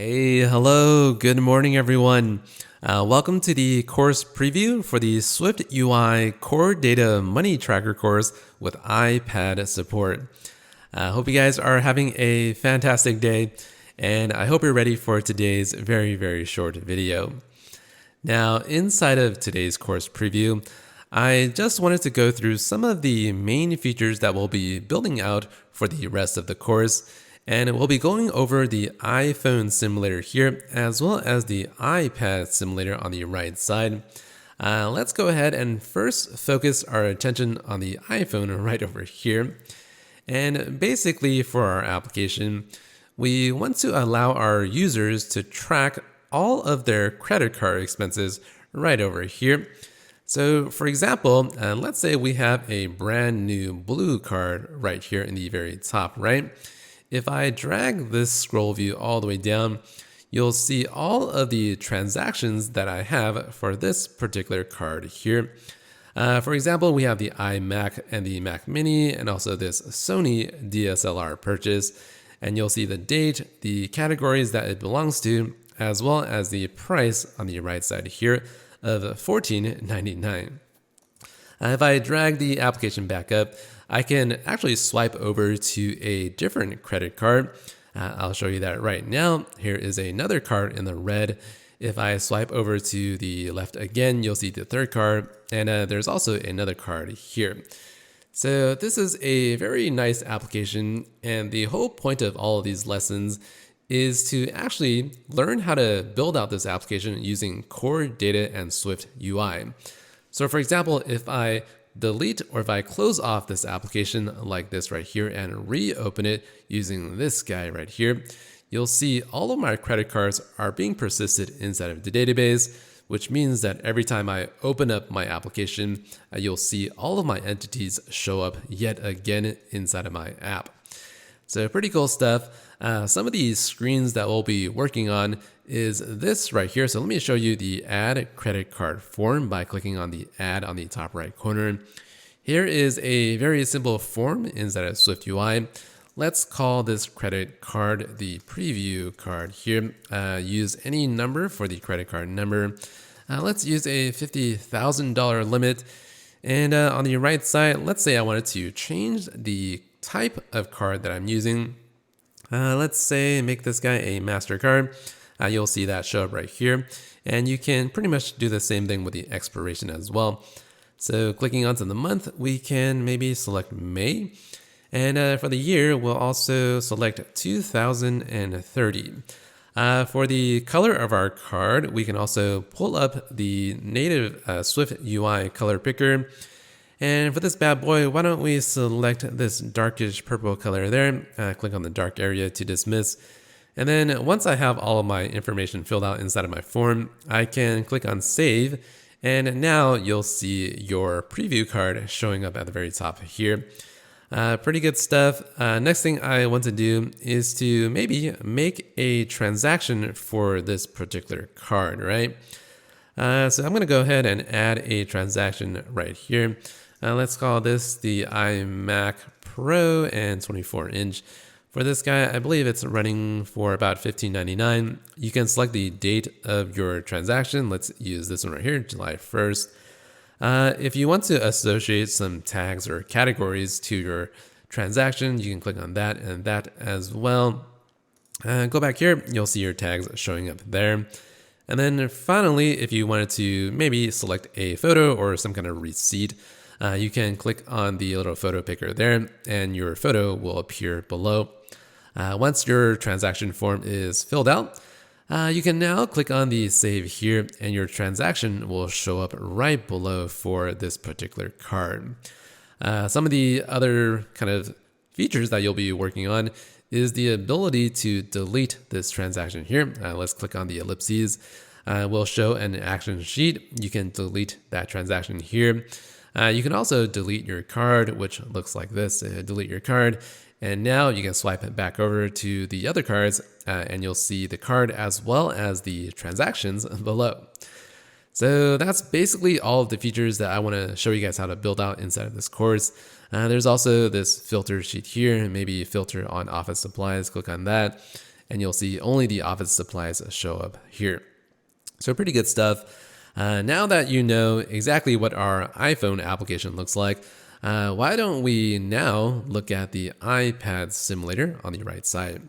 Hey, hello, good morning, everyone. Welcome to the course preview for the SwiftUI Core Data Money Tracker course with iPad support. I hope you guys are having a fantastic day, and I hope you're ready for today's very short video. Now, inside of today's course preview, I just wanted to go through some of the main features that we'll be building out for the rest of the course. And we'll be going over the iPhone simulator here, as well as the iPad simulator on the right side. Let's go ahead and first focus our attention on the iPhone right over here. And basically for our application, we want to allow our users to track all of their credit card expenses right over here. So for example, let's say we have a brand new blue card right here in the very top right. If I drag this scroll view all the way down, you'll see all of the transactions that I have for this particular card here. For example, we have the iMac and the Mac Mini and also this Sony DSLR purchase. And you'll see the date, the categories that it belongs to, as well as the price on the right side here of $14.99. If I drag the application back up, I can actually swipe over to a different credit card. I'll show you that right now. Here is another card in the red. If I swipe over to the left again, you'll see the third card, and there's also another card here. So this is a very nice application, and the whole point of all of these lessons is to actually learn how to build out this application using Core Data and SwiftUI. So for example, if I delete or if I close off this application like this right here and reopen it using this guy right here, you'll see all of my credit cards are being persisted inside of the database, which means that every time I open up my application, you'll see all of my entities show up yet again inside of my app. So pretty cool stuff. Some of these screens that we'll be working on is this right here. So let me show you the add credit card form by clicking on the add on the top right corner. Here is a very simple form inside of SwiftUI. Let's call this credit card the preview card here. Use any number for the credit card number. Let's use a $50,000 limit. And on the right side, let's say I wanted to change the type of card that I'm using. Let's say make this guy a MasterCard. You'll see that show up right here. And you can pretty much do the same thing with the expiration as well. So clicking onto the month, we can maybe select May. And for the year, we'll also select 2030. For the color of our card, we can also pull up the native SwiftUI color picker. And for this bad boy, why don't we select this darkish purple color there, click on the dark area to dismiss. And then once I have all of my information filled out inside of my form, I can click on save. And now you'll see your preview card showing up at the very top here. Pretty good stuff. Next thing I want to do is to maybe make a transaction for this particular card, right? So I'm going to go ahead and add a transaction right here. Let's call this the iMac Pro and 24-inch. For this guy, I believe it's running for about $15.99. You can select the date of your transaction. Let's use this one right here, July 1st. If you want to associate some tags or categories to your transaction, you can click on that and that as well. Go back here, you'll see your tags showing up there. And then finally, if you wanted to maybe select a photo or some kind of receipt, you can click on the little photo picker there and your photo will appear below. Once your transaction form is filled out, you can now click on the save here and your transaction will show up right below for this particular card. Some of the other kind of features that you'll be working on is the ability to delete this transaction here. Let's click on the ellipses. We'll show an action sheet. You can delete that transaction here. You can also delete your card, which looks like this. Delete your card. And now you can swipe it back over to the other cards and you'll see the card as well as the transactions below. So that's basically all of the features that I want to show you guys how to build out inside of this course. There's also this filter sheet here, maybe filter on office supplies, click on that. and you'll see only the office supplies show up here. So pretty good stuff. Now that you know exactly what our iPhone application looks like, why don't we now look at the iPad simulator on the right side.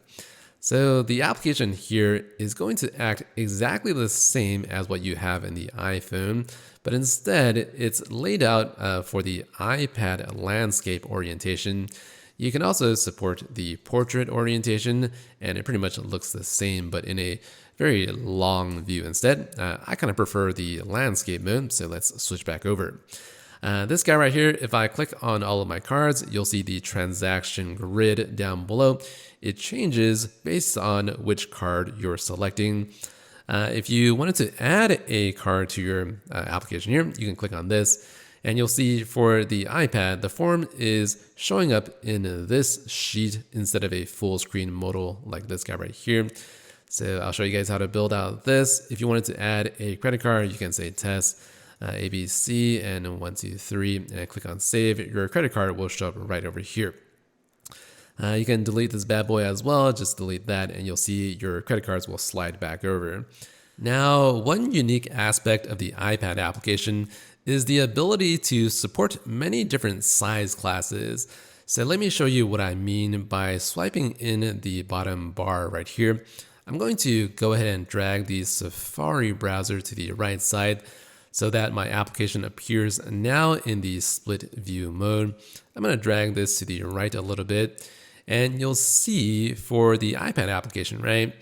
So the application here is going to act exactly the same as what you have in the iPhone, but instead it's laid out for the iPad landscape orientation. You can also support the portrait orientation, and it pretty much looks the same, but in a very long view instead. I kind of prefer the landscape mode, so let's switch back over. This guy right here, if I click on all of my cards, you'll see the transaction grid down below. It changes based on which card you're selecting. If you wanted to add a card to your application here, you can click on this, and you'll see for the iPad, the form is showing up in this sheet instead of a full screen modal like this guy right here. So I'll show you guys how to build out this. If you wanted to add a credit card, you can say test ABC and 1, 2, 3, and click on save. Your credit card will show up right over here. You can delete this bad boy as well. Just delete that and you'll see your credit cards will slide back over. Now, one unique aspect of the iPad application is the ability to support many different size classes. So let me show you what I mean by swiping in the bottom bar right here. I'm going to go ahead and drag the Safari browser to the right side so that my application appears now in the split view mode. I'm going to drag this to the right a little bit, and you'll see for the iPad application, right?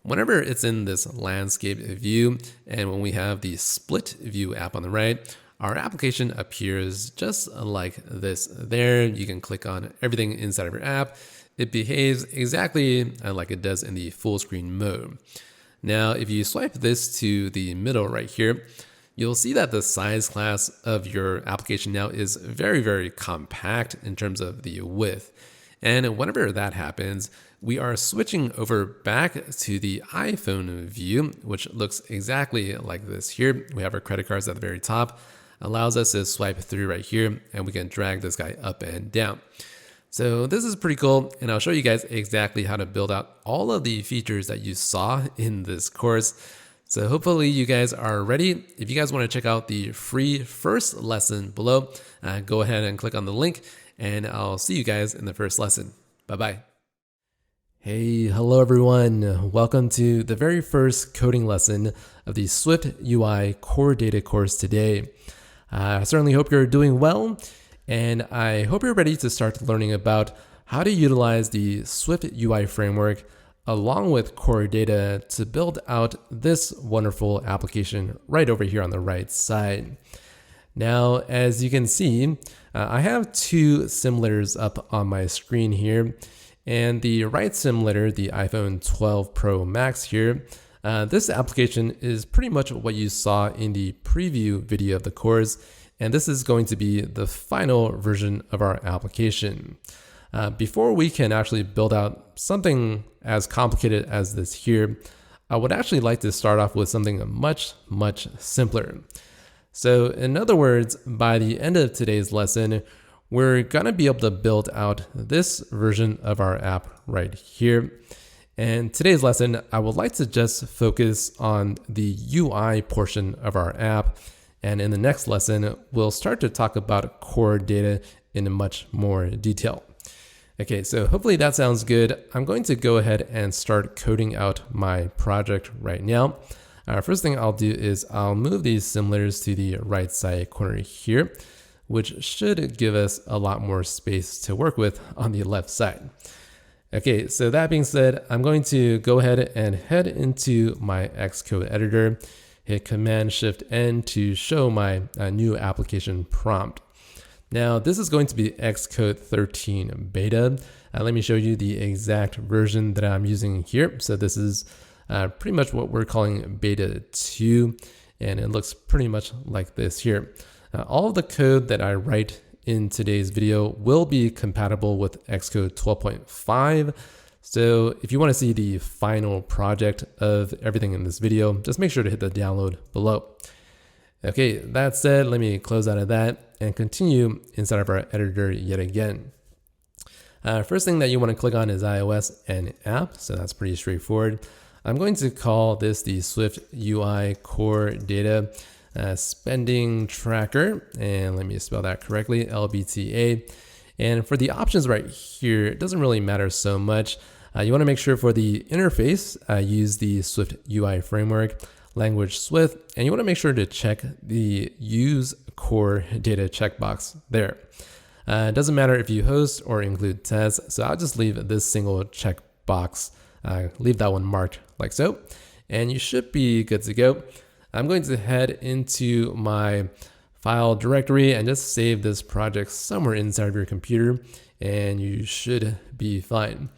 Whenever it's in this landscape view, and when we have the split view app on the right, our application appears just like this there. You can click on everything inside of your app. It behaves exactly like it does in the full screen mode. Now, if you swipe this to the middle right here, you'll see that the size class of your application now is very, very compact in terms of the width. And whenever that happens, we are switching over back to the iPhone view, which looks exactly like this here. We have our credit cards at the very top, allows us to swipe through right here, and we can drag this guy up and down. So this is pretty cool, and I'll show you guys exactly how to build out all of the features that you saw in this course. So hopefully you guys are ready. If you guys want to check out the free first lesson below, go ahead and click on the link, and I'll see you guys in the first lesson. Bye-bye. Hey, hello everyone. Welcome to the very first coding lesson of the SwiftUI Core Data course today. I certainly hope you're doing well. And I hope you're ready to start learning about how to utilize the SwiftUI framework along with core data to build out this wonderful application right over here on the right side. Now, as you can see, I have two simulators up on my screen here. And the right simulator, the iPhone 12 Pro Max here, this application is pretty much what you saw in the preview video of the course. And this is going to be the final version of our application. Before we can actually build out something as complicated as this here, I would actually like to start off with something much, much simpler. So in other words, by the end of today's lesson, we're gonna be able to build out this version of our app right here. And today's lesson, I would like to just focus on the UI portion of our app. And in the next lesson, we'll start to talk about core data in much more detail. Okay, so hopefully that sounds good. I'm going to go ahead and start coding out my project right now. First thing I'll do is I'll move these simulators to the right side corner here, which should give us a lot more space to work with on the left side. Okay, so that being said, I'm going to go ahead and head into my Xcode editor, hit Command-Shift-N to show my new application prompt. Now, this is going to be Xcode 13 beta. Let me show you the exact version that I'm using here. So this is pretty much what we're calling beta 2, and it looks pretty much like this here. All of the code that I write in today's video will be compatible with Xcode 12.5. So if you want to see the final project of everything in this video, just make sure to hit the download below. Okay, that said, let me close out of that and continue inside of our editor yet again. First thing that you want to click on is iOS and app, so that's pretty straightforward. I'm going to call this the SwiftUI Core Data Spending Tracker, and let me spell that correctly, LBTA. And for the options right here, it doesn't really matter so much. You want to make sure for the interface, use the SwiftUI framework, language Swift, and you want to make sure to check the Use Core Data checkbox there. It doesn't matter if you host or include tests, so I'll just leave this single checkbox, leave that one marked like so, and you should be good to go. I'm going to head into my file directory and just save this project somewhere inside of your computer, and you should be fine.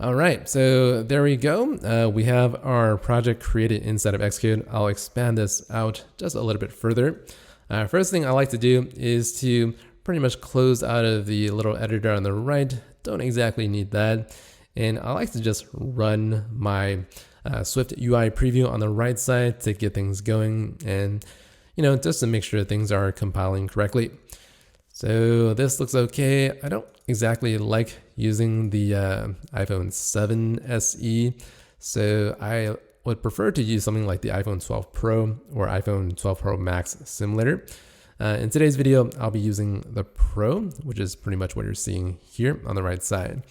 All right, so there we go. We have our project created inside of Xcode. I'll expand this out just a little bit further. First thing I like to do is to pretty much close out of the little editor on the right. Don't exactly need that. And I like to just run my SwiftUI preview on the right side to get things going and, just to make sure things are compiling correctly. So this looks okay. I don't exactly like using the iPhone 7 SE, so I would prefer to use something like the iPhone 12 Pro or iPhone 12 Pro Max simulator. In today's video, I'll be using the Pro, which is pretty much what you're seeing here on the right side.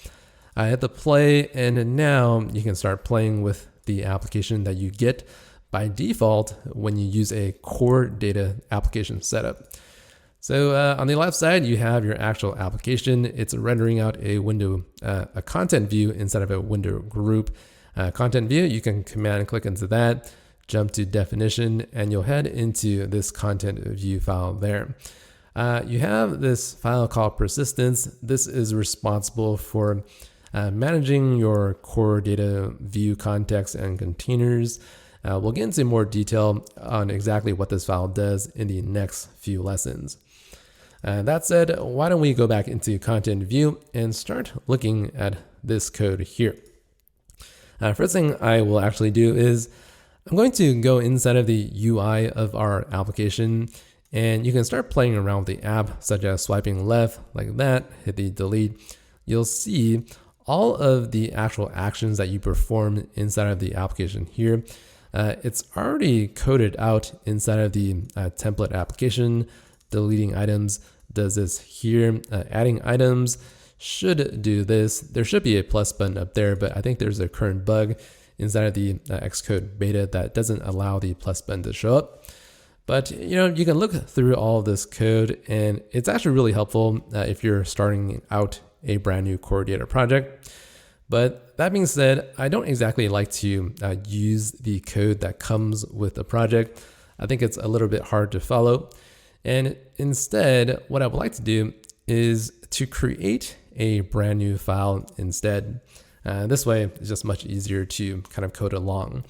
I hit the play, and now you can start playing with the application that you get by default when you use a core data application setup. So on the left side, you have your actual application. It's rendering out a window, a content view inside of a window group. Content view, you can command click into that, jump to definition, and you'll head into this content view file there. You have this file called persistence. This is responsible for managing your core data view context and containers. We'll get into more detail on exactly what this file does in the next few lessons. That said, why don't we go back into content view and start looking at this code here. First thing I will actually do is I'm going to go inside of the UI of our application, and you can start playing around with the app, such as swiping left like that, hit the delete. You'll see all of the actual actions that you perform inside of the application here. It's already coded out inside of the template application. Deleting items does this here. Adding items should do this. There should be a plus button up there, but I think there's a current bug inside of the Xcode beta that doesn't allow the plus button to show up. But you can look through all of this code, and it's actually really helpful if you're starting out a brand new core data project. But that being said, I don't exactly like to use the code that comes with the project. I think it's a little bit hard to follow. And instead, what I would like to do is to create a brand new file instead. This way, it's just much easier to kind of code along.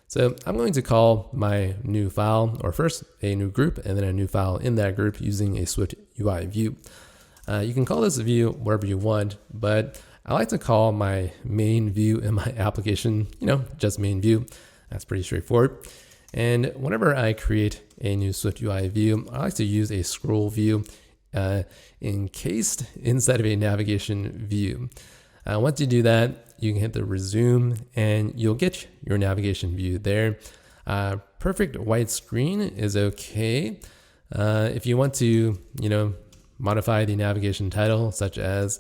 So I'm going to call my new file, or first a new group, and then a new file in that group using a SwiftUI view. You can call this a view whatever you want, but I like to call my main view in my application, just main view. That's pretty straightforward. And whenever I create a new SwiftUI view, I like to use a scroll view encased inside of a navigation view. Once you do that, you can hit the resume and you'll get your navigation view there. Perfect white screen is okay. If you want to, modify the navigation title, such as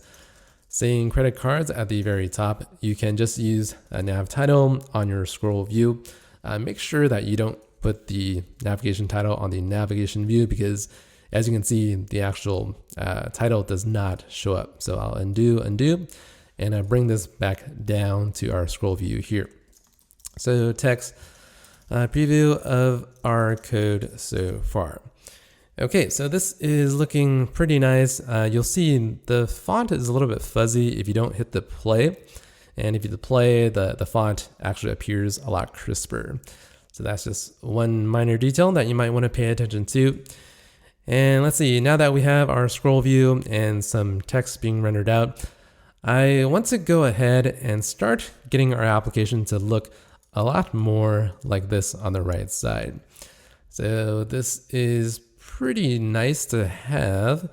saying credit cards at the very top, you can just use a nav title on your scroll view. Make sure that you don't put the navigation title on the navigation view, because as you can see, the actual title does not show up. So I'll undo, and I bring this back down to our scroll view here. So text preview of our code so far. Okay, so this is looking pretty nice. You'll see the font is a little bit fuzzy if you don't hit the play. And if you hit the play, the font actually appears a lot crisper. So that's just one minor detail that you might want to pay attention to. And let's see, now that we have our scroll view and some text being rendered out, I want to go ahead and start getting our application to look a lot more like this on the right side. So this is pretty nice to have.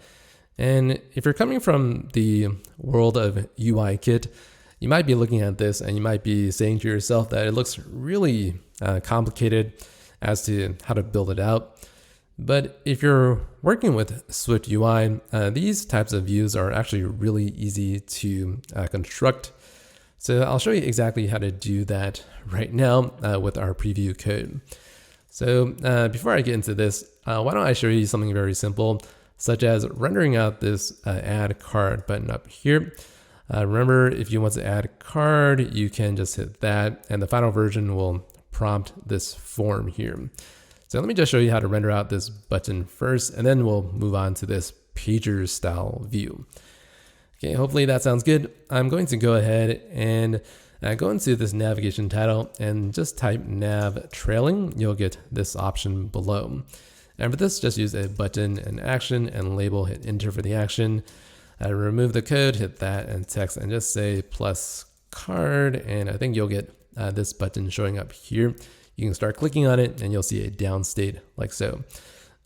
And if you're coming from the world of UI Kit, you might be looking at this and you might be saying to yourself that it looks really complicated as to how to build it out. But if you're working with SwiftUI, these types of views are actually really easy to construct. So I'll show you exactly how to do that right now with our preview code. So before I get into this, why don't I show you something very simple, such as rendering out this add card button up here. Remember, if you want to add a card, you can just hit that, and the final version will prompt this form here. So let me just show you how to render out this button first, and then we'll move on to this pager style view. Okay, hopefully that sounds good. I'm going to go ahead and go into this navigation title and just type nav trailing. You'll get this option below. And for this, just use a button and action and label, hit enter for the action. Remove the code, hit that and text and just say plus card. And I think you'll get this button showing up here. You can start clicking on it and you'll see a down state like so.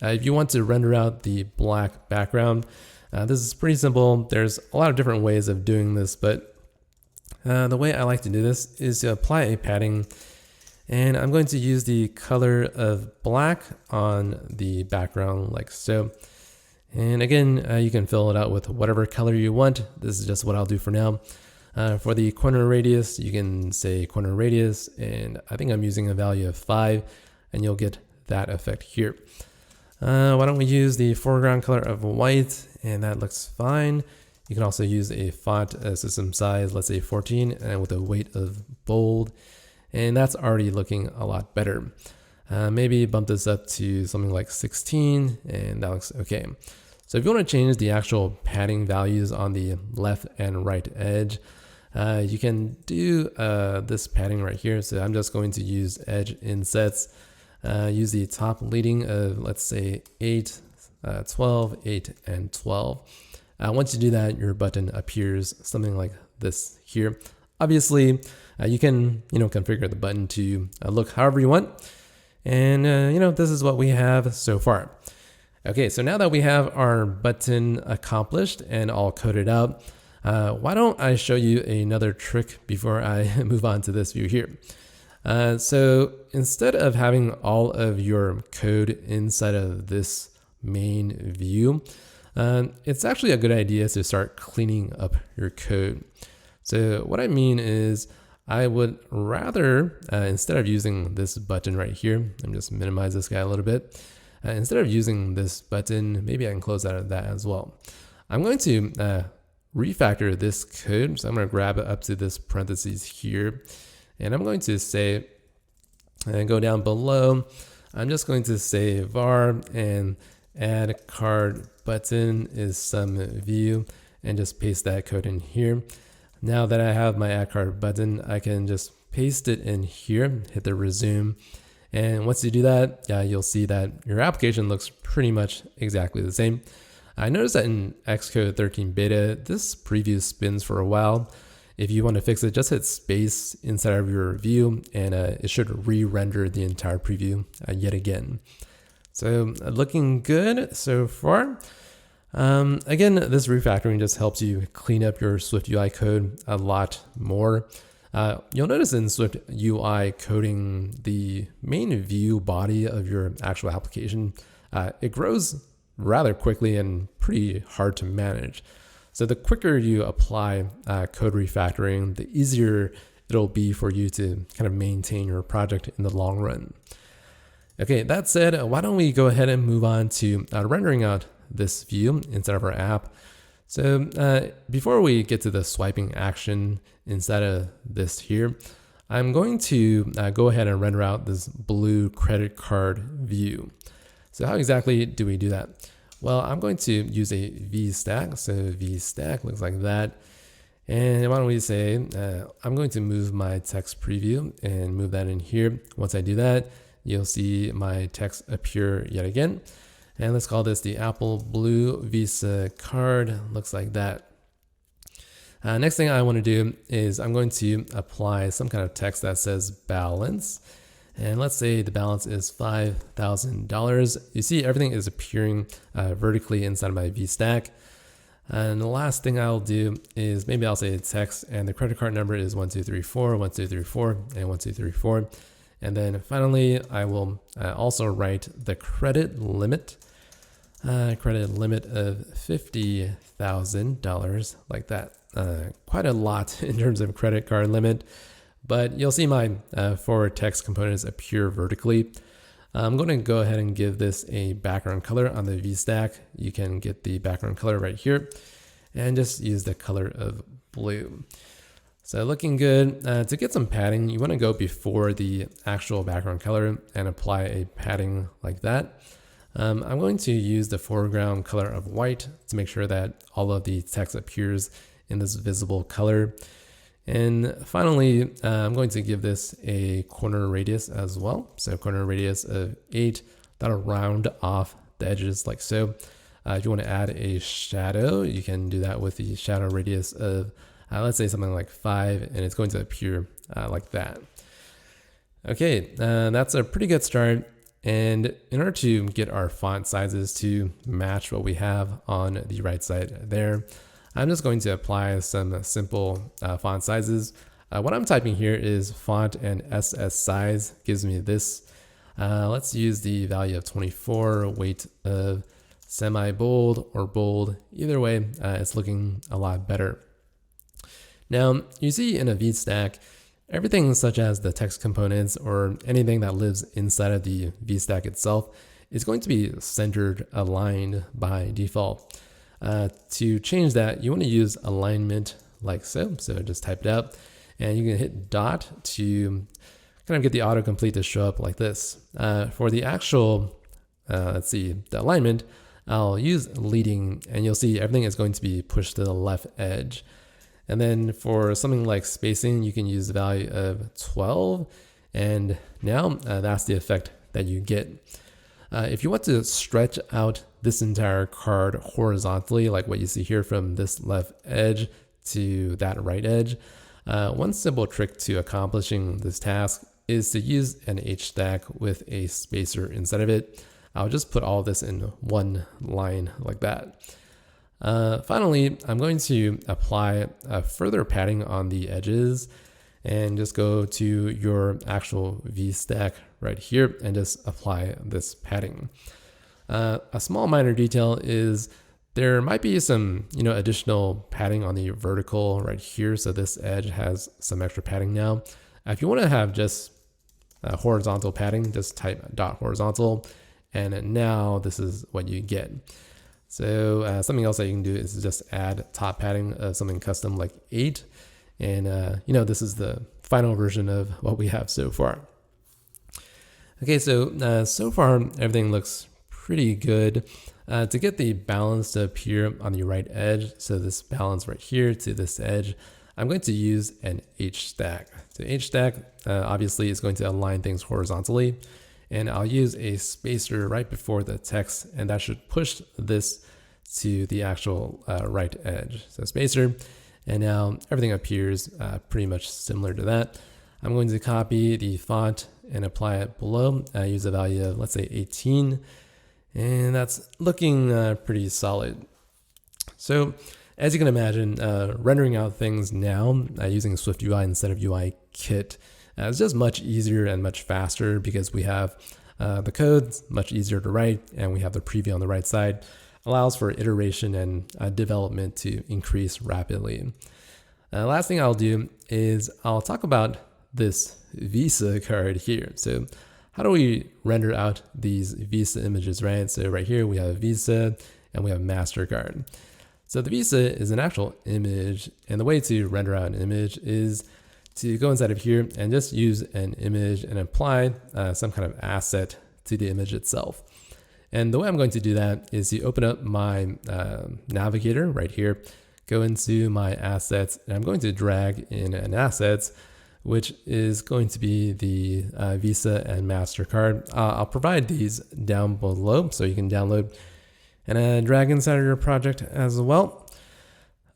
If you want to render out the black background, this is pretty simple. There's a lot of different ways of doing this, but the way I like to do this is to apply a padding, and I'm going to use the color of black on the background like so. And again, you can fill it out with whatever color you want. This is just what I'll do for now. For the corner radius, you can say corner radius, and I think I'm using a value of 5, and you'll get that effect here. Why don't we use the foreground color of white, and that looks fine. You can also use a font system size, let's say 14, and with a weight of bold, and that's already looking a lot better. Maybe bump this up to something like 16, and that looks okay. So if you want to change the actual padding values on the left and right edge, you can do this padding right here. So I'm just going to use edge insets, use the top leading of, let's say 8, 12, 8, and 12. Once you do that, your button appears something like this here. Obviously, you can configure the button to look however you want. And this is what we have so far. Okay, so now that we have our button accomplished and all coded out, why don't I show you another trick before I move on to this view here. So instead of having all of your code inside of this main view, it's actually a good idea to start cleaning up your code. So what I mean is, I would rather, instead of using this button right here, let me just minimize this guy a little bit. Instead of using this button, maybe I can close out of that as well. I'm going to refactor this code. So I'm going to grab it up to this parentheses here. And I'm going to say, and go down below, I'm just going to say var and add card button is some view, and just paste that code in here. Now that I have my add card button, I can just paste it in here, hit the resume. And once you do that, you'll see that your application looks pretty much exactly the same. I noticed that in Xcode 13 beta, this preview spins for a while. If you want to fix it, just hit space inside of your view, and it should re-render the entire preview yet again. So looking good so far. Again, this refactoring just helps you clean up your SwiftUI code a lot more. You'll notice in SwiftUI coding, the main view body of your actual application, it grows rather quickly and pretty hard to manage. So the quicker you apply code refactoring, the easier it'll be for you to kind of maintain your project in the long run. Okay, that said, why don't we go ahead and move on to rendering out this view inside of our app. So before we get to the swiping action inside of this here, I'm going to go ahead and render out this blue credit card view. So how exactly do we do that? Well, I'm going to use a VStack. So VStack looks like that. And why don't we say, I'm going to move my text preview and move that in here. Once I do that, you'll see my text appear yet again. And let's call this the Apple Blue Visa card. Looks like that. Next thing I want to do is I'm going to apply some kind of text that says balance. And let's say the balance is $5,000. You see everything is appearing vertically inside of my VStack. And the last thing I'll do is maybe I'll say text, and the credit card number is 1234, 1234, and 1234. And then finally, I will also write the credit limit of $50,000 like that. Quite a lot in terms of credit card limit, but you'll see my four text components appear vertically. I'm going to go ahead and give this a background color on the VStack. You can get the background color right here and just use the color of blue. So looking good. To get some padding, you want to go before the actual background color and apply a padding like that. I'm going to use the foreground color of white to make sure that all of the text appears in this visible color. And finally, I'm going to give this a corner radius as well. So corner radius of 8, that'll round off the edges like so. If you want to add a shadow, you can do that with the shadow radius of, let's say something like 5, and it's going to appear like that. Okay, that's a pretty good start. And in order to get our font sizes to match what we have on the right side there, I'm just going to apply some simple font sizes. What I'm typing here is font and SS size gives me this. Let's use the value of 24, weight of semi-bold or bold. Either way, it's looking a lot better. Now, you see in a VStack, everything such as the text components or anything that lives inside of the VStack itself is going to be centered, aligned by default. To change that, you want to use alignment like so. So just type it out, and you can hit dot to kind of get the autocomplete to show up like this. For the actual, let's see, the alignment, I'll use leading, and you'll see everything is going to be pushed to the left edge. And then for something like spacing, you can use the value of 12, and now that's the effect that you get. If you want to stretch out this entire card horizontally, like what you see here from this left edge to that right edge, one simple trick to accomplishing this task is to use an H stack with a spacer inside of it. I'll just put all this in one line like that. Finally, I'm going to apply further padding on the edges and just go to your actual VStack right here and just apply this padding. A small minor detail is there might be some additional padding on the vertical right here. So this edge has some extra padding now. If you want to have just horizontal padding, just type dot horizontal, and now this is what you get. So something else that you can do is just add top padding of something custom like 8. And this is the final version of what we have so far. Okay, so so far everything looks pretty good. To get the balance to appear on the right edge, so this balance right here to this edge, I'm going to use an H stack. So H stack obviously is going to align things horizontally, and I'll use a spacer right before the text, and that should push this to the actual right edge. So spacer, and now everything appears pretty much similar to that. I'm going to copy the font and apply it below. I use a value of, let's say, 18, and that's looking pretty solid. So as you can imagine, rendering out things now using SwiftUI instead of UIKit is just much easier and much faster because we have the code much easier to write, and we have the preview on the right side. Allows for iteration and development to increase rapidly. Last thing I'll do is I'll talk about this Visa card here. So how do we render out these Visa images, right? So right here we have Visa and we have MasterCard. So the Visa is an actual image, and the way to render out an image is to go inside of here and just use an image and apply some kind of asset to the image itself. And the way I'm going to do that is to open up my navigator right here, go into my assets, and I'm going to drag in an assets, which is going to be the Visa and MasterCard. I'll provide these down below so you can download and drag inside of your project as well.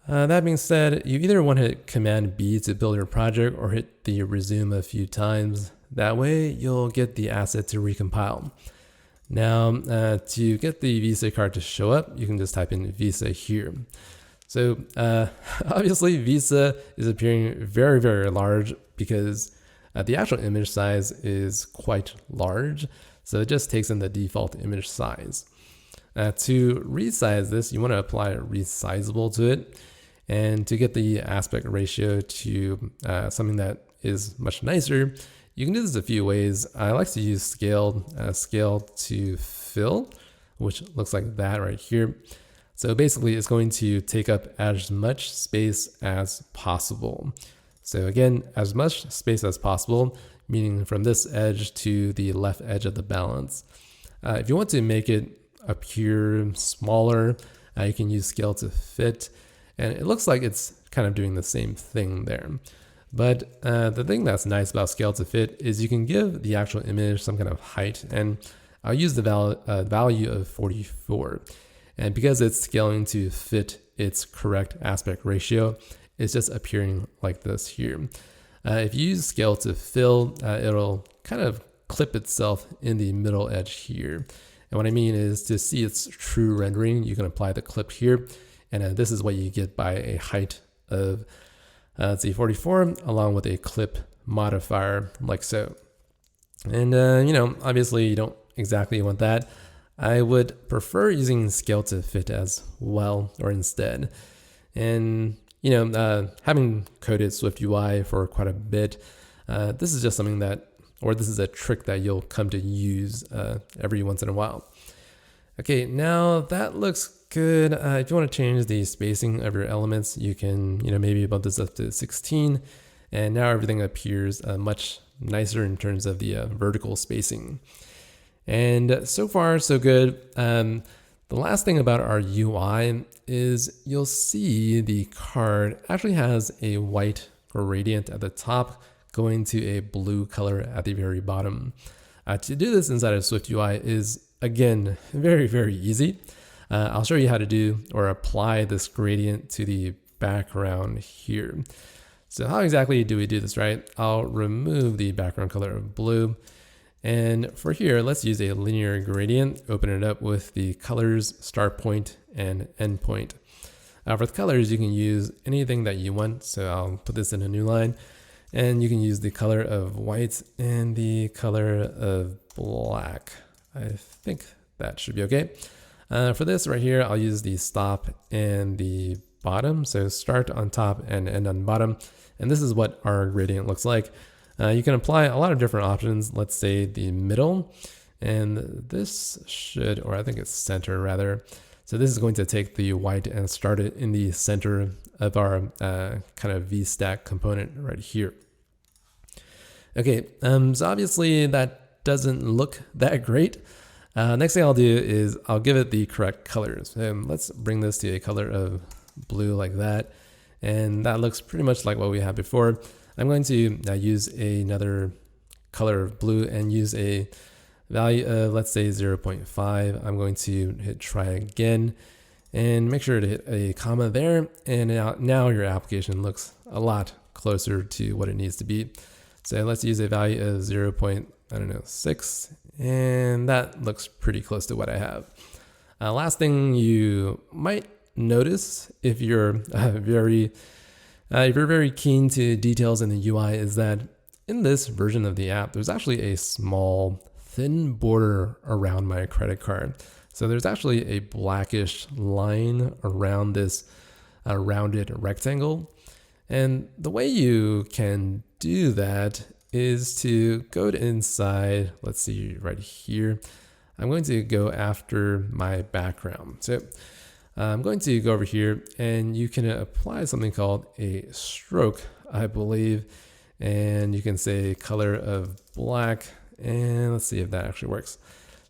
That being said, you either want to hit Command B to build your project or hit the resume a few times. That way you'll get the asset to recompile. Now, to get the Visa card to show up, you can just type in Visa here. So obviously Visa is appearing very, very large because the actual image size is quite large. So it just takes in the default image size. To resize this, you want to apply a resizable to it. And to get the aspect ratio to something that is much nicer, you can do this a few ways. I like to use scale to fill, which looks like that right here. So basically it's going to take up as much space as possible. So again, as much space as possible, meaning from this edge to the left edge of the balance. If you want to make it appear smaller, you can use scale to fit. And it looks like it's kind of doing the same thing there. But the thing that's nice about scale to fit is you can give the actual image some kind of height. And I'll use the value of 44. And because it's scaling to fit its correct aspect ratio, it's just appearing like this here. If you use scale to fill, it'll kind of clip itself in the middle edge here. And what I mean is to see its true rendering, you can apply the clip here. And this is what you get by a height of, let's see, 44, along with a clip modifier like so. And, obviously you don't exactly want that. I would prefer using scale to fit as well, or instead. And, having coded SwiftUI for quite a bit, this is just something that, or this is a trick that you'll come to use every once in a while. Okay, now that looks good. If you want to change the spacing of your elements, you can, maybe bump this up to 16. And now everything appears much nicer in terms of the vertical spacing. And so far, so good. The last thing about our UI is you'll see the card actually has a white gradient at the top going to a blue color at the very bottom. To do this inside of SwiftUI is, again, very, very easy. I'll show you how to do or apply this gradient to the background here. So how exactly do we do this, right? I'll remove the background color of blue. And for here, let's use a linear gradient, open it up with the colors, start point and end point. For the colors, you can use anything that you want. So I'll put this in a new line, and you can use the color of white and the color of black. I think that should be okay. For this right here, I'll use the stop and the bottom. So start on top and end on bottom. And this is what our gradient looks like. You can apply a lot of different options. Let's say the middle, and this should, or I think it's center rather. So this is going to take the white and start it in the center of our kind of V-stack component right here. Okay, so obviously that doesn't look that great. Next thing I'll do is I'll give it the correct colors. Let's bring this to a color of blue like that. And that looks pretty much like what we had before. I'm going to use another color of blue and use a value of, let's say, 0.5. I'm going to hit try again and make sure to hit a comma there. And now your application looks a lot closer to what it needs to be. So let's use a value of 0.6, and that looks pretty close to what I have. Last thing you might notice if you're very keen to details in the UI is that in this version of the app, there's actually a small thin border around my credit card. So there's actually a blackish line around this rounded rectangle. And the way you can do that is to go to inside, let's see right here. I'm going to go after my background. So I'm going to go over here and you can apply something called a stroke, I believe. And you can say color of black, and let's see if that actually works.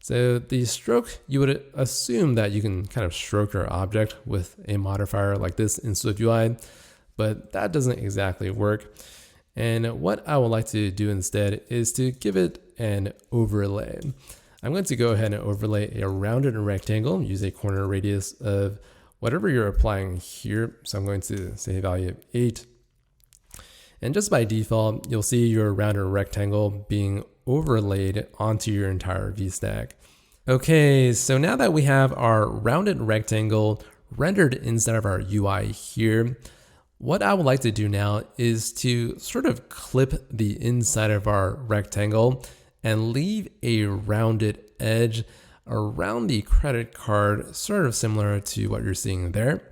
So the stroke, you would assume that you can kind of stroke your object with a modifier like this in SwiftUI, but that doesn't exactly work. And what I would like to do instead is to give it an overlay. I'm going to go ahead and overlay a rounded rectangle, use a corner radius of whatever you're applying here. So I'm going to say a value of 8. And just by default, you'll see your rounded rectangle being overlaid onto your entire VStack. Okay, so now that we have our rounded rectangle rendered inside of our UI here. What I would like to do now is to sort of clip the inside of our rectangle and leave a rounded edge around the credit card, sort of similar to what you're seeing there.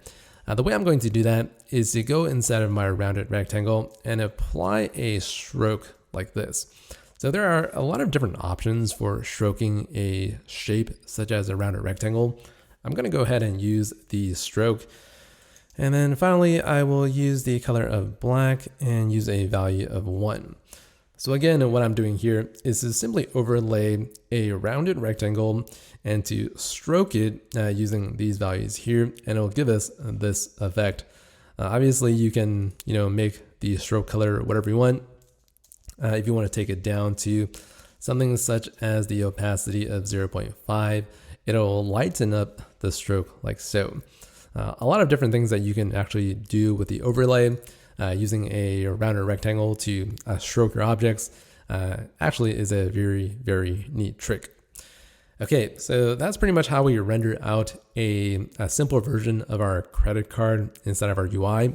The way I'm going to do that is to go inside of my rounded rectangle and apply a stroke like this. So there are a lot of different options for stroking a shape such as a rounded rectangle. I'm going to go ahead and use the stroke. And then finally, I will use the color of black and use a value of 1. So again, what I'm doing here is to simply overlay a rounded rectangle and to stroke it using these values here, and it'll give us this effect. Obviously, you can make the stroke color whatever you want. If you want to take it down to something such as the opacity of 0.5, it'll lighten up the stroke like so. A lot of different things that you can actually do with the overlay using a rounded rectangle to stroke your objects actually is a very, very neat trick. Okay, so that's pretty much how we render out a simple version of our credit card inside of our UI.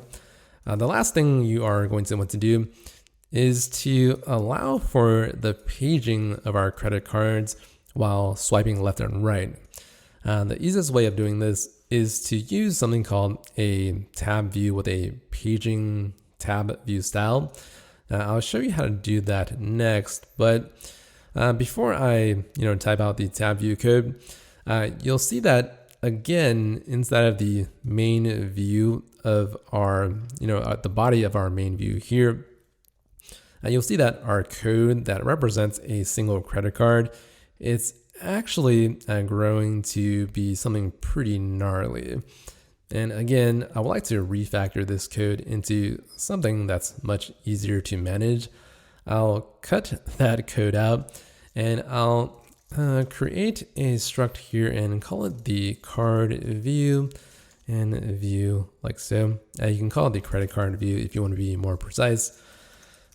The last thing you are going to want to do is to allow for the paging of our credit cards while swiping left and right. The easiest way of doing this is to use something called a tab view with a paging tab view style. I'll show you how to do that next, but before I type out the tab view code, you'll see that again inside of the main view of our, at the body of our main view here, you'll see that our code that represents a single credit card, it's actually growing to be something pretty gnarly. And again, I would like to refactor this code into something that's much easier to manage. I'll cut that code out and I'll create a struct here and call it the card view and view like so. You can call it the credit card view if you want to be more precise.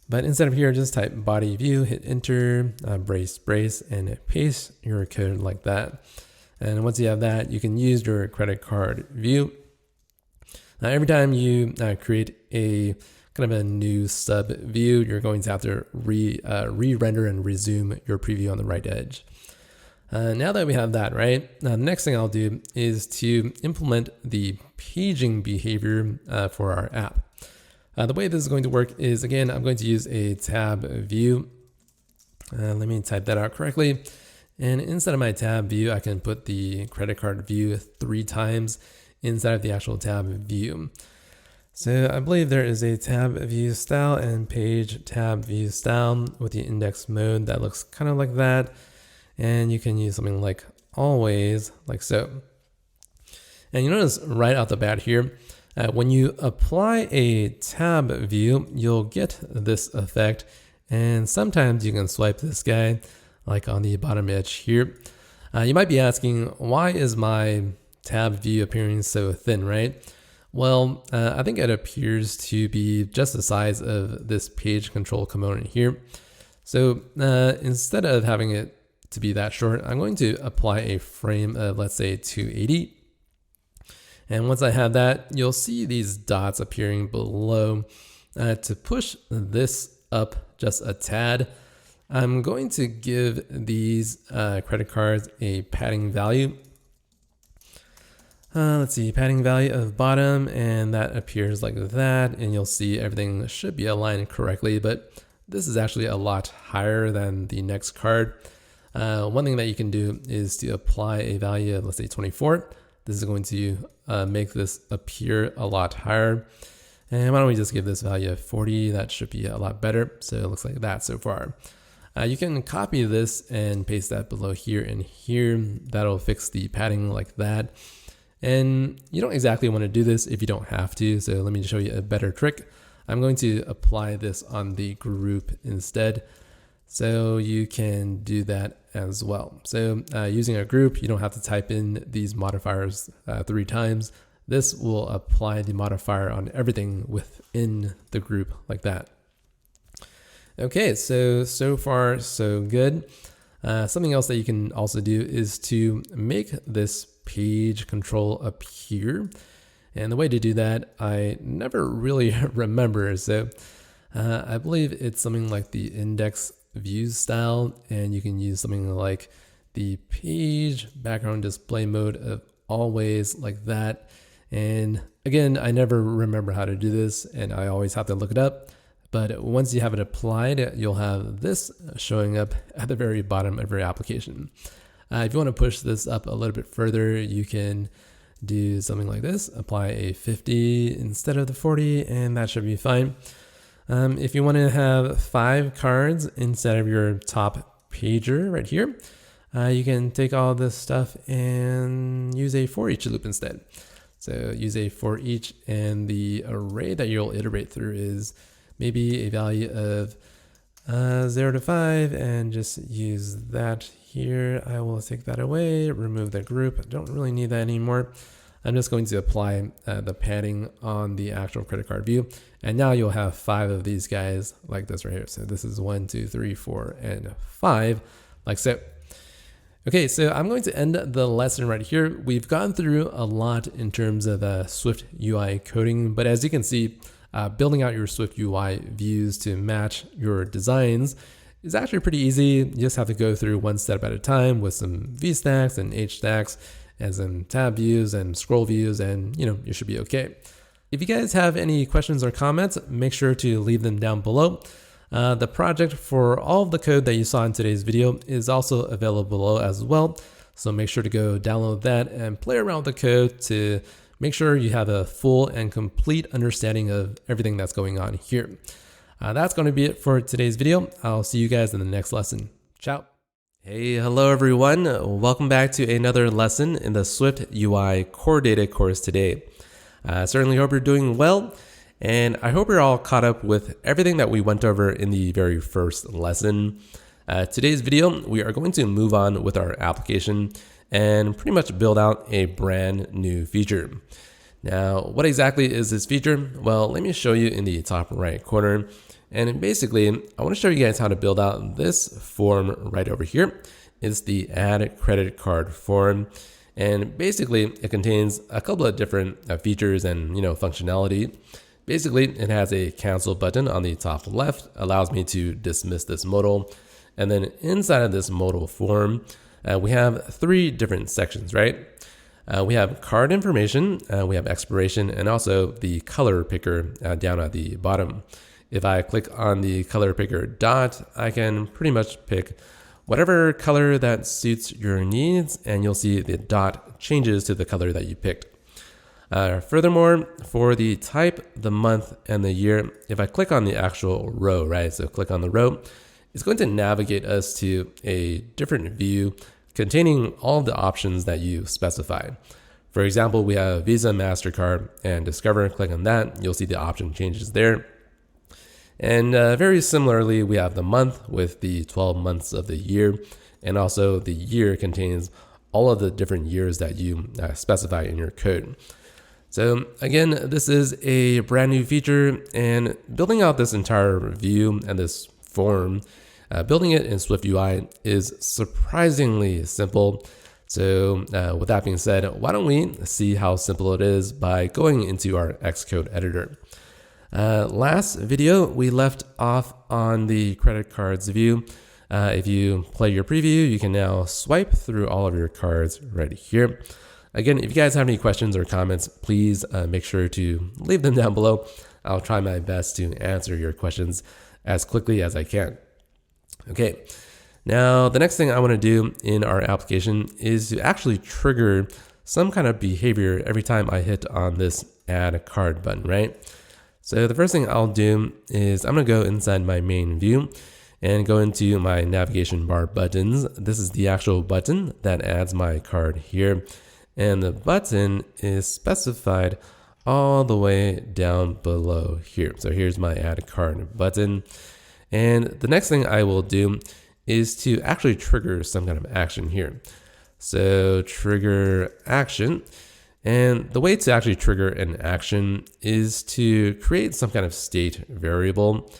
But instead of here, just type body view, hit enter, brace, and paste your code like that. And once you have that, you can use your credit card view. Now, every time you create a kind of a new sub view, you're going to have to re-render and resume your preview on the right edge. Now that we have that, right, the next thing I'll do is to implement the paging behavior for our app. The way this is going to work is, again, I'm going to use a tab view. Let me type that out correctly. And inside of my tab view, I can put the credit card view 3 times inside of the actual tab view. So I believe there is a tab view style and page tab view style with the index mode that looks kind of like that. And you can use something like always, like so. And you notice right out the bat here, when you apply a tab view, you'll get this effect. And sometimes you can swipe this guy like on the bottom edge here. You might be asking, why is my tab view appearing so thin, right? Well, I think it appears to be just the size of this page control component here. So instead of having it to be that short, I'm going to apply a frame of, let's say, 280. And once I have that, you'll see these dots appearing below. To push this up just a tad, I'm going to give these credit cards a padding value. Let's see, padding value of bottom, and that appears like that. And you'll see everything should be aligned correctly, but this is actually a lot higher than the next card. One thing that you can do is to apply a value of, let's say, 24. This is going to make this appear a lot higher. And why don't we just give this value of 40? That should be a lot better. So it looks like that so far. You can copy this and paste that below here and here. That'll fix the padding like that. And you don't exactly want to do this if you don't have to. So let me show you a better trick. I'm going to apply this on the group instead. So you can do that as well. So using a group, you don't have to type in these modifiers 3 times. This will apply the modifier on everything within the group like that. Okay, so far so good. Something else that you can also do is to make this page control up here. And the way to do that, I never really remember. So I believe it's something like the index views style, and you can use something like the page background display mode of always like that. And again, I never remember how to do this, and I always have to look it up. But once you have it applied, you'll have this showing up at the very bottom of your application. If you want to push this up a little bit further, you can do something like this, apply a 50 instead of the 40, and that should be fine. If you want to have 5 cards instead of your top pager right here, you can take all this stuff and use a for each loop instead. So use a for each, and the array that you'll iterate through is maybe a value of 0 to 5, and just use that here. I will take that away, remove the group. I don't really need that anymore. I'm just going to apply the padding on the actual credit card view. And now you'll have 5 of these guys like this right here. So this is 1, 2, 3, 4, and 5, like so. Okay, so I'm going to end the lesson right here. We've gone through a lot in terms of SwiftUI coding, but as you can see, building out your SwiftUI views to match your designs is actually pretty easy. You just have to go through one step at a time with some VStacks and HStacks and some tab views and scroll views, and you should be okay. If you guys have any questions or comments, make sure to leave them down below. The project for all of the code that you saw in today's video is also available below as well. So make sure to go download that and play around with the code to make sure you have a full and complete understanding of everything that's going on here. That's going to be it for today's video. I'll see you guys in the next lesson. Ciao. Hey, hello everyone. Welcome back to another lesson in the SwiftUI Core Data course today. Certainly hope you're doing well, and I hope you're all caught up with everything that we went over in the very first lesson. Today's video, we are going to move on with our application and pretty much build out a brand new feature. Now, what exactly is this feature? Well, let me show you in the top right corner. And basically, I want to show you guys how to build out this form right over here. It's the Add Credit Card form. And basically, it contains a couple of different features and functionality. Basically, it has a cancel button on the top left, allows me to dismiss this modal. And then inside of this modal form, we have 3 different sections, right? We have card information, we have expiration, and also the color picker down at the bottom. If I click on the color picker dot, I can pretty much pick whatever color that suits your needs, and you'll see the dot changes to the color that you picked. Furthermore, for the type, the month, and the year, if I click on the actual row, right? So click on the row, it's going to navigate us to a different view containing all the options that you specified. For example, we have Visa, MasterCard, and Discover. Click on that, you'll see the option changes there. And very similarly, we have the month with the 12 months of the year, and also the year contains all of the different years that you specify in your code. So again, this is a brand new feature, and building out this entire view and this form, building it in SwiftUI is surprisingly simple. So with that being said, why don't we see how simple it is by going into our Xcode editor. Last video, we left off on the credit cards view. If you play your preview, you can now swipe through all of your cards right here. Again, if you guys have any questions or comments, please make sure to leave them down below. I'll try my best to answer your questions as quickly as I can. Okay, now the next thing I want to do in our application is to actually trigger some kind of behavior every time I hit on this add a card button, right? So the first thing I'll do is I'm going to go inside my main view and go into my navigation bar buttons. This is the actual button that adds my card here. And the button is specified all the way down below here. So here's my add a card button. And the next thing I will do is to actually trigger some kind of action here. So trigger action. And the way to actually trigger an action is to create some kind of state variable.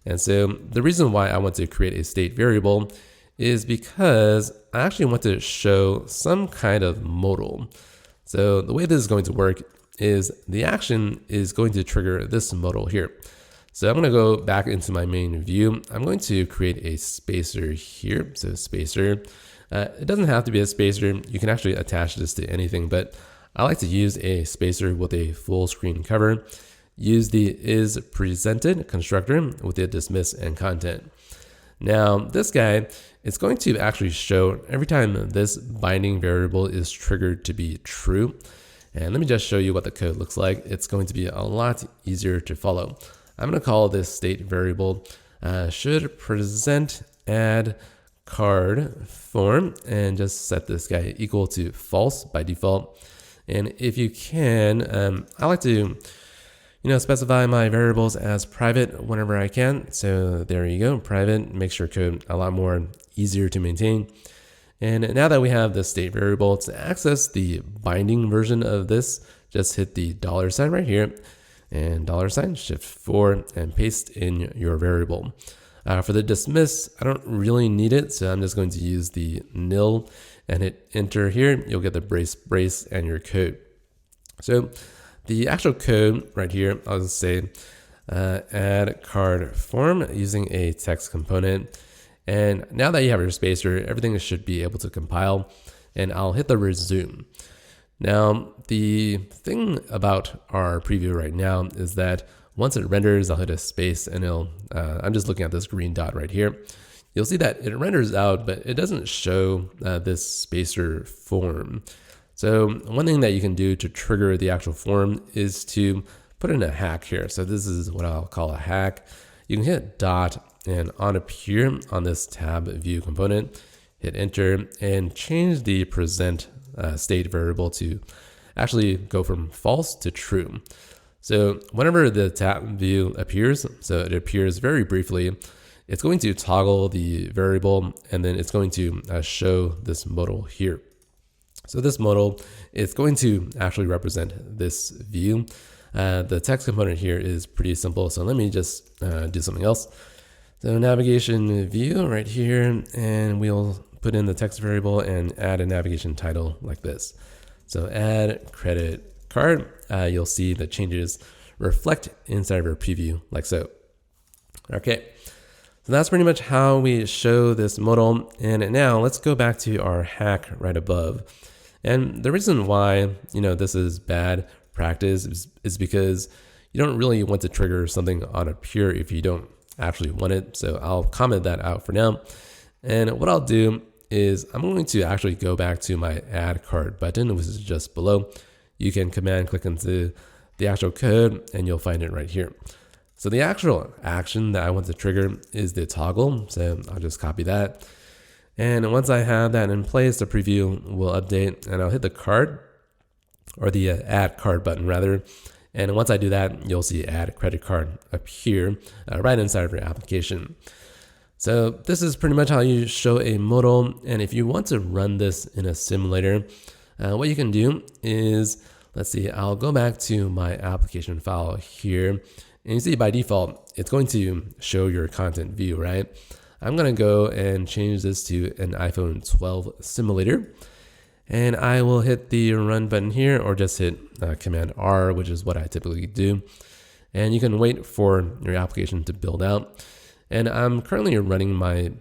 And so the reason why I want to create a state variable is because I actually want to show some kind of modal. So the way this is going to work is the action is going to trigger this modal here. So I'm going to go back into my main view. I'm going to create a spacer here. So spacer, it doesn't have to be a spacer. You can actually attach this to anything, but I like to use a spacer with a full screen cover. Use the isPresented constructor with the dismiss and content. Now this guy, it's going to actually show every time this binding variable is triggered to be true. And let me just show you what the code looks like. It's going to be a lot easier to follow. I'm going to call this state variable should present add card form and just set this guy equal to false by default. And if you can, I like to specify my variables as private whenever I can. So there you go, private makes your code a lot more easier to maintain. And now that we have this state variable, to access the binding version of this, just hit the $sign right here and $, shift 4 and paste in your variable. For the dismiss, I don't really need it, so I'm just going to use the nil and hit enter here. You'll get the brace and your code. So the actual code right here, I'll just say add card form using a text component. And now that you have your spacer, everything should be able to compile, and I'll hit the resume. Now, the thing about our preview right now is that once it renders, I'll hit a space and I'm just looking at this green dot right here. You'll see that it renders out, but it doesn't show this spacer form. So one thing that you can do to trigger the actual form is to put in a hack here. So this is what I'll call a hack. You can hit dot and on appear on this tab view component, hit enter and change the present state variable to actually go from false to true. So whenever the tab view appears, so it appears very briefly, it's going to toggle the variable and then it's going to show this modal here. So this modal is going to actually represent this view. The text component here is pretty simple. So let me just do something else. So navigation view right here, and we'll put in the text variable and add a navigation title like this. So add credit card, you'll see the changes reflect inside of our preview like so. Okay, so that's pretty much how we show this modal. And now let's go back to our hack right above. And the reason why, this is bad practice is because you don't really want to trigger something on appear if you don't actually want it. So I'll comment that out for now. And what I'll do is I'm going to actually go back to my add card button, which is just below. You can command click into the actual code and you'll find it right here. So the actual action that I want to trigger is the toggle. So I'll just copy that. And once I have that in place, the preview will update and I'll hit the card or the add card button rather. And once I do that, you'll see add credit card appear right inside of your application. So this is pretty much how you show a modal. And if you want to run this in a simulator, what you can do is, let's see, I'll go back to my application file here. And you see by default, it's going to show your content view, right? I'm going to go and change this to an iPhone 12 simulator. And I will hit the run button here or just hit Command R, which is what I typically do. And you can wait for your application to build out. And I'm currently running my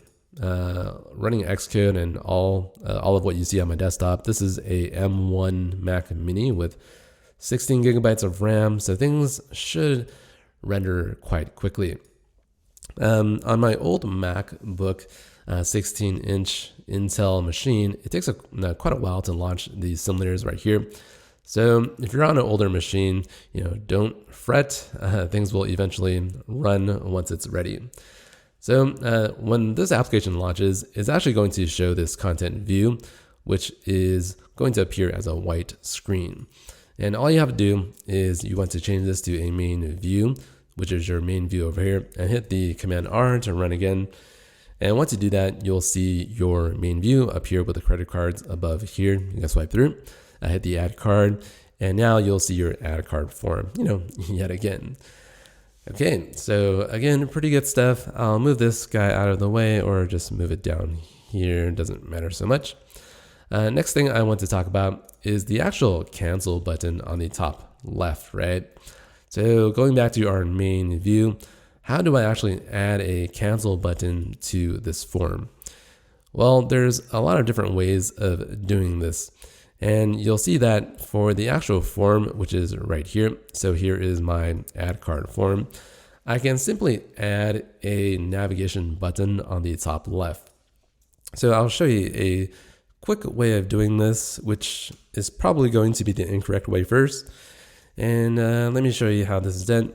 running Xcode and all of what you see on my desktop. This is a M1 Mac Mini with 16 gigabytes of RAM, so things should render quite quickly. On my old MacBook 16-inch Intel machine, it takes quite a while to launch these simulators right here. So if you're on an older machine, don't fret. Things will eventually run once it's ready. So when this application launches, it's actually going to show this content view, which is going to appear as a white screen. And all you have to do is you want to change this to a main view, which is your main view over here, and hit the Command R to run again. And once you do that, you'll see your main view appear with the credit cards above here. You can swipe through, hit the add card, and now you'll see your add card form, yet again. Okay, so again, pretty good stuff. I'll move this guy out of the way or just move it down here doesn't matter so much. Next thing I want to talk about is the actual cancel button on the top left, right? So going back to our main view, how do I actually add a cancel button to this form? Well, there's a lot of different ways of doing this. And you'll see that for the actual form, which is right here. So here is my add card form. I can simply add a navigation button on the top left. So I'll show you a quick way of doing this, which is probably going to be the incorrect way first. And let me show you how this is done.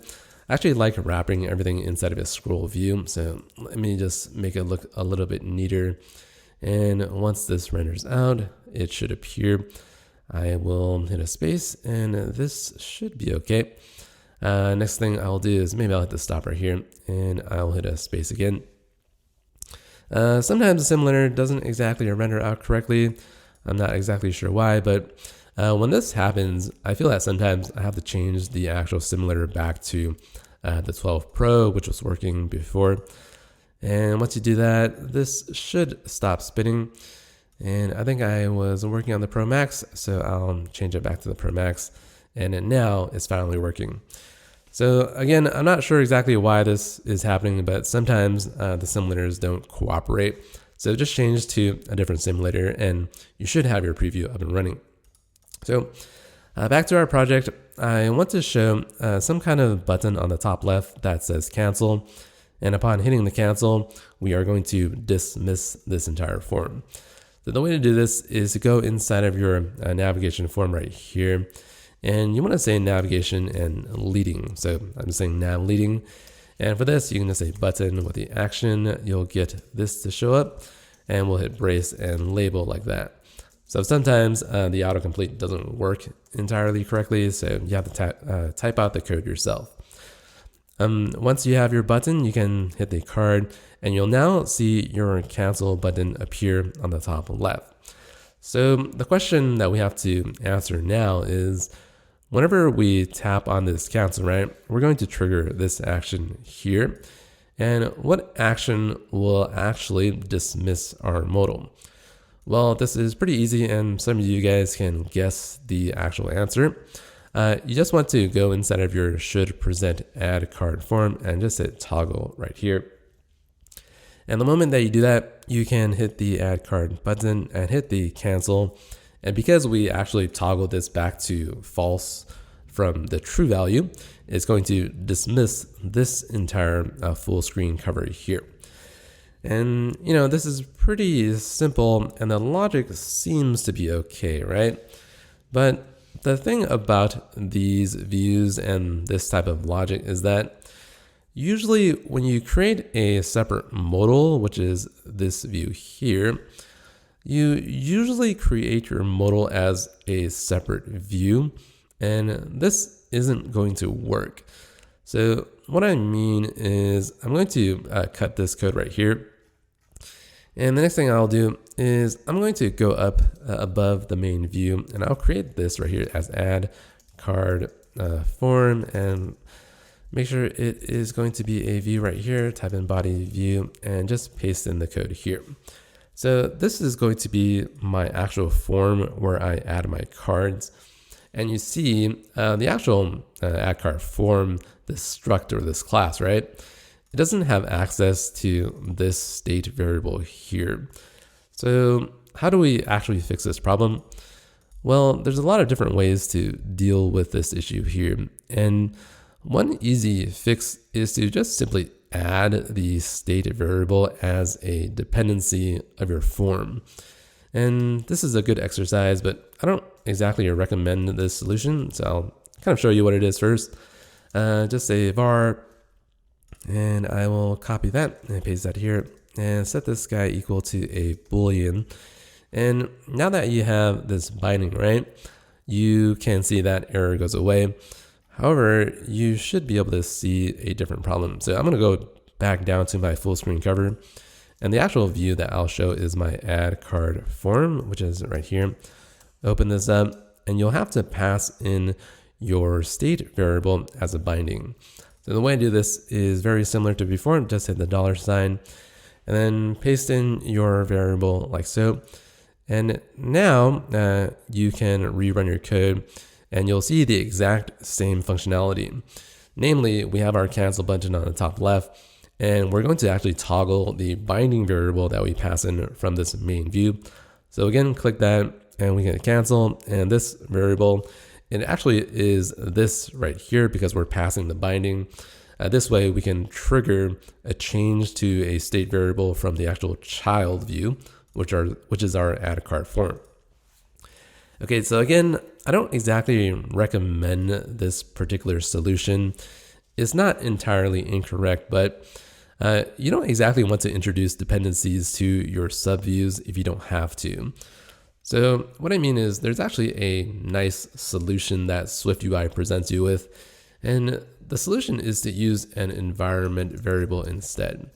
I actually like wrapping everything inside of a scroll view. So let me just make it look a little bit neater. And once this renders out, it should appear. I will hit a space and this should be okay. Next thing I'll do is maybe I'll hit the stop right here and I'll hit a space again. Sometimes the simulator doesn't exactly render out correctly. I'm not exactly sure why, but when this happens, I feel that sometimes I have to change the actual simulator back to the 12 Pro, which was working before. And once you do that, this should stop spinning. And I think I was working on the Pro Max, so I'll change it back to the Pro Max. And now it's finally working. So again, I'm not sure exactly why this is happening, but sometimes the simulators don't cooperate. So just change to a different simulator and you should have your preview up and running. So back to our project, I want to show some kind of button on the top left that says cancel. And upon hitting the cancel, we are going to dismiss this entire form. So the way to do this is to go inside of your navigation form right here. And you want to say navigation and leading. So I'm just saying nav leading. And for this, you can just say button with the action. You'll get this to show up and we'll hit brace and label like that. So sometimes the autocomplete doesn't work entirely correctly. So you have to type out the code yourself. Once you have your button, you can hit the card and you'll now see your cancel button appear on the top left. So the question that we have to answer now is, whenever we tap on this cancel, right, we're going to trigger this action here. And what action will actually dismiss our modal? Well, this is pretty easy and some of you guys can guess the actual answer. You just want to go inside of your should present add card form and just hit toggle right here. And the moment that you do that, you can hit the add card button and hit the cancel. And because we actually toggled this back to false from the true value, it's going to dismiss this entire full screen cover here. And you know, this is pretty simple and the logic seems to be okay, right? But the thing about these views and this type of logic is that usually when you create a separate modal, which is this view here, you usually create your modal as a separate view, and this isn't going to work. So what I mean is I'm going to cut this code right here. And the next thing I'll do is I'm going to go up above the main view and I'll create this right here as add card form and make sure it is going to be a view right here, type in body view and just paste in the code here. So this is going to be my actual form where I add my cards. And you see the actual add card form, this struct or this class, right? It doesn't have access to this state variable here. So how do we actually fix this problem? Well, there's a lot of different ways to deal with this issue here. And one easy fix is to just simply add the state variable as a dependency of your form. And this is a good exercise, but I don't exactly recommend this solution. So I'll kind of show you what it is first. Just say var, and I will copy that and paste that here and set this guy equal to a Boolean. And now that you have this binding, right, you can see that error goes away. However, you should be able to see a different problem. So I'm going to go back down to my full screen cover. And the actual view that I'll show is my add card form, which is right here. Open this up and you'll have to pass in your state variable as a binding. So the way I do this is very similar to before. Just hit the $sign. and then paste in your variable like so. And now you can rerun your code and you'll see the exact same functionality. Namely, we have our cancel button on the top left, and we're going to actually toggle the binding variable that we pass in from this main view. So again, click that and we can cancel, and this variable, it actually is this right here because we're passing the binding. This way we can trigger a change to a state variable from the actual child view, which is our add cart form. Okay, so again, I don't exactly recommend this particular solution. It's not entirely incorrect, but you don't exactly want to introduce dependencies to your subviews if you don't have to. So what I mean is there's actually a nice solution that SwiftUI presents you with, and the solution is to use an environment variable instead.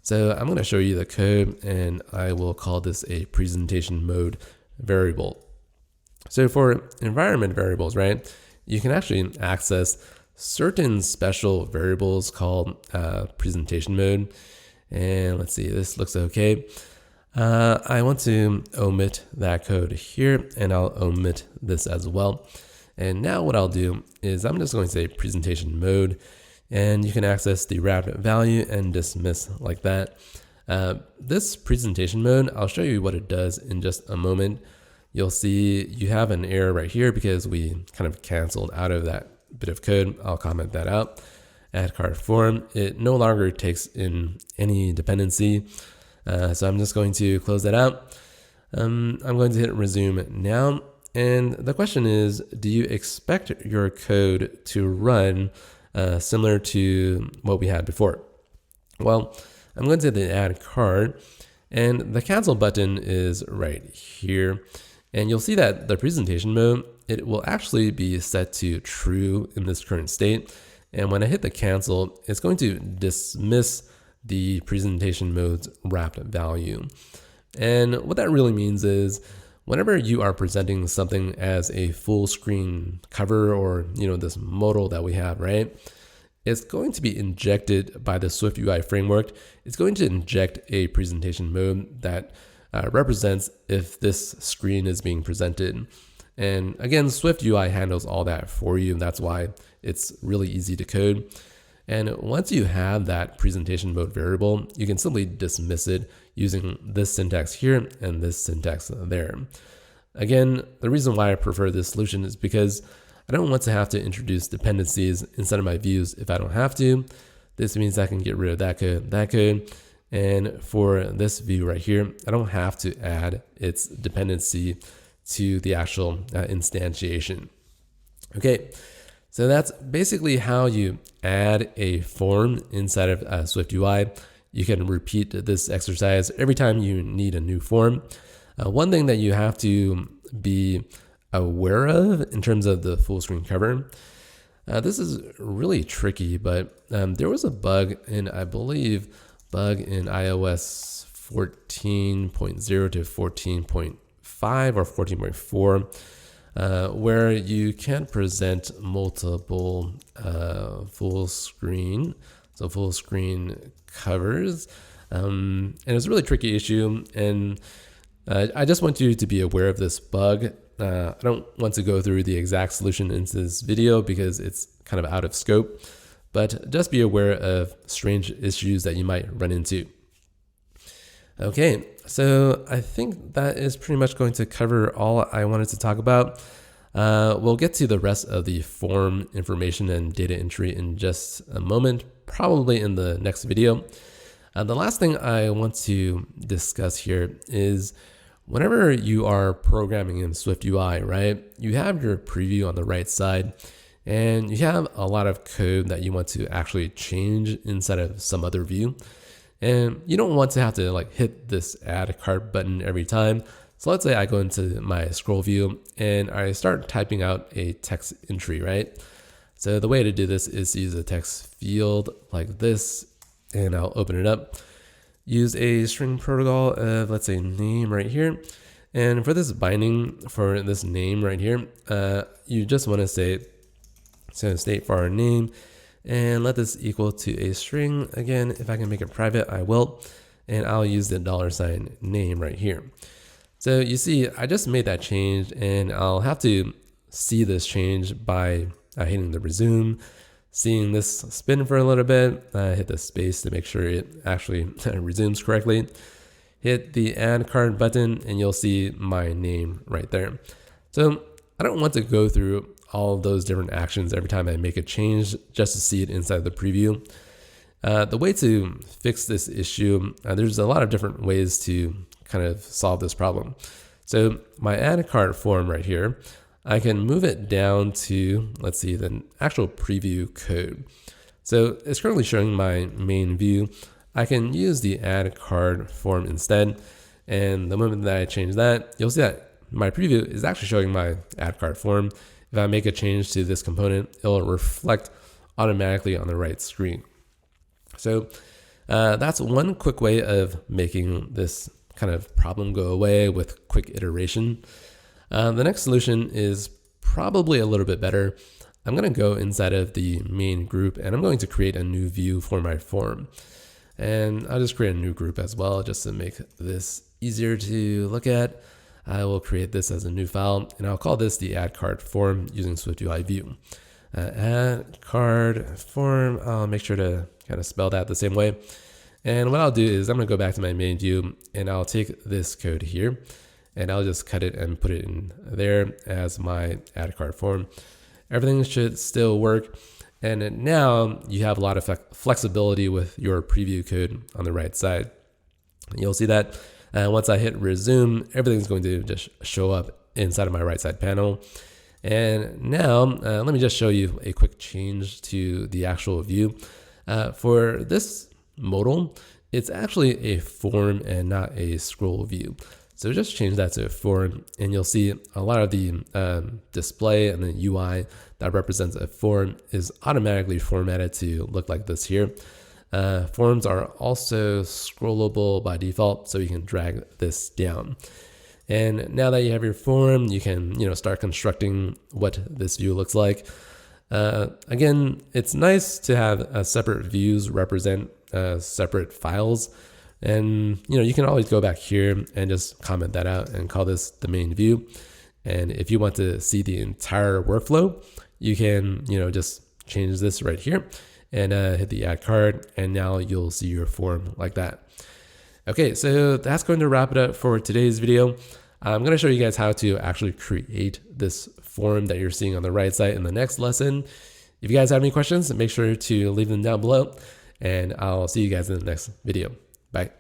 So I'm going to show you the code, and I will call this a presentation mode variable. So for environment variables, right, you can actually access certain special variables called presentation mode. And let's see, this looks okay. I want to omit that code here, and I'll omit this as well. And now what I'll do is I'm just going to say presentation mode, and you can access the wrapped value and dismiss like that. This presentation mode, I'll show you what it does in just a moment. You'll see you have an error right here because we kind of canceled out of that bit of code. I'll comment that out. Add cart form, it no longer takes in any dependency. So I'm just going to close that out. I'm going to hit resume now. And the question is, do you expect your code to run similar to what we had before? Well, I'm going to hit the add cart, and the cancel button is right here. And you'll see that the presentation mode, it will actually be set to true in this current state. And when I hit the cancel, it's going to dismiss the presentation mode's wrapped value. And what that really means is whenever you are presenting something as a full screen cover, or this modal that we have, right? It's going to be injected by the SwiftUI framework. It's going to inject a presentation mode that represents if this screen is being presented. And again, SwiftUI handles all that for you, and that's why it's really easy to code. And once you have that presentation mode variable, you can simply dismiss it using this syntax here and this syntax there. Again, the reason why I prefer this solution is because I don't want to have to introduce dependencies inside of my views if I don't have to. This means I can get rid of that code. And for this view right here, I don't have to add its dependency to the actual instantiation. Okay, so that's basically how you add a form inside of SwiftUI. You can repeat this exercise every time you need a new form. One thing that you have to be aware of in terms of the full screen cover, this is really tricky, but there was a bug in, I believe, iOS 14.0 to 14.5 or 14.4, where you can't present multiple full screen covers. And it's a really tricky issue, and I just want you to be aware of this bug. I don't want to go through the exact solution in this video because it's kind of out of scope, but just be aware of strange issues that you might run into. Okay, so I think that is pretty much going to cover all I wanted to talk about. We'll get to the rest of the form information and data entry in just a moment, probably in the next video. The last thing I want to discuss here is whenever you are programming in SwiftUI, right, you have your preview on the right side, and you have a lot of code that you want to actually change inside of some other view. And you don't want to have to hit this add cart button every time. So let's say I go into my scroll view and I start typing out a text entry, right? So the way to do this is to use a text field like this, and I'll open it up. Use a string protocol of, let's say, name right here. And for this binding, for this name right here, you just want to say, so state for our name, and let this equal to a string. Again, if I can make it private, I will. and I'll use the $name right here. So you see, I just made that change, and I'll have to see this change by hitting the resume, seeing this spin for a little bit, hit the space to make sure it actually resumes correctly, hit the add card button, and you'll see my name right there. So I don't want to go through all of those different actions every time I make a change just to see it inside the preview. The way to fix this issue, there's a lot of different ways to kind of solve this problem. So my add card form right here, I can move it down to, let's see, the actual preview code. So it's currently showing my main view. I can use the add card form instead. And the moment that I change that, you'll see that my preview is actually showing my add card form. If I make a change to this component, it'll reflect automatically on the right screen. So that's one quick way of making this kind of problem go away with quick iteration. The next solution is probably a little bit better. I'm going to go inside of the main group, and I'm going to create a new view for my form. And I'll just create a new group as well, just to make this easier to look at. I will create this as a new file, and I'll call this the add card form using SwiftUI view. Add card form, I'll make sure to kind of spell that the same way. And what I'll do is I'm going to go back to my main view, and I'll take this code here, and I'll just cut it and put it in there as my add card form. Everything should still work. And now you have a lot of flexibility with your preview code on the right side. You'll see that once I hit resume, everything's going to just show up inside of my right side panel. And now let me just show you a quick change to the actual view. For this modal, it's actually a form and not a scroll view. So just change that to a form, and you'll see a lot of the display and the UI that represents a form is automatically formatted to look like this here. Forms are also scrollable by default, so you can drag this down. And now that you have your form, you can start constructing what this view looks like. Again, it's nice to have separate views represent separate files. And you can always go back here and just comment that out and call this the main view. And if you want to see the entire workflow, you can just change this right here and hit the add card, and now you'll see your form like that. Okay, so that's going to wrap it up for today's video. I'm going to show you guys how to actually create this form that you're seeing on the right side in the next lesson. If you guys have any questions, make sure to leave them down below, and I'll see you guys in the next video. Bye.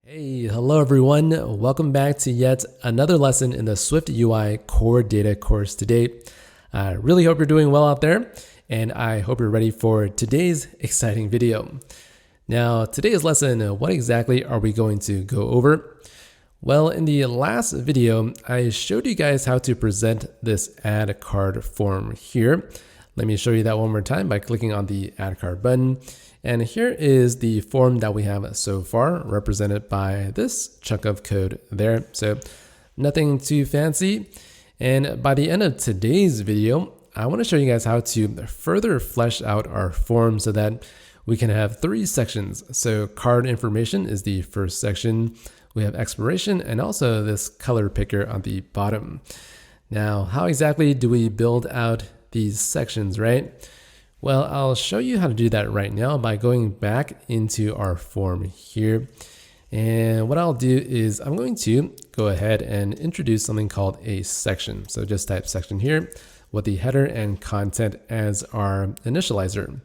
Hey, hello everyone. Welcome back to yet another lesson in the SwiftUI Core Data course today. I really hope you're doing well out there, and I hope you're ready for today's exciting video. Now, today's lesson, what exactly are we going to go over? Well, in the last video, I showed you guys how to present this add card form here. Let me show you that one more time by clicking on the add card button. And here is the form that we have so far, represented by this chunk of code there. So nothing too fancy. And by the end of today's video, I want to show you guys how to further flesh out our form so that we can have 3 sections. So card information is the first section. We have expiration and also this color picker on the bottom. Now, how exactly do we build out these sections, right? Well, I'll show you how to do that right now by going back into our form here. And what I'll do is I'm going to go ahead and introduce something called a section. So just type section here with the header and content as our initializer.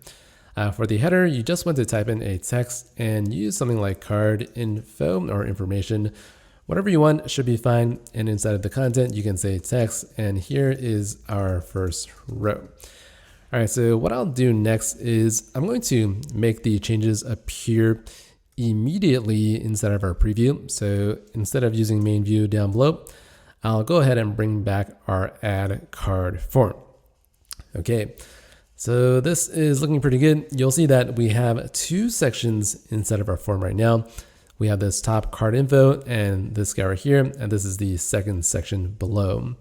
For the header, you just want to type in a text and use something like card info or information. Whatever you want should be fine. And inside of the content, you can say text. And here is our first row. All right, so what I'll do next is I'm going to make the changes appear immediately inside of our preview. So instead of using main view down below, I'll go ahead and bring back our add card form. Okay, so this is looking pretty good. You'll see that we have 2 sections inside of our form right now. We have this top card info and this guy right here, and this is the second section below.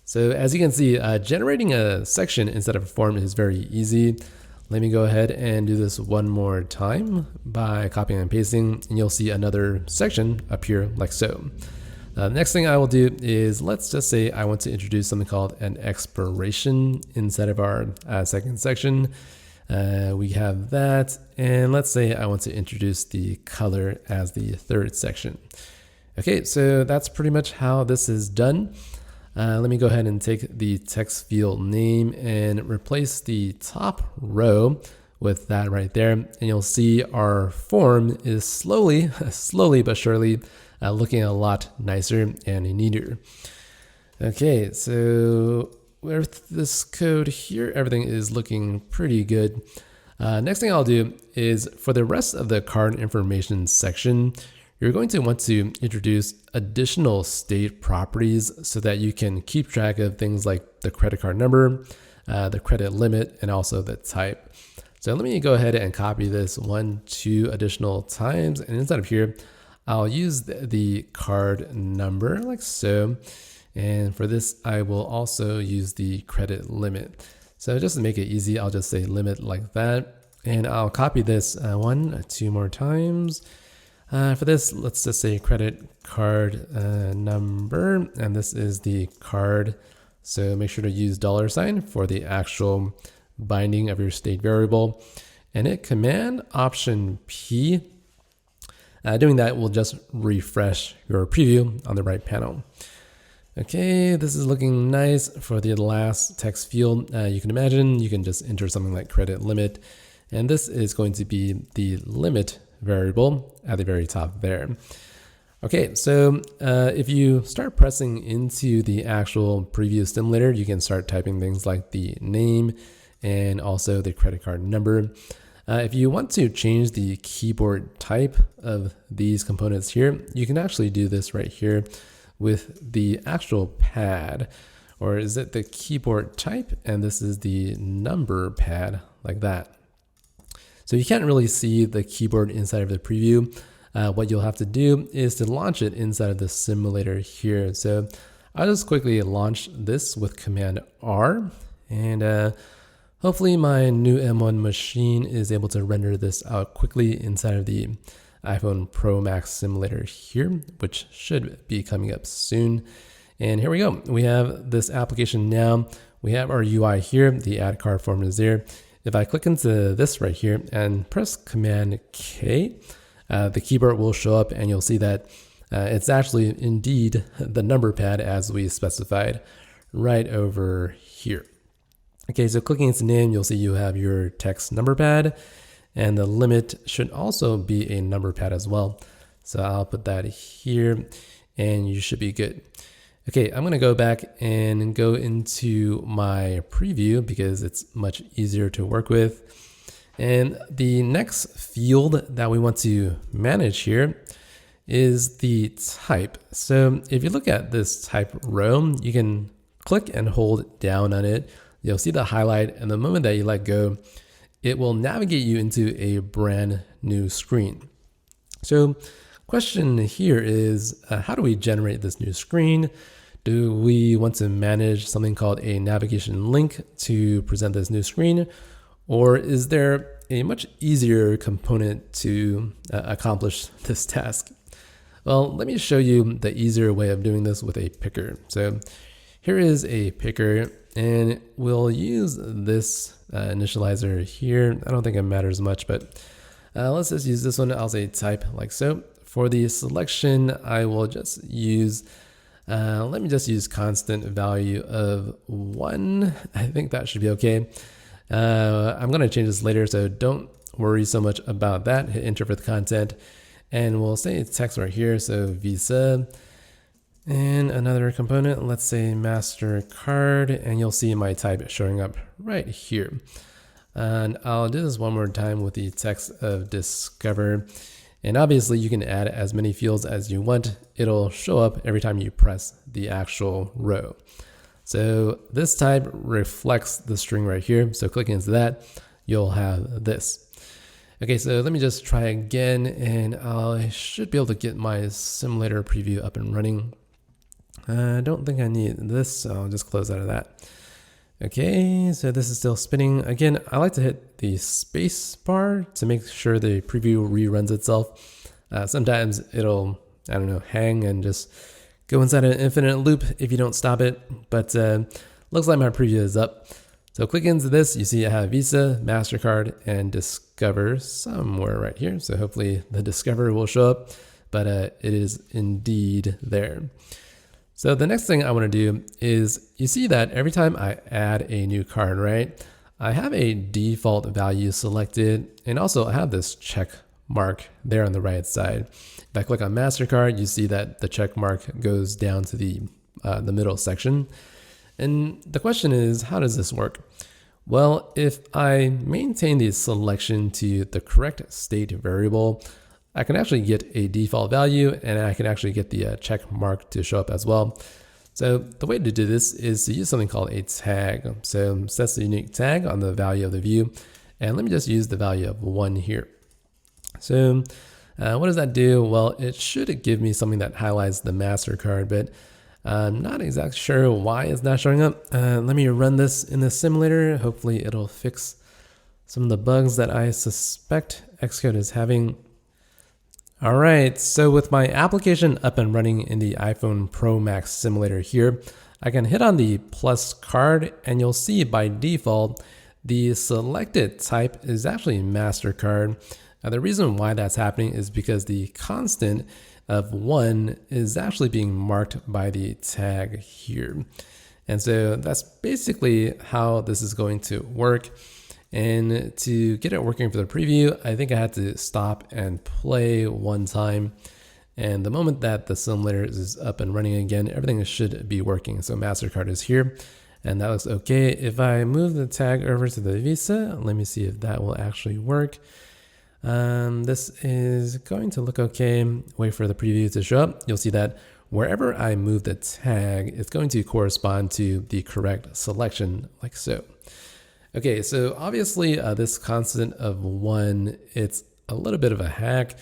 So as you can see, generating a section instead of a form is very easy. Let me go ahead and do this one more time by copying and pasting, and you'll see another section appear like so. The next thing I will do is, let's just say I want to introduce something called an expiration inside of our second section. We have that, and let's say I want to introduce the color as the third section. Okay, so that's pretty much how this is done. Let me go ahead and take the text field name and replace the top row with that right there. And you'll see our form is slowly but surely looking a lot nicer and neater. Okay, so with this code here, everything is looking pretty good. Next thing I'll do is, for the rest of the card information section, you're going to want to introduce additional state properties so that you can keep track of things like the credit card number, the credit limit, and also the type. So let me go ahead and copy this 2 additional times. And inside of here, I'll use the card number like so. And for this, I will also use the credit limit. So just to make it easy, I'll just say limit like that. And I'll copy this 2 more times. For this, let's just say credit card number, and this is the card. So make sure to use $ for the actual binding of your state variable, and hit Command Option P. Doing that will just refresh your preview on the right panel. Okay, this is looking nice. For the last text field, you can imagine you can just enter something like credit limit, and this is going to be the limit variable at the very top there. Okay, so if you start pressing into the actual preview simulator, you can start typing things like the name and also the credit card number. If you want to change the keyboard type of these components here, you can actually do this right here with the actual pad, or is it the keyboard type? And this is the number pad like that. So you can't really see the keyboard inside of the preview. What you'll have to do is to launch it inside of the simulator here. So I'll just quickly launch this with Command R, and hopefully my new M1 machine is able to render this out quickly inside of the iPhone Pro Max simulator here, which should be coming up soon. And here we go. We have this application now. We have our UI here. The add card form is there. If I click into this right here and press Command K, the keyboard will show up, and you'll see that it's actually indeed the number pad as we specified right over here. Okay, so clicking into name, you'll see you have your text number pad, and the limit should also be a number pad as well. So I'll put that here, and you should be good. Okay, I'm going to go back and go into my preview because it's much easier to work with. And the next field that we want to manage here is the type. So if you look at this type row, you can click and hold down on it. You'll see the highlight, and the moment that you let go, it will navigate you into a brand new screen. So question here is, how do we generate this new screen? Do we want to manage something called a navigation link to present this new screen? Or is there a much easier component to accomplish this task? Well, let me show you the easier way of doing this with a picker. So here is a picker, and we'll use this initializer here. I don't think it matters much, but let's just use this one. I'll say type like so. For the selection, I will just use, let me just use constant value of 1. I think that should be okay. I'm going to change this later, so don't worry so much about that. Hit enter for the content, and we'll say it's text right here, so Visa. And another component, let's say MasterCard, and you'll see my type showing up right here. And I'll do this one more time with the text of Discover. And obviously you can add as many fields as you want. It'll show up every time you press the actual row. So this type reflects the string right here. So clicking into that, you'll have this. Okay, so let me just try again, and I should be able to get my simulator preview up and running. I don't think I need this, so I'll just close out of that. Okay, so this is still spinning. Again, I like to hit the space bar to make sure the preview reruns itself. Sometimes it'll, I don't know, hang and just go inside an infinite loop if you don't stop it. But looks like my preview is up. So click into this, you see I have Visa, MasterCard, and Discover somewhere right here. So hopefully the Discover will show up, but it is indeed there. So the next thing I want to do is, you see that every time I add a new card, right, I have a default value selected, and also I have this check mark there on the right side. If I click on MasterCard, you see that the check mark goes down to the middle section. And the question is, how does this work? Well, if I maintain the selection to the correct state variable, I can actually get a default value, and I can actually get the check mark to show up as well. So the way to do this is to use something called a tag. So set the unique tag on the value of the view, and let me just use the value of 1 here. So what does that do? Well, it should give me something that highlights the MasterCard, but I'm not exactly sure why it's not showing up. Let me run this in the simulator. Hopefully it'll fix some of the bugs that I suspect Xcode is having. All right, so with my application up and running in the iPhone Pro Max simulator here, I can hit on the plus card, and you'll see by default, the selected type is actually MasterCard. Now, the reason why that's happening is because the constant of 1 is actually being marked by the tag here. And so that's basically how this is going to work. And to get it working for the preview, I think I had to stop and play 1 time. And the moment that the simulator is up and running again, everything should be working. So MasterCard is here, and that looks okay. If I move the tag over to the Visa, let me see if that will actually work. This is going to look okay. Wait for the preview to show up. You'll see that wherever I move the tag, it's going to correspond to the correct selection, like so. Okay, so obviously this constant of 1, it's a little bit of a hack.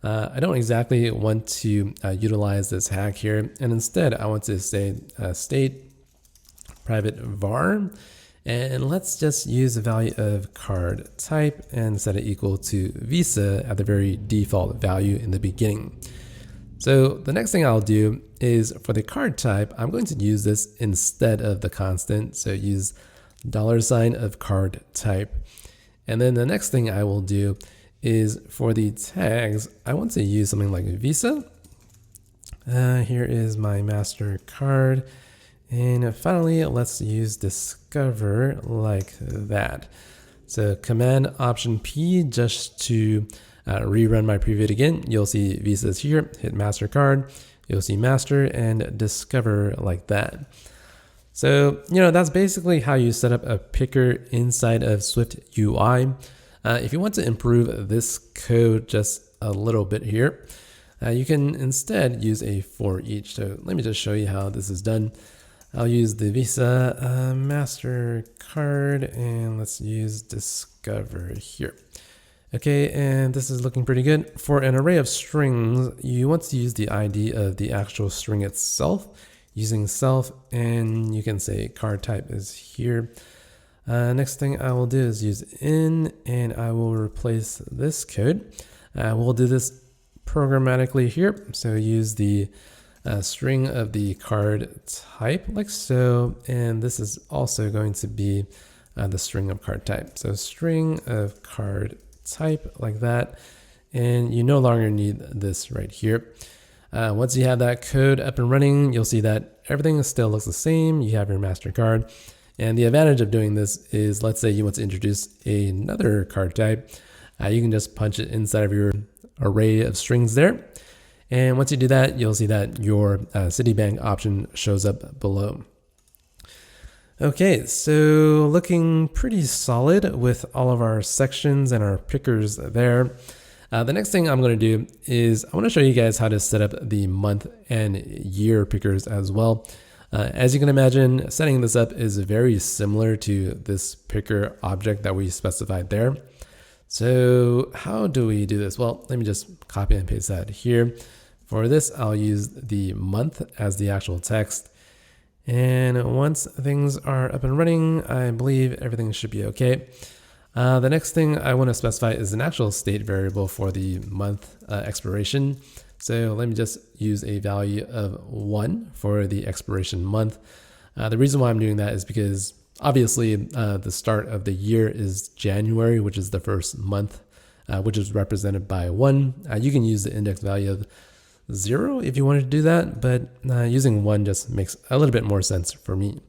I don't exactly want to utilize this hack here, and instead I want to say state private var, and let's just use the value of card type and set it equal to Visa at the very default value in the beginning. So the next thing I'll do is, for the card type, I'm going to use this instead of the constant, so use $ of card type. And then the next thing I will do is, for the tags, I want to use something like Visa. Here is my MasterCard. And finally, let's use Discover like that. So Command Option P just to rerun my preview again. You'll see Visa's here, hit MasterCard. You'll see Master and Discover like that. So, that's basically how you set up a picker inside of SwiftUI. If you want to improve this code just a little bit here, you can instead use a for each. So let me just show you how this is done. I'll use the Visa, MasterCard, and let's use Discover here. Okay, and this is looking pretty good. For an array of strings, you want to use the ID of the actual string itself, using self, and you can say card type is here. Next thing I will do is use in, and I will replace this code. We'll do this programmatically here. So use the string of the card type like so, and this is also going to be the string of card type. So string of card type like that, and you no longer need this right here. Once you have that code up and running, you'll see that everything still looks the same. You have your MasterCard. And the advantage of doing this is, let's say you want to introduce another card type, you can just punch it inside of your array of strings there. And once you do that, you'll see that your Citibank option shows up below. Okay, so looking pretty solid with all of our sections and our pickers there. The next thing I'm going to do is I want to show you guys how to set up the month and year pickers as well. As you can imagine, setting this up is very similar to this picker object that we specified there. So how do we do this? Well, let me just copy and paste that here. For this, I'll use the month as the actual text. And once things are up and running, I believe everything should be okay. The next thing I want to specify is an actual state variable for the month expiration. So let me just use a value of 1 for the expiration month. The reason why I'm doing that is because obviously the start of the year is January, which is the first month, which is represented by 1. You can use the index value of 0 if you wanted to do that, but using 1 just makes a little bit more sense for me.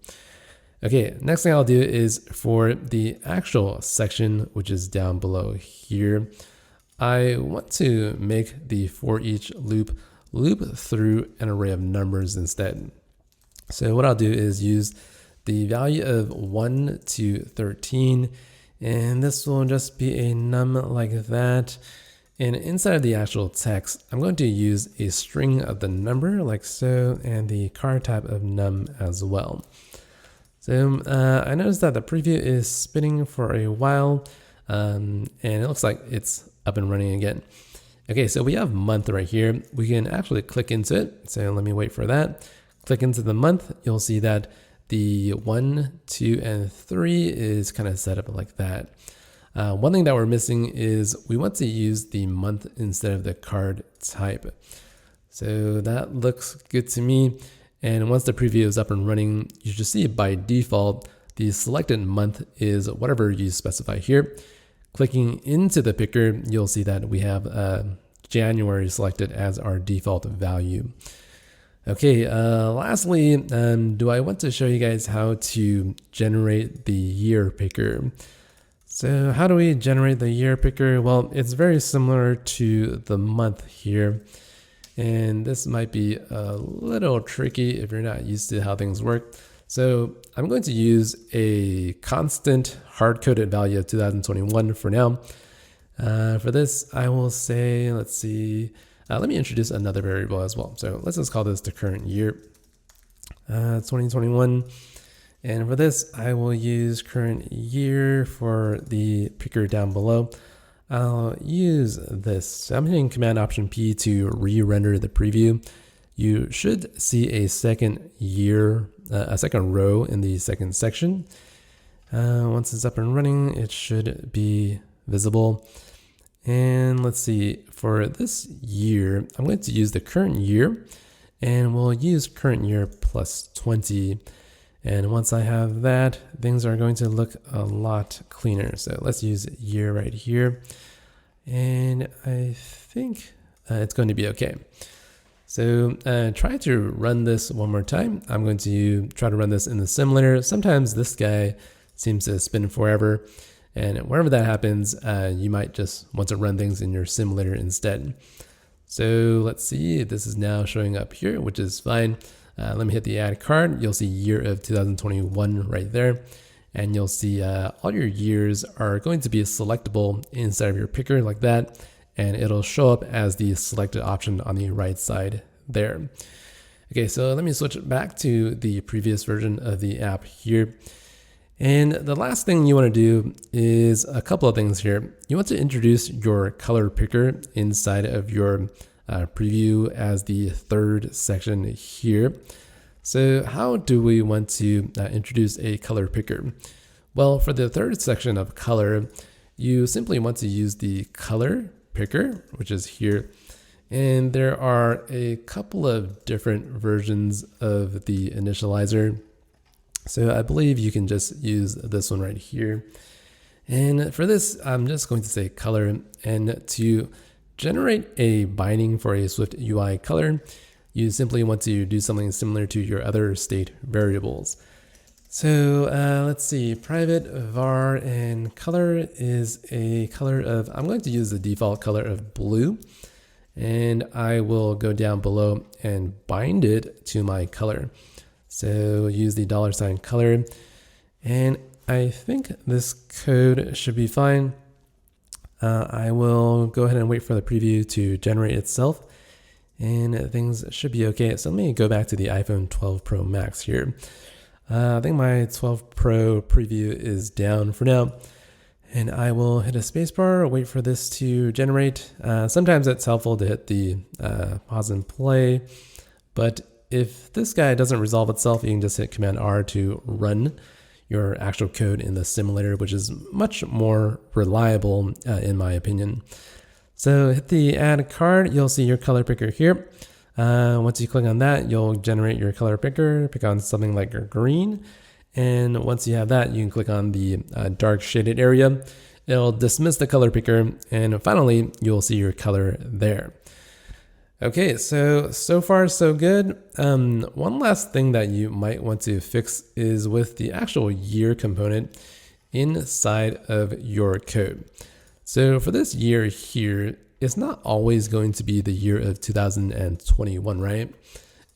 Okay, next thing I'll do is for the actual section, which is down below here, I want to make the for each loop through an array of numbers instead. So what I'll do is use the value of 1 to 13, and this will just be a num like that. And inside of the actual text, I'm going to use a string of the number like so, and the card type of num as well. So I noticed that the preview is spinning for a while, and it looks like it's up and running again. Okay, so we have month right here. We can actually click into it. So let me wait for that. Click into the month. You'll see that the 1, 2, and 3 is kind of set up like that. One thing that we're missing is we want to use the month instead of the card type. So that looks good to me. And once the preview is up and running, you should see by default, the selected month is whatever you specify here. Clicking into the picker, you'll see that we have January selected as our default value. Okay, lastly, do I want to show you guys how to generate the year picker? So how do we generate the year picker? Well, it's very similar to the month here. And this might be a little tricky if you're not used to how things work. So I'm going to use a constant hard-coded value of 2021 for now. For this, I will say, let's see, let me introduce another variable as well. So let's just call this the current year, 2021. And for this, I will use current year for the picker down below. I'll use this. So I'm hitting Command Option P to re-render the preview. You should see a second year, a second row in the second section. Once it's up and running, it should be visible. And let's see, for this year, I'm going to use the current year, and we'll use current year plus 20. And once I have that, things are going to look a lot cleaner. So let's use year right here. And I think it's going to be okay. So try to run this one more time. I'm going to try to run this in the simulator. Sometimes this guy seems to spin forever. And whenever that happens, you might just want to run things in your simulator instead. So let's see, this is now showing up here, which is fine. Let me hit the add card. You'll see year of 2021 right there. And you'll see all your years are going to be selectable inside of your picker like that. And it'll show up as the selected option on the right side there. Okay, so let me switch back to the previous version of the app here. And the last thing you want to do is a couple of things here. You want to introduce your color picker inside of your preview as the third section here. So how do we want to introduce a color picker? Well, for the third section of color, you simply want to use the color picker, which is here. And there are a couple of different versions of the initializer. So I believe you can just use this one right here. And for this, I'm just going to say color. And to generate a binding for a SwiftUI color, you simply want to do something similar to your other state variables. So let's see, private var and color is a color of, I'm going to use the default color of blue. And I will go down below and bind it to my color. So use the $color, and I think this code should be fine. I will go ahead and wait for the preview to generate itself, and things should be okay. So let me go back to the iPhone 12 Pro Max here. I think my 12 Pro preview is down for now, and I will hit a spacebar, wait for this to generate. Sometimes it's helpful to hit the pause and play, but if this guy doesn't resolve itself, you can just hit Command R to run your actual code in the simulator, which is much more reliable in my opinion. So hit the add card, you'll see your color picker here. Once you click on that, you'll generate your color picker, pick on something like your green. And once you have that, you can click on the dark shaded area. It'll dismiss the color picker, and finally, you'll see your color there. Okay, so far so good. One last thing that you might want to fix is with the actual year component inside of your code. So for this year here, it's not always going to be the year of 2021, right?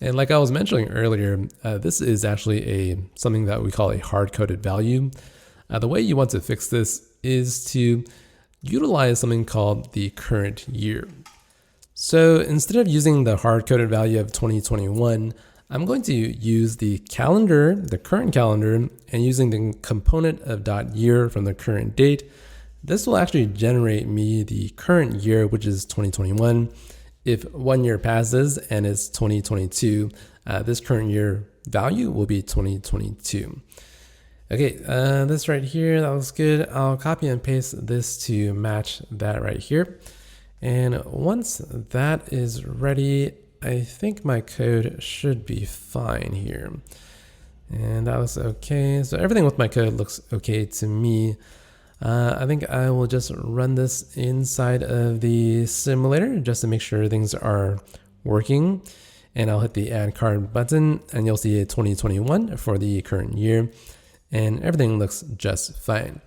And like I was mentioning earlier, this is actually something that we call a hard-coded value. The way you want to fix this is to utilize something called the current year. So instead of using the hard-coded value of 2021, I'm going to use the calendar, the current calendar, and using the component of .year from the current date. This will actually generate me the current year, which is 2021. If 1 year passes and it's 2022, this current year value will be 2022. Okay, this right here, that looks good. I'll copy and paste this to match that right here. And once that is ready, I think my code should be fine here. And that looks okay. So everything with my code looks okay to me. I think I will just run this inside of the simulator just to make sure things are working. And I'll hit the add card button and you'll see a 2021 for the current year. And everything looks just fine.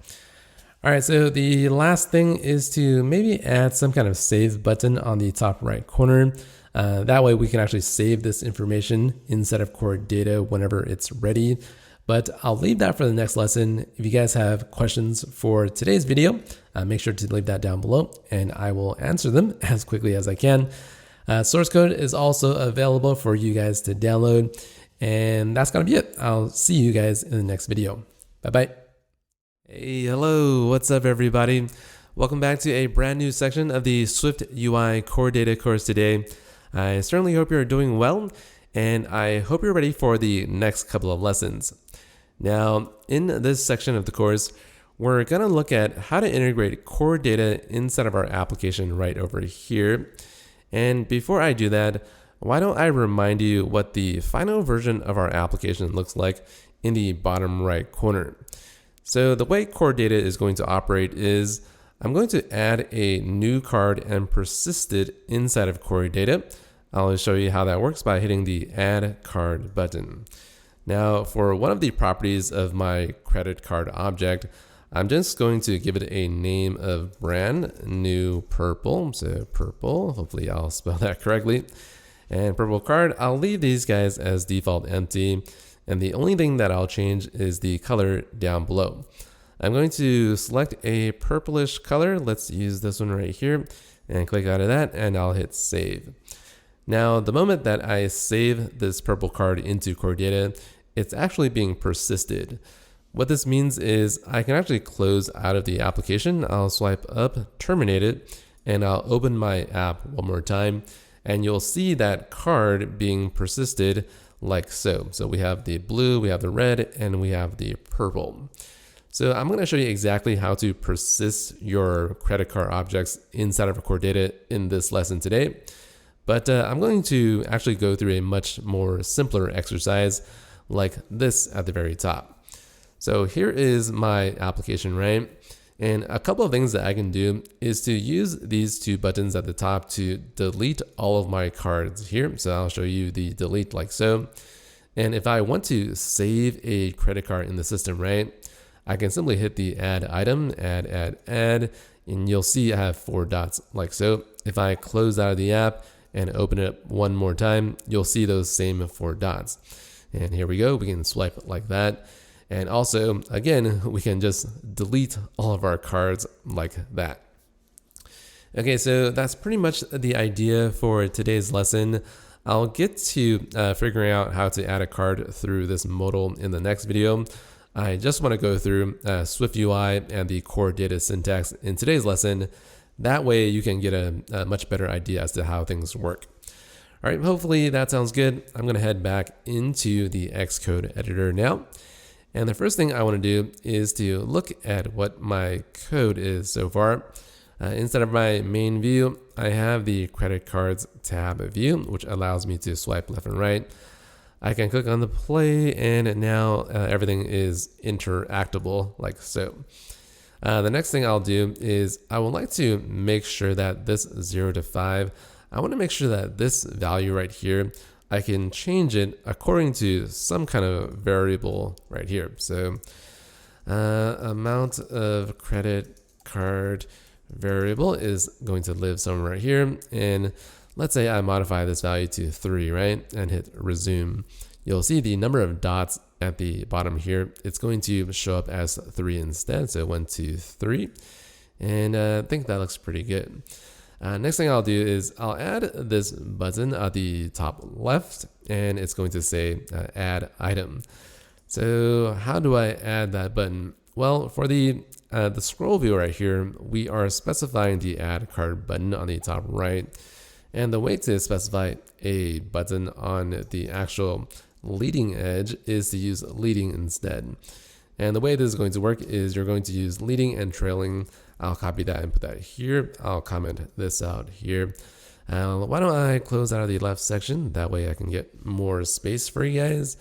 All right, so the last thing is to maybe add some kind of save button on the top right corner. That way we can actually save this information inside of core data whenever it's ready. But I'll leave that for the next lesson. If you guys have questions for today's video, make sure to leave that down below and I will answer them as quickly as I can. Source code is also available for you guys to download. And that's gonna be it. I'll see you guys in the next video. Bye-bye. Hey, hello, what's up everybody? Welcome back to a brand new section of the SwiftUI core data course today. I certainly hope you're doing well, and I hope you're ready for the next couple of lessons. Now, in this section of the course, we're gonna look at how to integrate core data inside of our application right over here. And before I do that, why don't I remind you what the final version of our application looks like in the bottom right corner. So the way core data is going to operate is I'm going to add a new card and persist it inside of core data. I'll show you how that works by hitting the add card button. Now for one of the properties of my credit card object, I'm just going to give it a name of brand new purple. So purple, hopefully I'll spell that correctly. And purple card, I'll leave these guys as default empty. And the only thing that I'll change is the color down below. I'm going to select a purplish color. Let's use this one right here and click out of that and I'll hit save. Now, the moment that I save this purple card into core data, it's actually being persisted. What this means is I can actually close out of the application. I'll swipe up, terminate it, and I'll open my app one more time. And you'll see that card being persisted like so. So we have the blue, we have the red, and we have the purple. So I'm going to show you exactly how to persist your credit card objects inside of core data in this lesson today. But I'm going to actually go through a much more simpler exercise like this at the very top. So here is my application, right? And a couple of things that I can do is to use these two buttons at the top to delete all of my cards here. So I'll show you the delete like so. And if I want to save a credit card in the system, right, I can simply hit the add item, add, and you'll see I have 4 dots like so. If I close out of the app and open it up one more time, you'll see those same 4 dots. And here we go, we can swipe like that. And also, again, we can just delete all of our cards like that. Okay, so that's pretty much the idea for today's lesson. I'll get to figuring out how to add a card through this modal in the next video. I just want to go through SwiftUI and the core data syntax in today's lesson. That way you can get a much better idea as to how things work. All right, hopefully that sounds good. I'm going to head back into the Xcode editor now. And the first thing I want to do is to look at what my code is so far. Instead of my main view, I have the credit cards tab view, which allows me to swipe left and right. I can click on the play, and now everything is interactable like so. The next thing I'll do is I would like to make sure that this 0 to 5, I want to make sure that this value right here, I can change it according to some kind of variable right here. So amount of credit card variable is going to live somewhere right here. And let's say I modify this value to 3, right? And hit resume. You'll see the number of dots at the bottom here. It's going to show up as 3 instead. So 1, 2, 3. And I think that looks pretty good. Next thing I'll do is I'll add this button at the top left, and it's going to say add item. So how do I add that button? Well, for the scroll view right here, we are specifying the add card button on the top right. And the way to specify a button on the actual leading edge is to use leading instead. And the way this is going to work is you're going to use leading and trailing. I'll copy that and put that here. I'll comment this out here. Why don't I close out of the left section? That way I can get more space for you guys.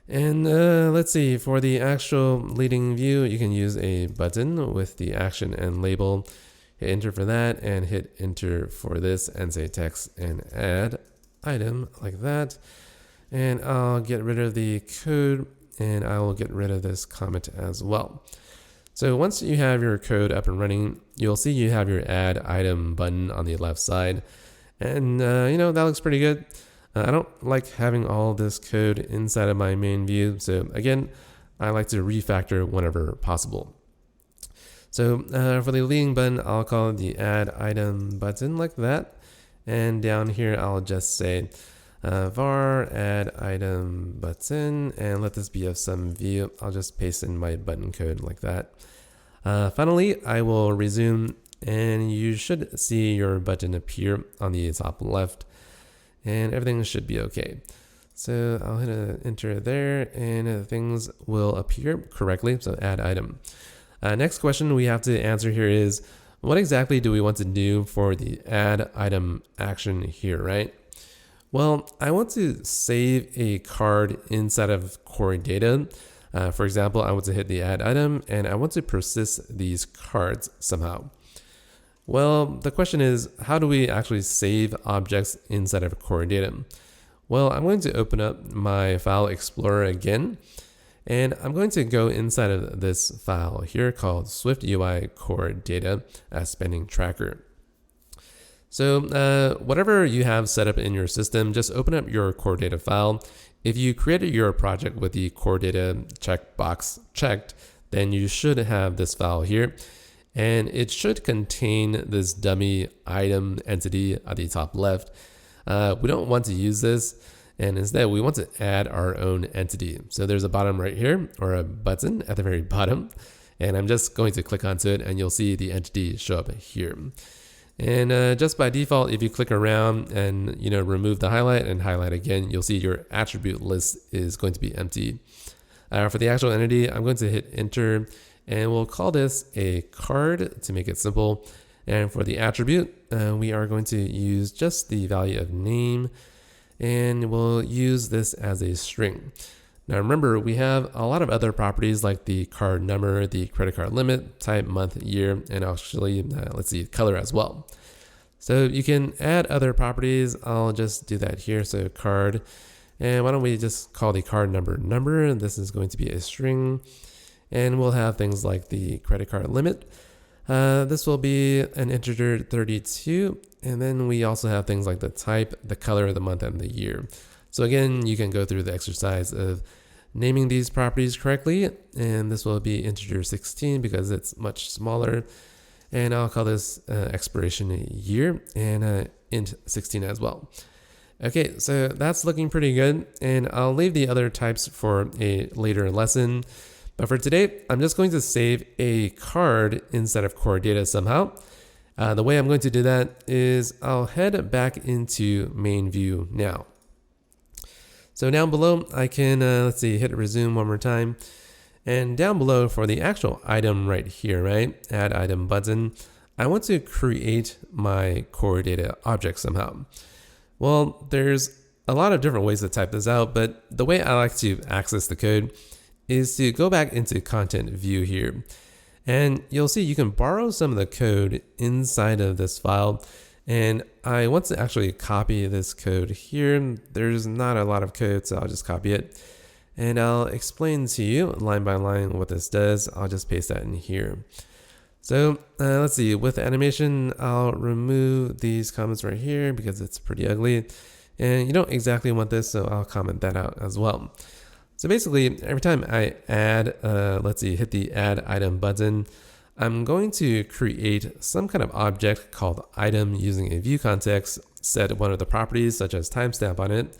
And let's see, for the actual leading view, you can use a button with the action and label. Hit enter for that and hit enter for this and say text and add item like that. And I'll get rid of the code and I will get rid of this comment as well. So once you have your code up and running, you'll see you have your add item button on the left side. And that looks pretty good. I don't like having all this code inside of my main view. So again, I like to refactor whenever possible. So for the leading button, I'll call it the add item button like that. And down here, I'll just say var add item button and let this be of some view. I'll just paste in my button code like that. Finally, I will resume and you should see your button appear on the top left and everything should be okay. So I'll hit enter there and things will appear correctly. So add item. Next question we have to answer here is what exactly do we want to do for the add item action here, right? Well, I want to save a card inside of core data. For example, I want to hit the add item and I want to persist these cards somehow. Well, the question is, how do we actually save objects inside of core data? Well, I'm going to open up my file explorer again, and I'm going to go inside of this file here called SwiftUI core data as spending tracker. So whatever you have set up in your system, just open up your core data file. If you created your project with the core data checkbox checked, then you should have this file here. And it should contain this dummy item entity at the top left. We don't want to use this. And instead, we want to add our own entity. So there's a bottom right here, or a button at the very bottom. And I'm just going to click onto it, and you'll see the entity show up here. And just by default, if you click around and remove the highlight and highlight again, you'll see your attribute list is going to be empty. For the actual entity, I'm going to hit enter, and we'll call this a card to make it simple. And for the attribute, we are going to use just the value of name, and we'll use this as a string. Now remember, we have a lot of other properties like the card number, the credit card limit, type, month, year, and actually, let's see, color as well. So you can add other properties. I'll just do that here. So card, and why don't we just call the card number. This is going to be a string, and we'll have things like the credit card limit. This will be an integer 32, and then we also have things like the type, the color, the month, and the year. So again, you can go through the exercise of naming these properties correctly, and this will be integer 16 because it's much smaller. And I'll call this expiration year and int 16 as well. Okay, so that's looking pretty good, and I'll leave the other types for a later lesson. But for today, I'm just going to save a card instead of core data somehow. The way I'm going to do that is I'll head back into main view now. So down below, I can, let's see, hit resume one more time. And down below for the actual item right here, right? Add item button. I want to create my core data object somehow. Well, there's a lot of different ways to type this out, but the way I like to access the code is to go back into content view here. And you'll see you can borrow some of the code inside of this file. And I want to actually copy this code here. There's not a lot of code, so I'll just copy it. And I'll explain to you line by line what this does. I'll just paste that in here. So let's see, with animation, I'll remove these comments right here because it's pretty ugly. And you don't exactly want this, so I'll comment that out as well. So basically, every time I add, let's see, hit the add item button, I'm going to create some kind of object called item using a view context, set one of the properties such as timestamp on it,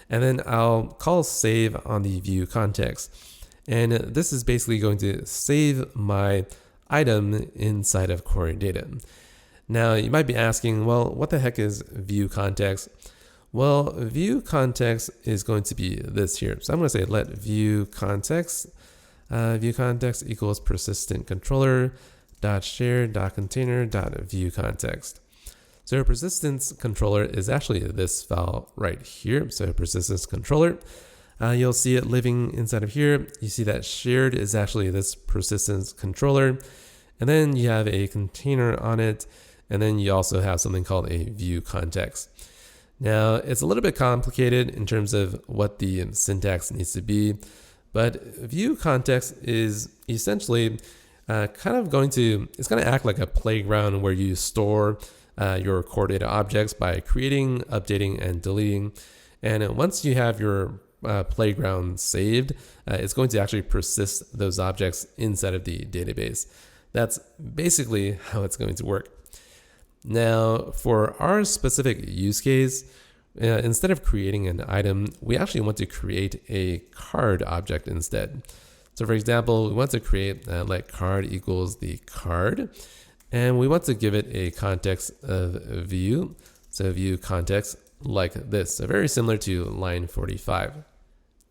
and then I'll call save on the view context. And this is basically going to save my item inside of core data. Now you might be asking, well, what the heck is view context? Well, view context is going to be this here. So I'm going to say let view context equals persistent controller dot share dot container dot view context. So persistence controller is actually this file right here. So persistence controller, you'll see it living inside of here. You see that shared is actually this persistence controller. And then you have a container on it. And then you also have something called a view context. Now it's a little bit complicated in terms of what the syntax needs to be, but view context is essentially it's going to act like a playground where you store your core data objects by creating, updating, and deleting. And once you have your playground saved, it's going to actually persist those objects inside of the database. That's basically how it's going to work. Now, for our specific use case, instead of creating an item, we actually want to create a card object instead. So for example, we want to create let card equals the card, and we want to give it a context of view. So view context like this, so very similar to line 45.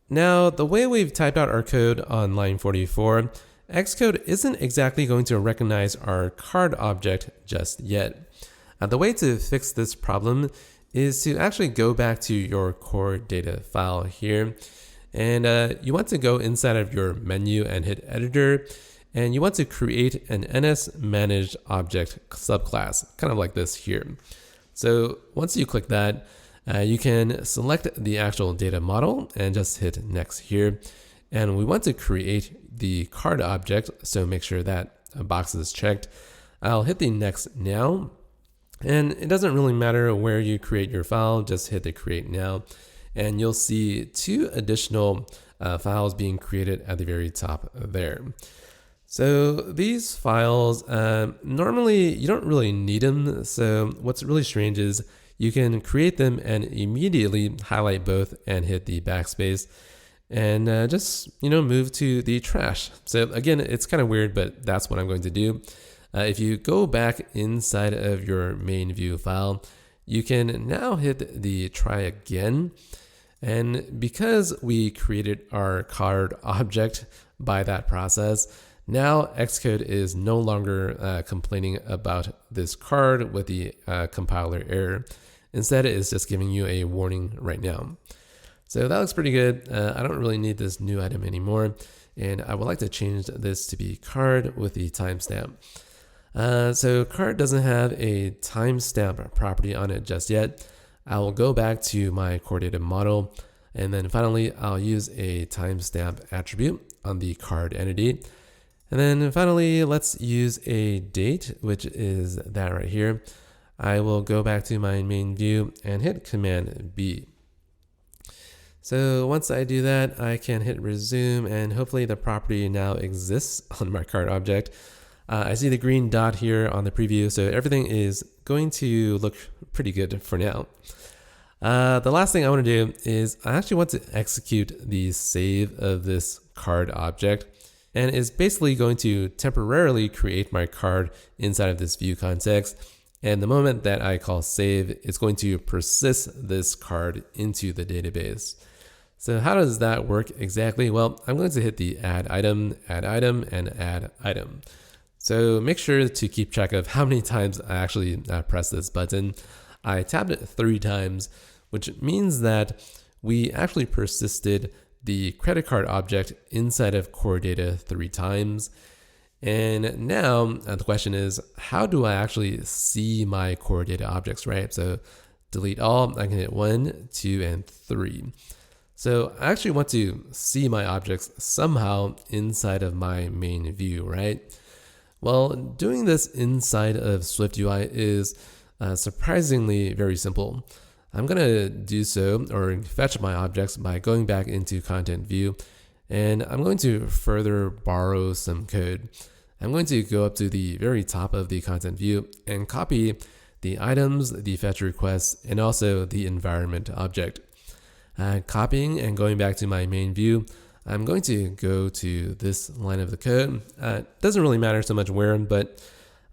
Now, the way we've typed out our code on line 44, Xcode isn't exactly going to recognize our card object just yet. The way to fix this problem is to actually go back to your core data file here. And you want to go inside of your menu and hit editor. And you want to create an NS managed object subclass, kind of like this here. So once you click that, you can select the actual data model and just hit next here. And we want to create the card object, so make sure that box is checked. I'll hit the next now. And it doesn't really matter where you create your file, just hit the create now. And you'll see two additional files being created at the very top there. So these files, normally you don't really need them. So what's really strange is you can create them and immediately highlight both and hit the backspace and just, move to the trash. So again, it's kind of weird, but that's what I'm going to do. If you go back inside of your main view file, you can now hit the try again. And because we created our card object by that process, now Xcode is no longer complaining about this card with the compiler error. Instead, it's just giving you a warning right now. So that looks pretty good. I don't really need this new item anymore. And I would like to change this to be card with the timestamp. So card doesn't have a timestamp property on it just yet. I will go back to my core data model. And then finally, I'll use a timestamp attribute on the card entity. And then finally, let's use a date, which is that right here. I will go back to my main view and hit Command B. So once I do that, I can hit resume and hopefully the property now exists on my card object. I see the green dot here on the preview, so everything is going to look pretty good for now. The last thing I want to do is I actually want to execute the save of this card object, and is basically going to temporarily create my card inside of this view context. And the moment that I call save, it's going to persist this card into the database. So how does that work exactly? Well, I'm going to hit the add item, and add item. So make sure to keep track of how many times I actually press this button. I tapped it 3 times, which means that we actually persisted the credit card object inside of core data 3 times. And now the question is, how do I actually see my core data objects, right? So delete all, I can hit 1, 2, and 3. So I actually want to see my objects somehow inside of my main view, right? Well, doing this inside of SwiftUI is surprisingly very simple. I'm going to do so, or fetch my objects by going back into content view, and I'm going to further borrow some code. I'm going to go up to the very top of the content view and copy the items, the fetch requests, and also the environment object. Copying and going back to my main view, I'm going to go to this line of the code. Doesn't really matter so much where, but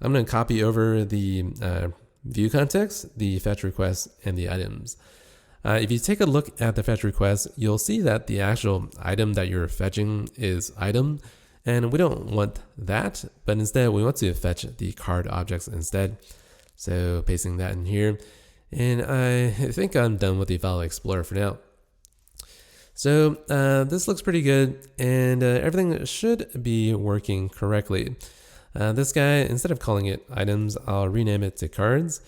I'm going to copy over the view context, the fetch requests, and the items. If you take a look at the fetch request, you'll see that the actual item that you're fetching is item, and we don't want that, but instead we want to fetch the card objects instead. So pasting that in here, and I think I'm done with the File Explorer for now. So this looks pretty good, and everything should be working correctly. This guy, instead of calling it items, I'll rename it to cards.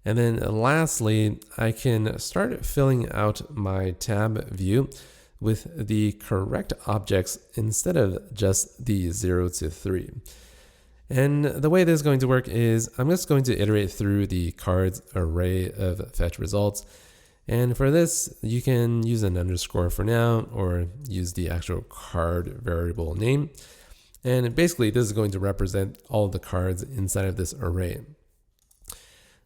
And then lastly, I can start filling out my tab view with the correct objects instead of just the 0 to 3. And the way this is going to work is I'm just going to iterate through the cards array of fetch results. And for this, you can use an underscore for now, or use the actual card variable name. And basically, this is going to represent all of the cards inside of this array.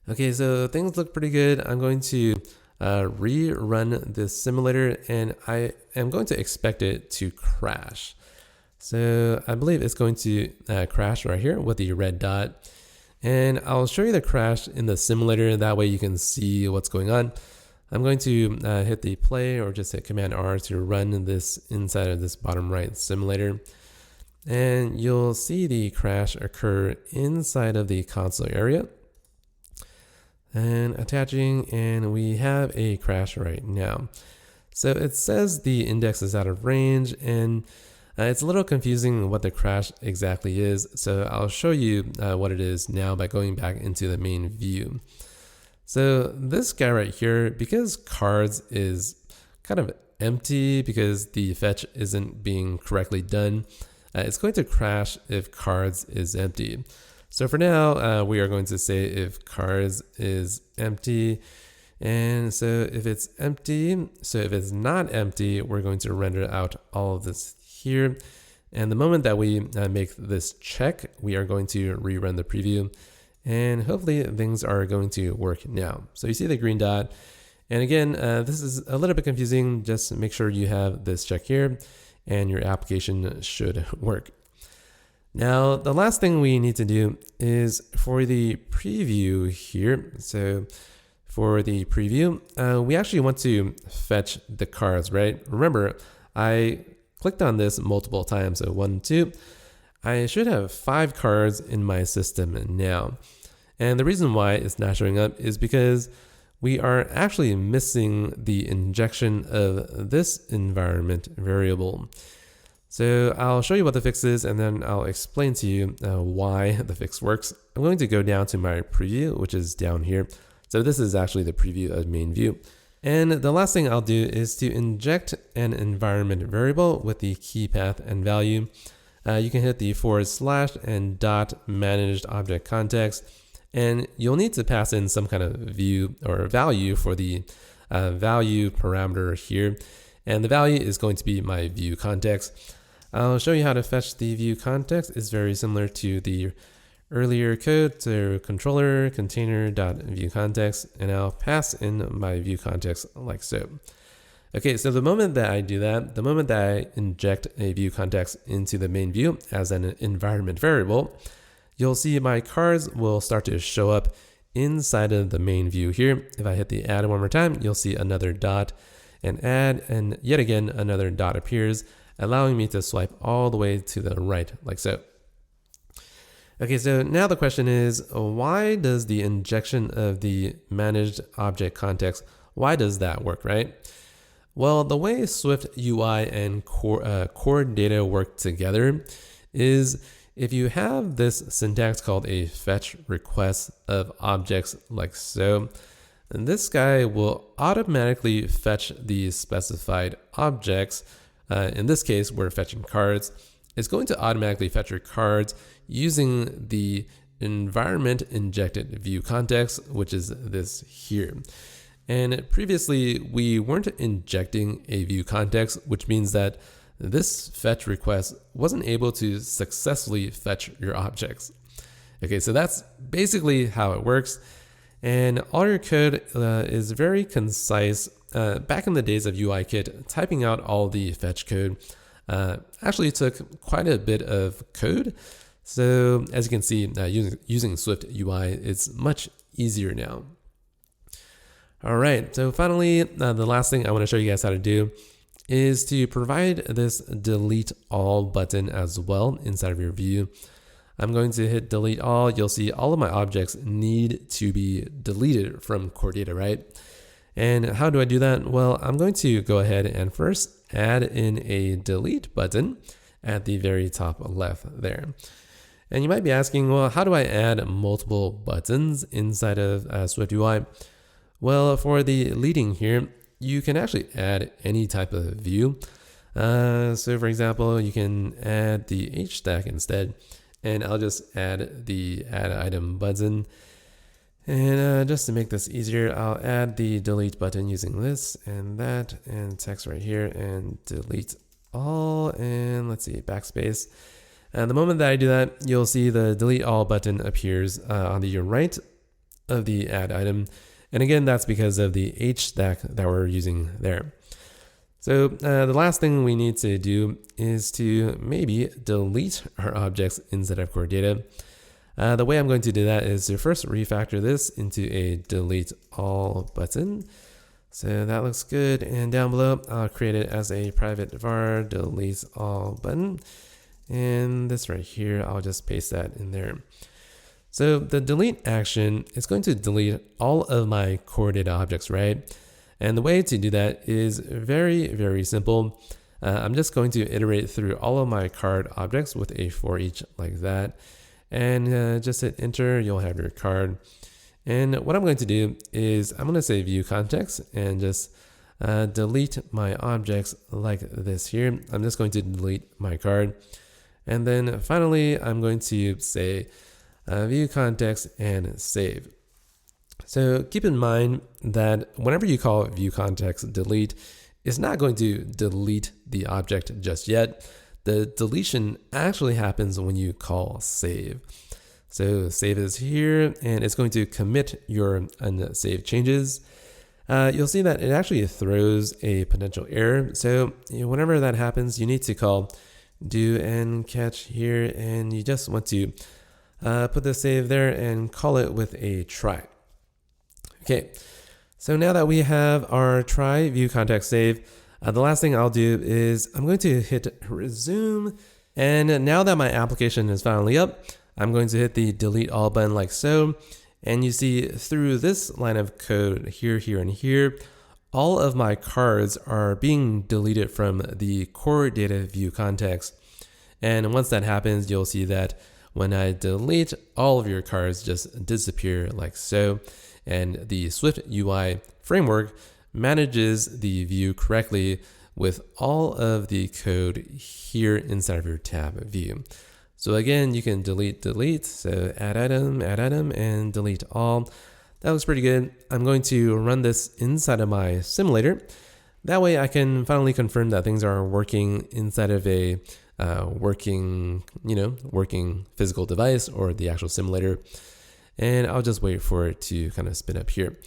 Okay, so things look pretty good. I'm going to rerun this simulator, and I am going to expect it to crash. So I believe it's going to crash right here with the red dot. And I'll show you the crash in the simulator. That way you can see what's going on. I'm going to hit the play, or just hit Command R to run this inside of this bottom right simulator. And you'll see the crash occur inside of the console area. And attaching, and we have a crash right now. So it says the index is out of range, and it's a little confusing what the crash exactly is. So I'll show you what it is now by going back into the main view. So this guy right here, because cards is kind of empty because the fetch isn't being correctly done, it's going to crash if cards is empty. So for now, we are going to say if cards is empty. And so if it's empty, so if it's not empty, we're going to render out all of this here. And the moment that we make this check, we are going to rerun the preview. And hopefully things are going to work now. So you see the green dot. And again, this is a little bit confusing. Just make sure you have this check here, and your application should work. Now, the last thing we need to do is for the preview here. So for the preview, we actually want to fetch the cards, right? Remember, I clicked on this multiple times. So 1, 2. I should have 5 cards in my system now. And the reason why it's not showing up is because we are actually missing the injection of this environment variable. So I'll show you what the fix is, and then I'll explain to you why the fix works. I'm going to go down to my preview, which is down here. So this is actually the preview of main view. And the last thing I'll do is to inject an environment variable with the key path and value. You can hit the / and dot managed object context, and you'll need to pass in some kind of view or value for the value parameter here. And the value is going to be my view context. I'll show you how to fetch the view context. It's very similar to the earlier code. So controller container.view context, and I'll pass in my view context like so. Okay, so the moment that I do that, the moment that I inject a view context into the main view as an environment variable, you'll see my cards will start to show up inside of the main view here. If I hit the add one more time, you'll see another dot and add, and yet again, another dot appears, allowing me to swipe all the way to the right, like so. Okay, so now the question is, why does the injection of the managed object context, why does that work, right? Well, the way SwiftUI and core data work together is if you have this syntax called a fetch request of objects like so, and this guy will automatically fetch the specified objects. In this case, we're fetching cards. It's going to automatically fetch your cards using the environment injected view context, which is this here. And previously, we weren't injecting a view context, which means that this fetch request wasn't able to successfully fetch your objects. Okay, so that's basically how it works. And all your code is very concise. Back in the days of UIKit, typing out all the fetch code actually took quite a bit of code. So as you can see, using SwiftUI is much easier now. All right, so finally, the last thing I want to show you guys how to do is to provide this delete all button as well inside of your view. I'm going to hit delete all. You'll see all of my objects need to be deleted from core data, right? And how do I do that? Well, I'm going to go ahead and first add in a delete button at the very top left there. And you might be asking, well, how do I add multiple buttons inside of SwiftUI? Well, for the leading here, you can actually add any type of view. So for example, you can add the H stack instead, and I'll just add the add item button. And just to make this easier, I'll add the delete button using this and that and text right here and delete all, and let's see, backspace. And the moment that I do that, you'll see the delete all button appears on the right of the add item. And again, that's because of the H stack that we're using there. So the last thing we need to do is to maybe delete our objects inside of core data. The way I'm going to do that is to first refactor this into a delete all button. So that looks good. And down below, I'll create it as a private var delete all button. And this right here, I'll just paste that in there. So the delete action is going to delete all of my core data objects, right? And the way to do that is very, very simple. I'm just going to iterate through all of my card objects with a for each like that. And just hit enter, you'll have your card. And what I'm going to do is I'm going to say view context and just delete my objects like this here. I'm just going to delete my card. And then finally, I'm going to say view context and save. So keep in mind that whenever you call view context delete, it's not going to delete the object just yet. The deletion actually happens when you call save. So save is here, and it's going to commit your unsaved changes. You'll see that it actually throws a potential error. So whenever that happens, you need to call do and catch here, and you just want to put the save there and call it with a try. Okay, so now that we have our try view context save, the last thing I'll do is I'm going to hit resume. And now that my application is finally up, I'm going to hit the delete all button like so. And you see through this line of code here, here, and here, all of my cards are being deleted from the core data view context. And once that happens, you'll see that when I delete, all of your cards just disappear like so. And the SwiftUI framework manages the view correctly with all of the code here inside of your tab view. So again, you can delete, so add item, and delete all. That looks pretty good. I'm going to run this inside of my simulator. That way I can finally confirm that things are working inside of a working physical device or the actual simulator. And I'll just wait for it to kind of spin up here.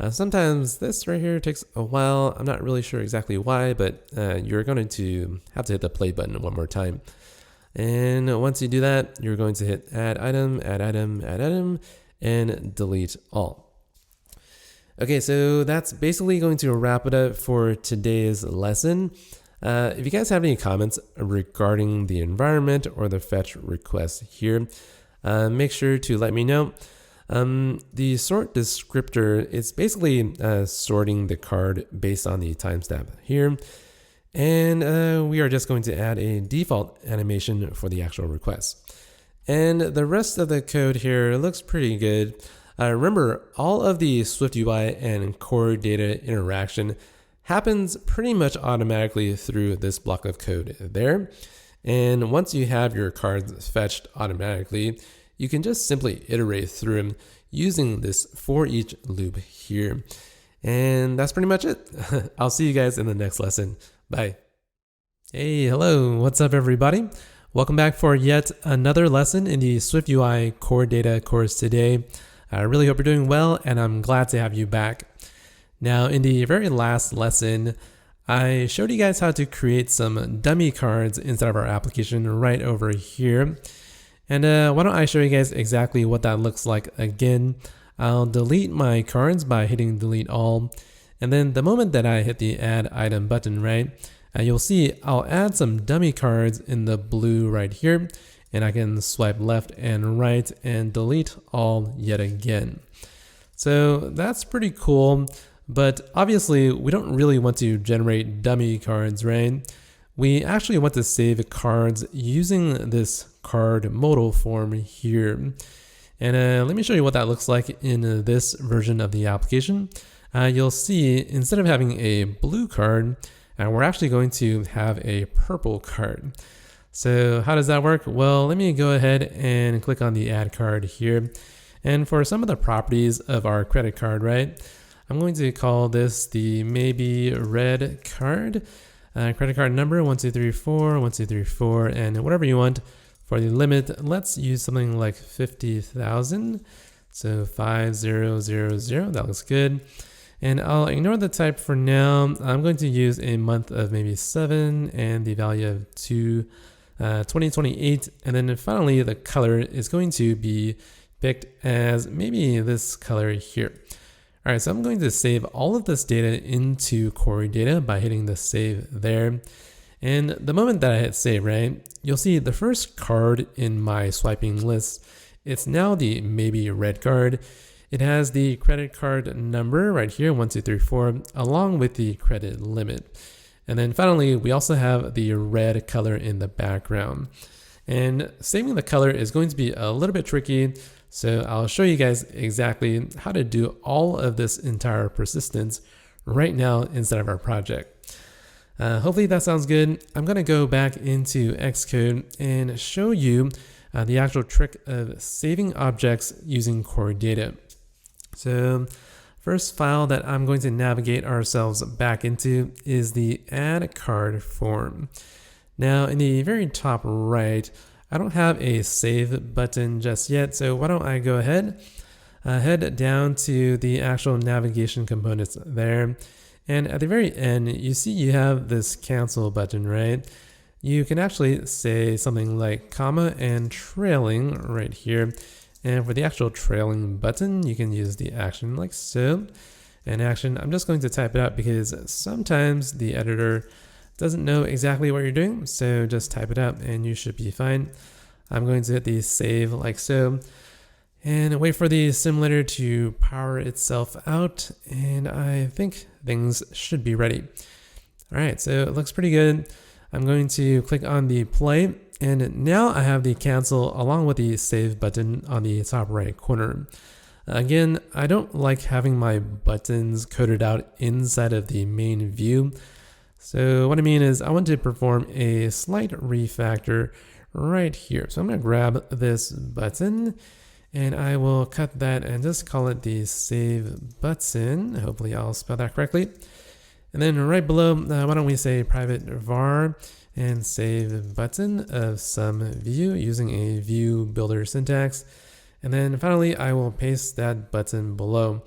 Sometimes this right here takes a while. I'm not really sure exactly why, but you're going to have to hit the play button one more time. And once you do that, you're going to hit add item, and delete all. Okay, so that's basically going to wrap it up for today's lesson. If you guys have any comments regarding the environment or the fetch request here, make sure to let me know. The sort descriptor is basically sorting the card based on the timestamp here. And we are just going to add a default animation for the actual request. And the rest of the code here looks pretty good. Remember, all of the SwiftUI and core data interaction happens pretty much automatically through this block of code there. And once you have your cards fetched automatically, you can just simply iterate through them using this for each loop here. And that's pretty much it. I'll see you guys in the next lesson. Bye. Hey, hello. What's up, everybody? Welcome back for yet another lesson in the SwiftUI core data course today. I really hope you're doing well, and I'm glad to have you back. Now, in the very last lesson, I showed you guys how to create some dummy cards inside of our application right over here. And why don't I show you guys exactly what that looks like again. I'll delete my cards by hitting delete all. And then the moment that I hit the add item button, right, you'll see I'll add some dummy cards in the blue right here. And I can swipe left and right and delete all yet again. So that's pretty cool. But obviously, we don't really want to generate dummy cards, right? We actually want to save cards using this card modal form here. And let me show you what that looks like in this version of the application. You'll see instead of having a blue card, we're actually going to have a purple card. So how does that work? Well, let me go ahead and click on the add card here. And for some of the properties of our credit card, right, I'm going to call this the maybe red card. Credit card number 1234, 1234, and whatever you want. For the limit, let's use something like 50,000. So 5000, that looks good. And I'll ignore the type for now. I'm going to use a month of maybe 7 and the value of 2028. And then finally, the color is going to be picked as maybe this color here. All right, so I'm going to save all of this data into core data by hitting the save there. And the moment that I hit save, right, you'll see the first card in my swiping list. It's now the maybe red card. It has the credit card number right here, 1234, along with the credit limit. And then finally, we also have the red color in the background. And saving the color is going to be a little bit tricky. So I'll show you guys exactly how to do all of this entire persistence right now inside of our project. Hopefully that sounds good. I'm going to go back into Xcode and show you the actual trick of saving objects using core data. So first file that I'm going to navigate ourselves back into is the add card form. Now in the very top right, I don't have a save button just yet, so why don't I go ahead, head down to the actual navigation components there. And at the very end, you see you have this cancel button, right? You can actually say something like comma and trailing right here. And for the actual trailing button, you can use the action like so. And action, I'm just going to type it out because sometimes the editor doesn't know exactly what you're doing. So just type it out and you should be fine. I'm going to hit the save like so. And wait for the simulator to power itself out. And I think things should be ready. All right, so it looks pretty good. I'm going to click on the play. And now I have the cancel along with the save button on the top right corner. Again, I don't like having my buttons coded out inside of the main view. So what I mean is I want to perform a slight refactor right here. So I'm going to grab this button and I will cut that and just call it the save button. Hopefully I'll spell that correctly. And then right below, why don't we say private var and save button of some view using a view builder syntax. And then finally, I will paste that button below.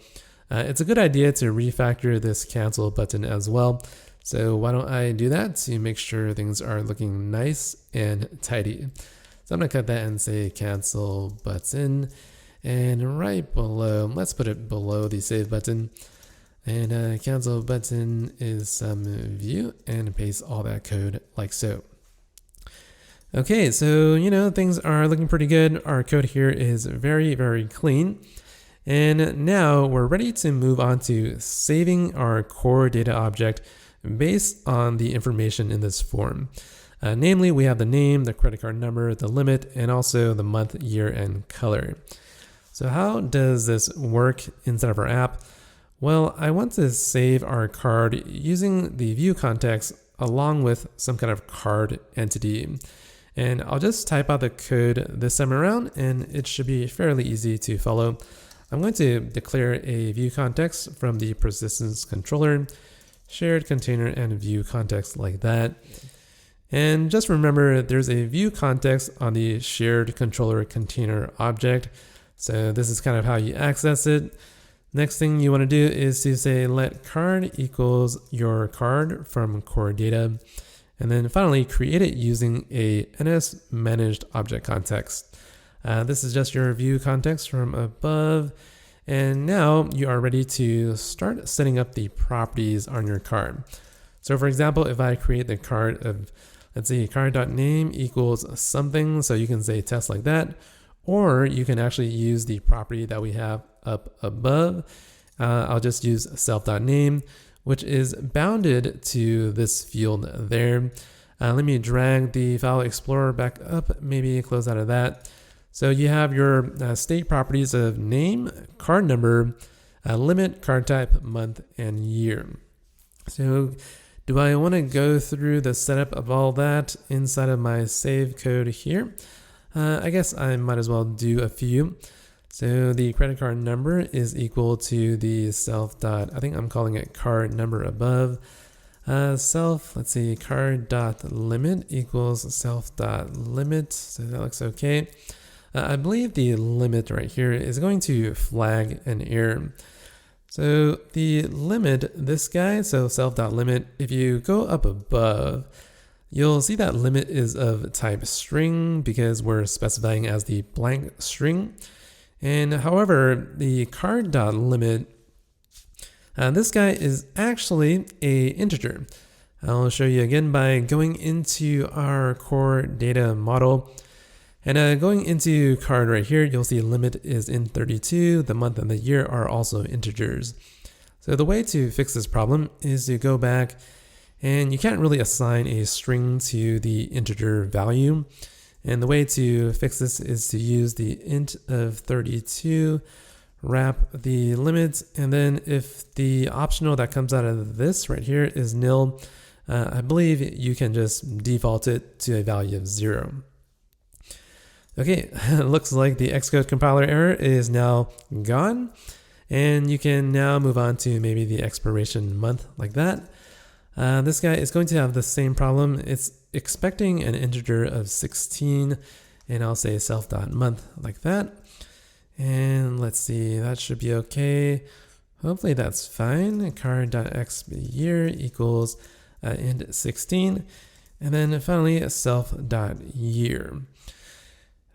It's a good idea to refactor this cancel button as well. So why don't I do that to make sure things are looking nice and tidy. So I'm gonna cut that and say cancel button. And right below, let's put it below the save button. And cancel button is some view, and paste all that code like so. Okay, so things are looking pretty good. Our code here is very, very clean. And now we're ready to move on to saving our core data object based on the information in this form. Namely, we have the name, the credit card number, the limit, and also the month, year, and color. So how does this work inside of our app? Well, I want to save our card using the view context along with some kind of card entity. And I'll just type out the code this time around, and it should be fairly easy to follow. I'm going to declare a view context from the persistence controller, shared container, and view context like that. And just remember, there's a view context on the shared controller container object. So this is kind of how you access it. Next thing you want to do is to say let card equals your card from core data. And then finally create it using a NS managed object context. This is just your view context from above. And now you are ready to start setting up the properties on your card. So for example, if I create the card of, let's see, card.name equals something, so you can say test like that, or you can actually use the property that we have up above. I'll just use self.name, which is bounded to this field there. Let me drag the file explorer back up, maybe close out of that. So you have your state properties of name, card number, limit, card type, month, and year. So do I want to go through the setup of all that inside of my save code here? I guess I might as well do a few. So the credit card number is equal to the I think I'm calling it card number above. Let's see, card.limit equals self.limit. So that looks okay. I believe the limit right here is going to flag an error. So the limit, this guy, so self.limit, if you go up above, you'll see that limit is of type string because we're specifying as the blank string. And however, the card.limit, this guy is actually a integer. I'll show you again by going into our core data model. And going into card right here, you'll see limit is in 32. The month and the year are also integers. So the way to fix this problem is to go back, and you can't really assign a string to the integer value. And the way to fix this is to use the int of 32, wrap the limit, and then if the optional that comes out of this right here is nil, I believe you can just default it to a value of 0. Okay, looks like the Xcode compiler error is now gone, and you can now move on to maybe the expiration month like that. This guy is going to have the same problem. It's expecting an integer of 16, and I'll say self.month like that. And let's see, that should be okay. Hopefully that's fine. Card.xYear equals int 16, and then finally self.year.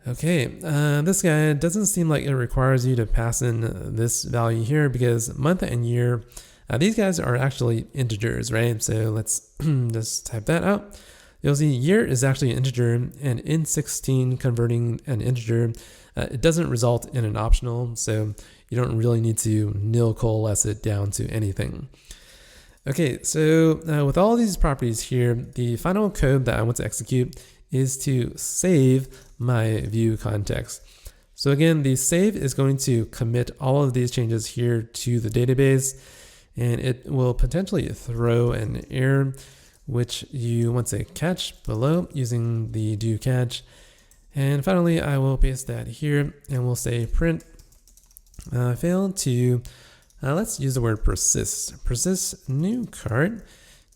Okay, this guy doesn't seem like it requires you to pass in this value here because month and year, these guys are actually integers, right? So let's just type that out. You'll see year is actually an integer, and int 16 converting an integer, it doesn't result in an optional, so you don't really need to nil coalesce it down to anything. Okay, so with all these properties here, the final code that I want to execute is to save my view context. So again, the save is going to commit all of these changes here to the database, and it will potentially throw an error, which you want to catch below using the do catch. And finally, I will paste that here, and we'll say print failed to, let's use the word persist new card.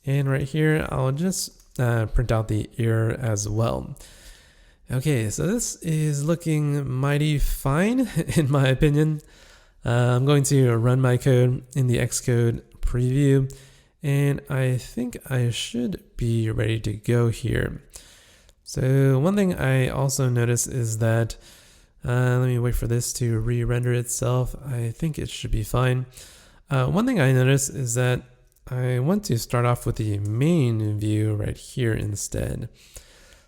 And right here, I'll just print out the error as well. Okay, so this is looking mighty fine in my opinion. I'm going to run my code in the Xcode preview, and I think I should be ready to go here. So one thing I also noticed is that Let me wait for this to re-render itself. I think it should be fine. One thing I noticed is that I want to start off with the main view right here instead.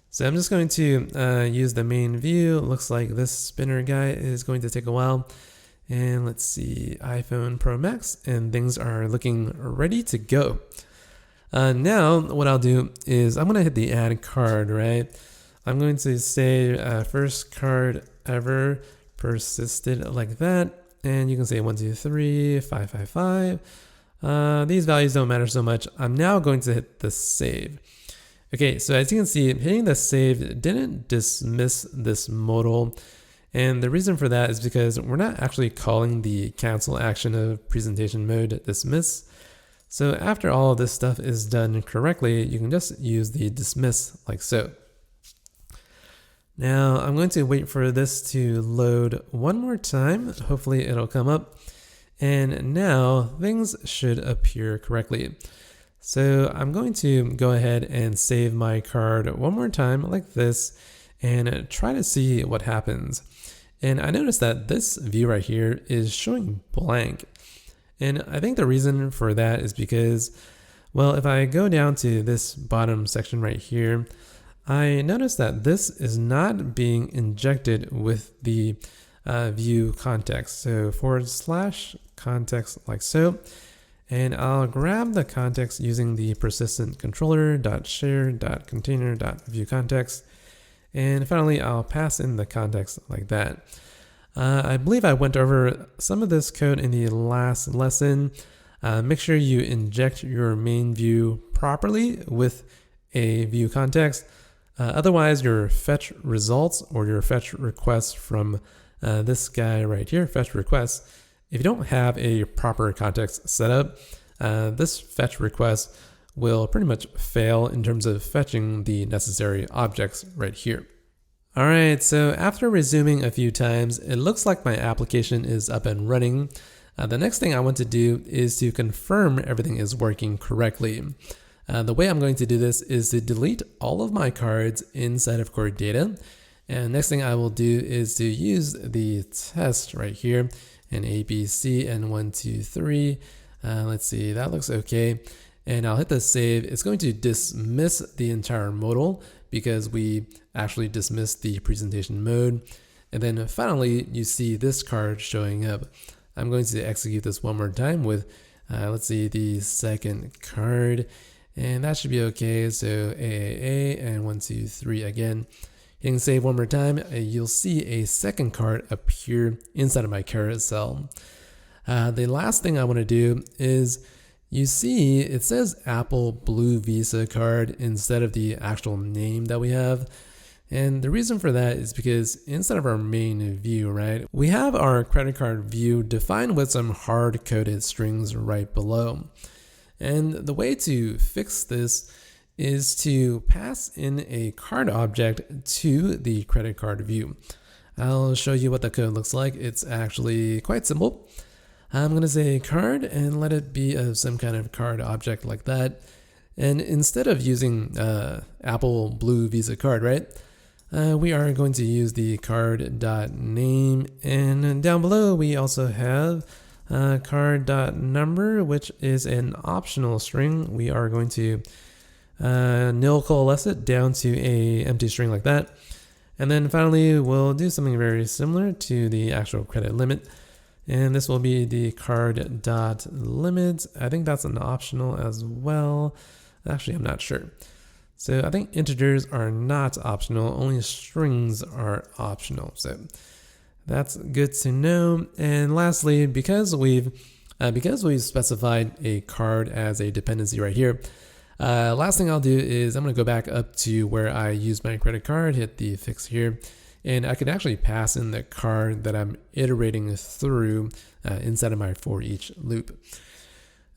So I'm just going to use the main view. It looks like this spinner guy is going to take a while. And let's see, iPhone Pro Max, and things are looking ready to go. Now what I'll do is I'm going to hit the add card, right? I'm going to say first card ever persisted like that. And you can say 1, 2, 3, 5, 5, 5. These values don't matter so much. I'm now going to hit the save. Okay, so as you can see, hitting the save didn't dismiss this modal. And the reason for that is because we're not actually calling the cancel action of presentation mode dismiss. So after all of this stuff is done correctly, you can just use the dismiss like so. Now I'm going to wait for this to load one more time. Hopefully it'll come up. And now things should appear correctly. So I'm going to go ahead and save my card one more time like this and try to see what happens. And I noticed that this view right here is showing blank. And I think the reason for that is because, well, if I go down to this bottom section right here, I notice that this is not being injected with the view context. So / context like so. And I'll grab the context using the persistent controller.share.container.viewContext. And finally, I'll pass in the context like that. I believe I went over some of this code in the last lesson. Make sure you inject your main view properly with a view context. Otherwise, your fetch results or your fetch requests from this guy right here, fetch requests, if you don't have a proper context set up, this fetch request will pretty much fail in terms of fetching the necessary objects right here. All right, so after resuming a few times, it looks like my application is up and running. The next thing I want to do is to confirm everything is working correctly. The way I'm going to do this is to delete all of my cards inside of Core Data. And next thing I will do is to use the test right here. And A, B, C, and 1, 2, 3. Let's see, that looks okay. And I'll hit the save. It's going to dismiss the entire modal because we actually dismissed the presentation mode. And then finally, you see this card showing up. I'm going to execute this one more time with, let's see, the second card. And that should be okay. So AAA and 1, 2, 3 again. Hitting save one more time, you'll see a second card appear inside of my carousel. The last thing I want to do is, you see it says Apple Blue Visa card instead of the actual name that we have. And the reason for that is because instead of our main view, right, we have our credit card view defined with some hard-coded strings right below. And the way to fix this is to pass in a card object to the credit card view. I'll show you what the code looks like. It's actually quite simple. I'm going to say card and let it be of some kind of card object like that. And instead of using Apple Blue Visa card, right, we are going to use the card.name. And down below, we also have card.number, which is an optional string. We are going to nil coalesce it down to a empty string like that. And then finally, we'll do something very similar to the actual credit limit. And this will be the card.limit. I think that's an optional as well. Actually, I'm not sure. So I think integers are not optional, only strings are optional. So that's good to know. And lastly, because we've specified a card as a dependency right here, last thing I'll do is I'm going to go back up to where I used my credit card, hit the fix here, and I can actually pass in the card that I'm iterating through inside of my for each loop.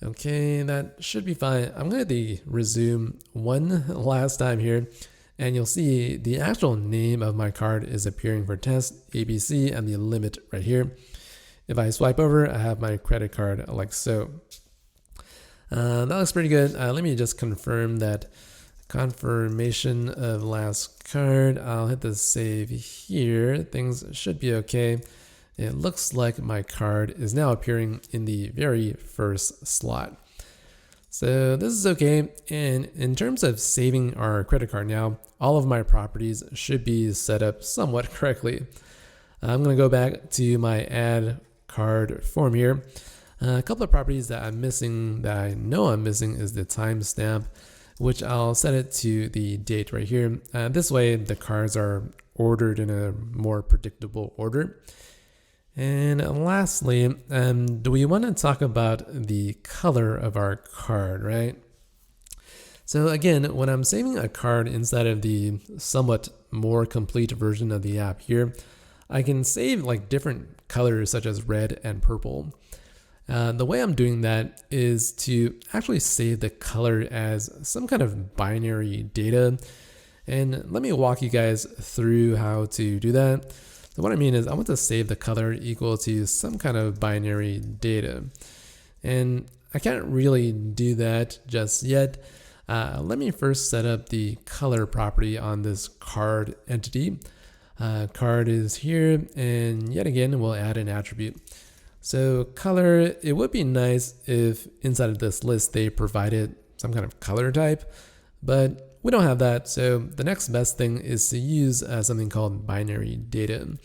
Okay, that should be fine. I'm going to resume one last time here, and you'll see the actual name of my card is appearing for test, ABC, and the limit right here. If I swipe over, I have my credit card like so. That looks pretty good. Let me just confirm that Confirmation of last card. I'll hit the save here. Things should be okay. It looks like my card is now appearing in the very first slot. So this is okay. And in terms of saving our credit card now, all of my properties should be set up somewhat correctly. I'm going to go back to my add card form here. A couple of properties that I'm missing, that I know I'm missing, is the timestamp, which I'll set it to the date right here. This way the cards are ordered in a more predictable order. And lastly, do we want to talk about the color of our card, right? So again, when I'm saving a card inside of the somewhat more complete version of the app here, I can save like different colors such as red and purple. The way I'm doing that is to actually save the color as some kind of binary data. And let me walk you guys through how to do that. So what I mean is I want to save the color equal to some kind of binary data. And I can't really do that just yet. Let me first set up the color property on this card entity. Card is here, and yet again, we'll add an attribute. So color, it would be nice if inside of this list they provided some kind of color type, but we don't have that. So the next best thing is to use something called binary data.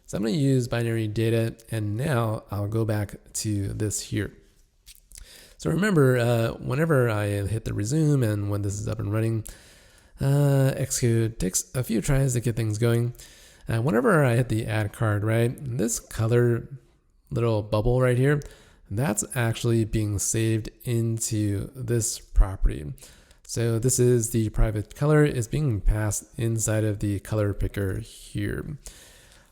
So I'm going to use binary data, and now I'll go back to this here. So remember, whenever I hit the resume and when this is up and running, Xcode takes a few tries to get things going. Whenever I hit the add card, right, this color little bubble right here, that's actually being saved into this property. So this is the private color is being passed inside of the color picker here.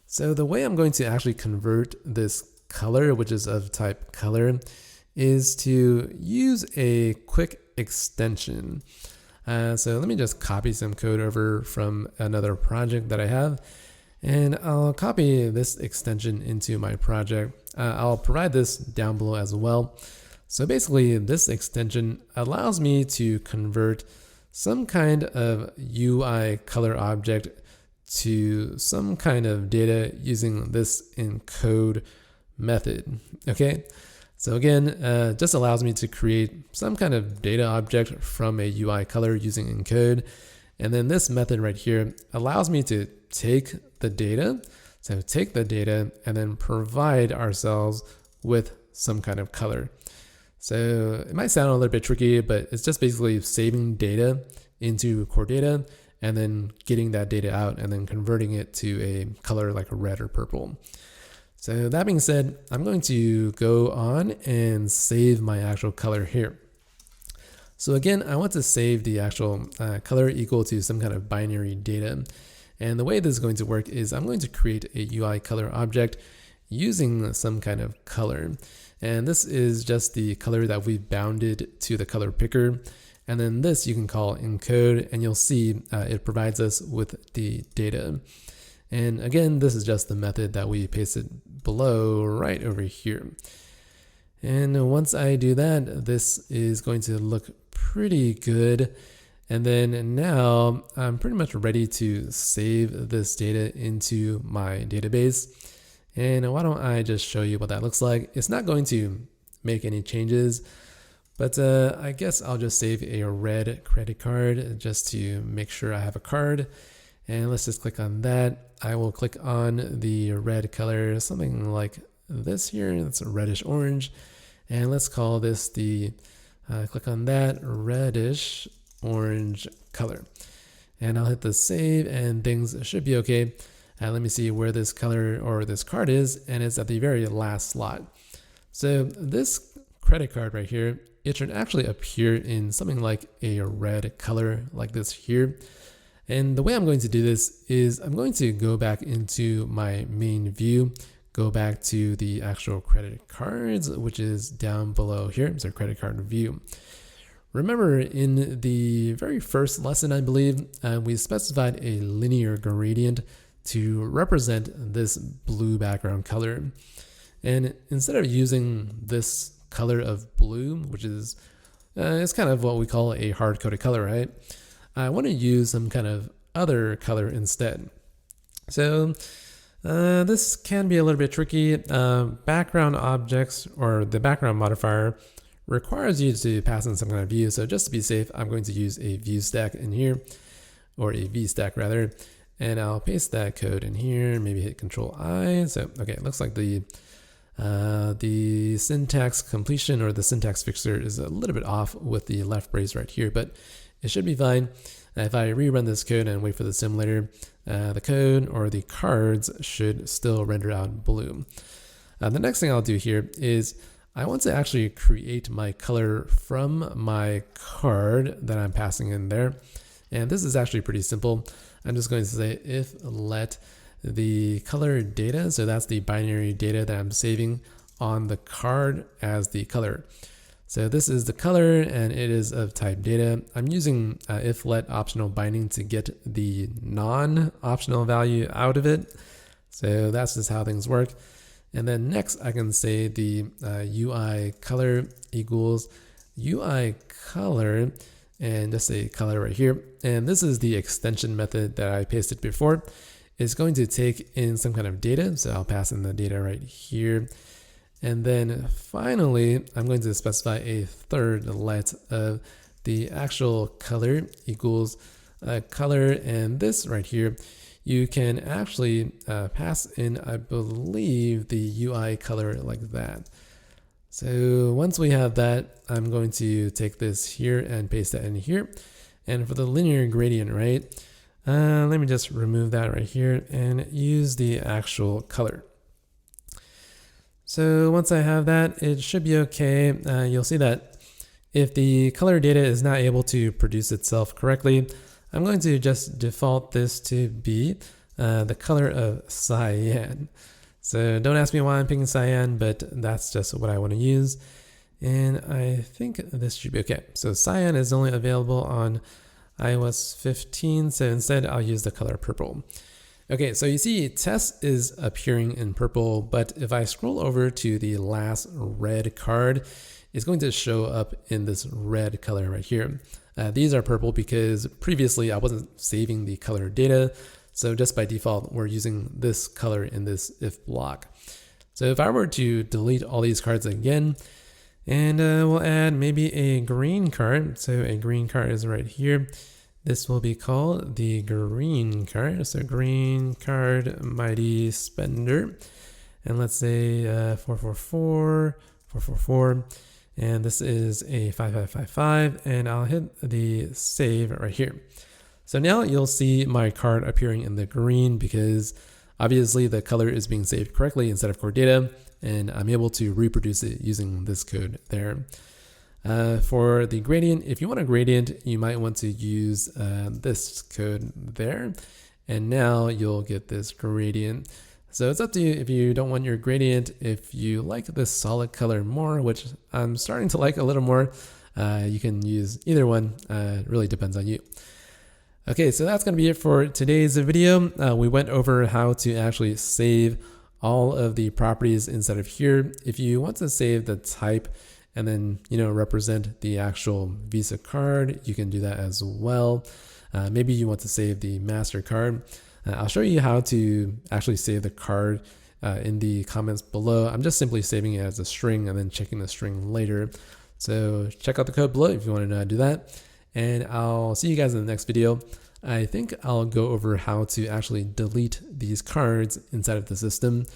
So the way I'm going to actually convert this color, which is of type color, is to use a quick extension. So let me just copy some code over from another project that I have, and I'll copy this extension into my project. I'll provide this down below as well. So basically, this extension allows me to convert some kind of UI color object to some kind of data using this encode method. Okay, so again, just allows me to create some kind of data object from a UI color using encode. And then this method right here allows me to take the data, and then provide ourselves with some kind of color. So it might sound a little bit tricky, but it's just basically saving data into core data and then getting that data out and then converting it to a color like a red or purple. So that being said, I'm going to go on and save my actual color here. So again, I want to save the actual color equal to some kind of binary data. And the way this is going to work is I'm going to create a UI color object using some kind of color. And this is just the color that we've bounded to the color picker. And then this you can call encode, and you'll see it provides us with the data. And again, this is just the method that we pasted below right over here. And once I do that, this is going to look pretty good. And then now I'm pretty much ready to save this data into my database. And why don't I just show you what that looks like? It's not going to make any changes, but I guess I'll just save a red credit card just to make sure I have a card. And let's just click on that. I will click on the red color, something like this here. That's a reddish orange. And let's call this the, click on that, reddish orange color. And I'll hit the save and things should be okay. Let me see where this color or this card is, and it's at the very last slot. So this credit card right here, it should actually appear in something like a red color like this here. And the way I'm going to do this is I'm going to go back into my main view, go back to the actual credit cards, which is down below here. So credit card view. Remember, in the very first lesson, I believe, we specified a linear gradient to represent this blue background color. And instead of using this color of blue, which is it's kind of what we call a hard-coded color, right? I want to use some kind of other color instead. So this can be a little bit tricky. Background objects, or the background modifier, requires you to pass in some kind of view. So just to be safe, I'm going to use a view stack in here, or a V stack rather, and I'll paste that code in here, maybe hit Control I. So, okay, it looks like the syntax completion, or the syntax fixer, is a little bit off with the left brace right here, but it should be fine. If I rerun this code and wait for the simulator, the code or the cards should still render out blue. The next thing I'll do here is I want to actually create my color from my card that I'm passing in there. And this is actually pretty simple. I'm just going to say if let the color data, so that's the binary data that I'm saving on the card as the color. So this is the color and it is of type data. I'm using if let optional binding to get the non-optional value out of it. So that's just how things work. And then next I can say the UI color equals UI color, and just say color right here. And this is the extension method that I pasted before. It's going to take in some kind of data. So I'll pass in the data right here. And then finally, I'm going to specify a third let of the actual color equals color. And this right here, you can actually pass in, I believe, the UI color like that. So once we have that, I'm going to take this here and paste that in here. And for the linear gradient, right, let me just remove that right here and use the actual color. So once I have that, it should be okay. You'll see that if the color data is not able to produce itself correctly, I'm going to just default this to be the color of cyan. So don't ask me why I'm picking cyan, but that's just what I want to use. And I think this should be okay. So cyan is only available on iOS 15, so instead I'll use the color purple. Okay, so you see test is appearing in purple, but if I scroll over to the last red card, it's going to show up in this red color right here. These are purple because previously I wasn't saving the color data, so just by default we're using this color in this if block. So if I were to delete all these cards again, and we'll add maybe a green card, so a green card is right here. This will be called the green card. So green card, mighty spender. And let's say 444, 444. And this is a 5555. And I'll hit the save right here. So now you'll see my card appearing in the green because obviously the color is being saved correctly instead of core data. And I'm able to reproduce it using this code there. For the gradient, if you want a gradient, you might want to use this code there. And now you'll get this gradient. So it's up to you if you don't want your gradient. If you like this solid color more, which I'm starting to like a little more, you can use either one. It really depends on you. Okay, so that's going to be it for today's video. We went over how to actually save all of the properties inside of here. If you want to save the type and then, represent the actual Visa card, you can do that as well. Maybe you want to save the MasterCard. I'll show you how to actually save the card in the comments below. I'm just simply saving it as a string and then checking the string later. So check out the code below if you want to know how to do that. And I'll see you guys in the next video. I think I'll go over how to actually delete these cards inside of the system.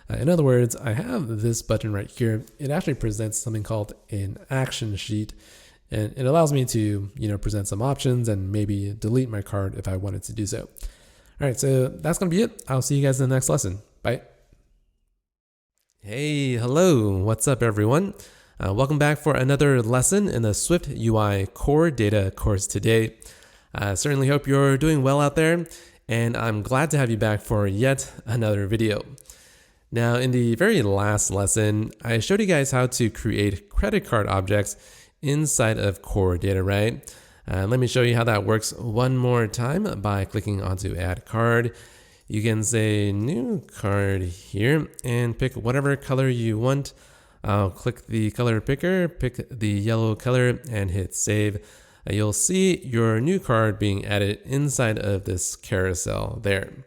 In other words, I have this button right here. It actually presents something called an action sheet, and it allows me to, present some options and maybe delete my card if I wanted to do so. All right, so that's going to be it. I'll see you guys in the next lesson. Bye. Hey, hello. What's up, everyone? Welcome back for another lesson in the SwiftUI Core Data course today. I certainly hope you're doing well out there, and I'm glad to have you back for yet another video. Now, in the very last lesson, I showed you guys how to create credit card objects inside of Core Data, right? Let me show you how that works one more time by clicking onto Add Card. You can say New Card here and pick whatever color you want. I'll click the color picker, pick the yellow color, and hit Save. you'll see your new card being added inside of this carousel there.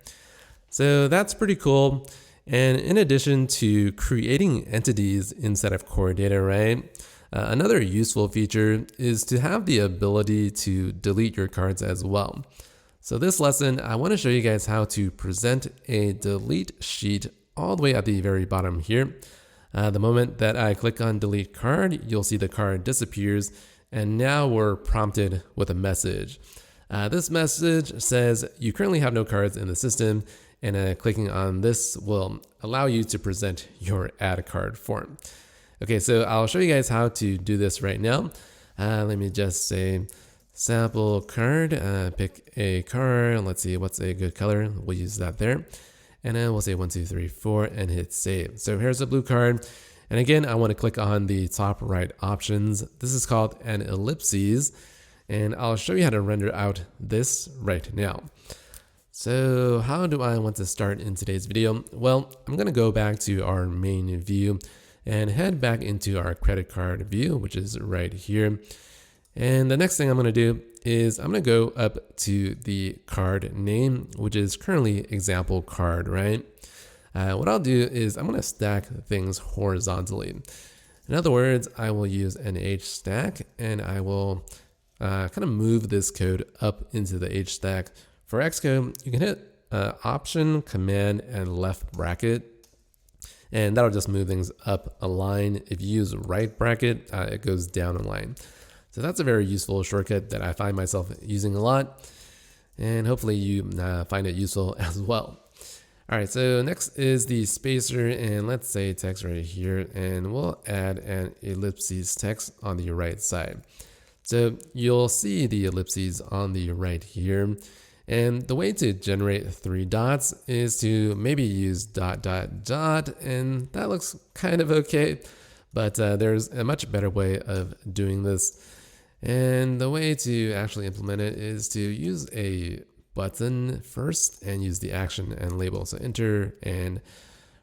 So that's pretty cool. And in addition to creating entities inside of core data, right? Another useful feature is to have the ability to delete your cards as well. So this lesson, I want to show you guys how to present a delete sheet all the way at the very bottom here. The moment that I click on delete card, you'll see the card disappears, and now we're prompted with a message. This message says you currently have no cards in the system, and clicking on this will allow you to present your add card form. Okay, so I'll show you guys how to do this right now. Let me just say sample card, pick a card. Let's see, what's a good color? We'll use that there. And then we'll say 1, 2, 3, 4 and hit save. So here's a blue card. And again, I want to click on the top right options. This is called an ellipses. And I'll show you how to render out this right now. So how do I want to start in today's video? Well, I'm going to go back to our main view and head back into our credit card view, which is right here. And the next thing I'm going to do is I'm going to go up to the card name, which is currently example card, right? What I'll do is I'm going to stack things horizontally. In other words, I will use an H stack and I will kind of move this code up into the H stack. For Xcode, you can hit Option, Command, and left bracket, and that'll just move things up a line. If you use right bracket, it goes down a line. So that's a very useful shortcut that I find myself using a lot, and hopefully you find it useful as well. All right, so next is the spacer, and let's say text right here, and we'll add an ellipses text on the right side. So you'll see the ellipses on the right here. And the way to generate 3 dots is to maybe use ... and that looks kind of okay, but there's a much better way of doing this. And the way to actually implement it is to use a button first and use the action and label. So enter, and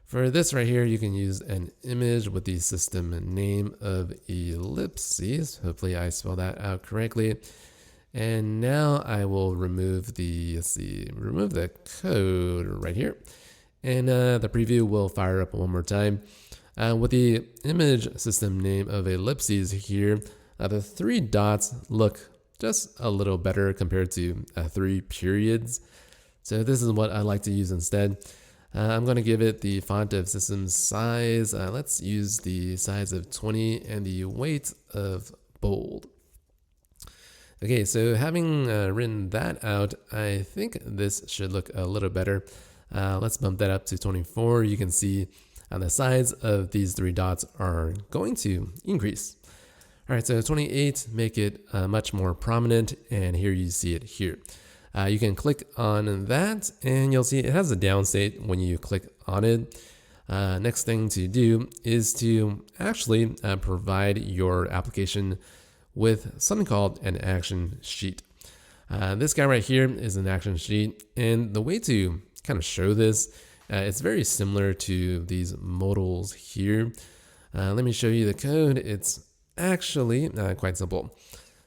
for this right here, you can use an image with the system name of ellipses. Hopefully I spelled that out correctly. And now I will remove the, remove the code right here. And the preview will fire up one more time. With the image system name of ellipses here, the 3 dots look just a little better compared to 3 periods. So this is what I like to use instead. I'm going to give it the font of system size. Let's use the size of 20 and the weight of bold. Okay, so having written that out, I think this should look a little better. Let's bump that up to 24. You can see the size of these 3 dots are going to increase. All right, so 28, make it much more prominent, and here you see it here. You can click on that, and you'll see it has a down state when you click on it. Next thing to do is to actually provide your application with something called an action sheet. This guy right here is an action sheet, and the way to kind of show this, it's very similar to these modals here. Let me show you the code. It's actually quite simple.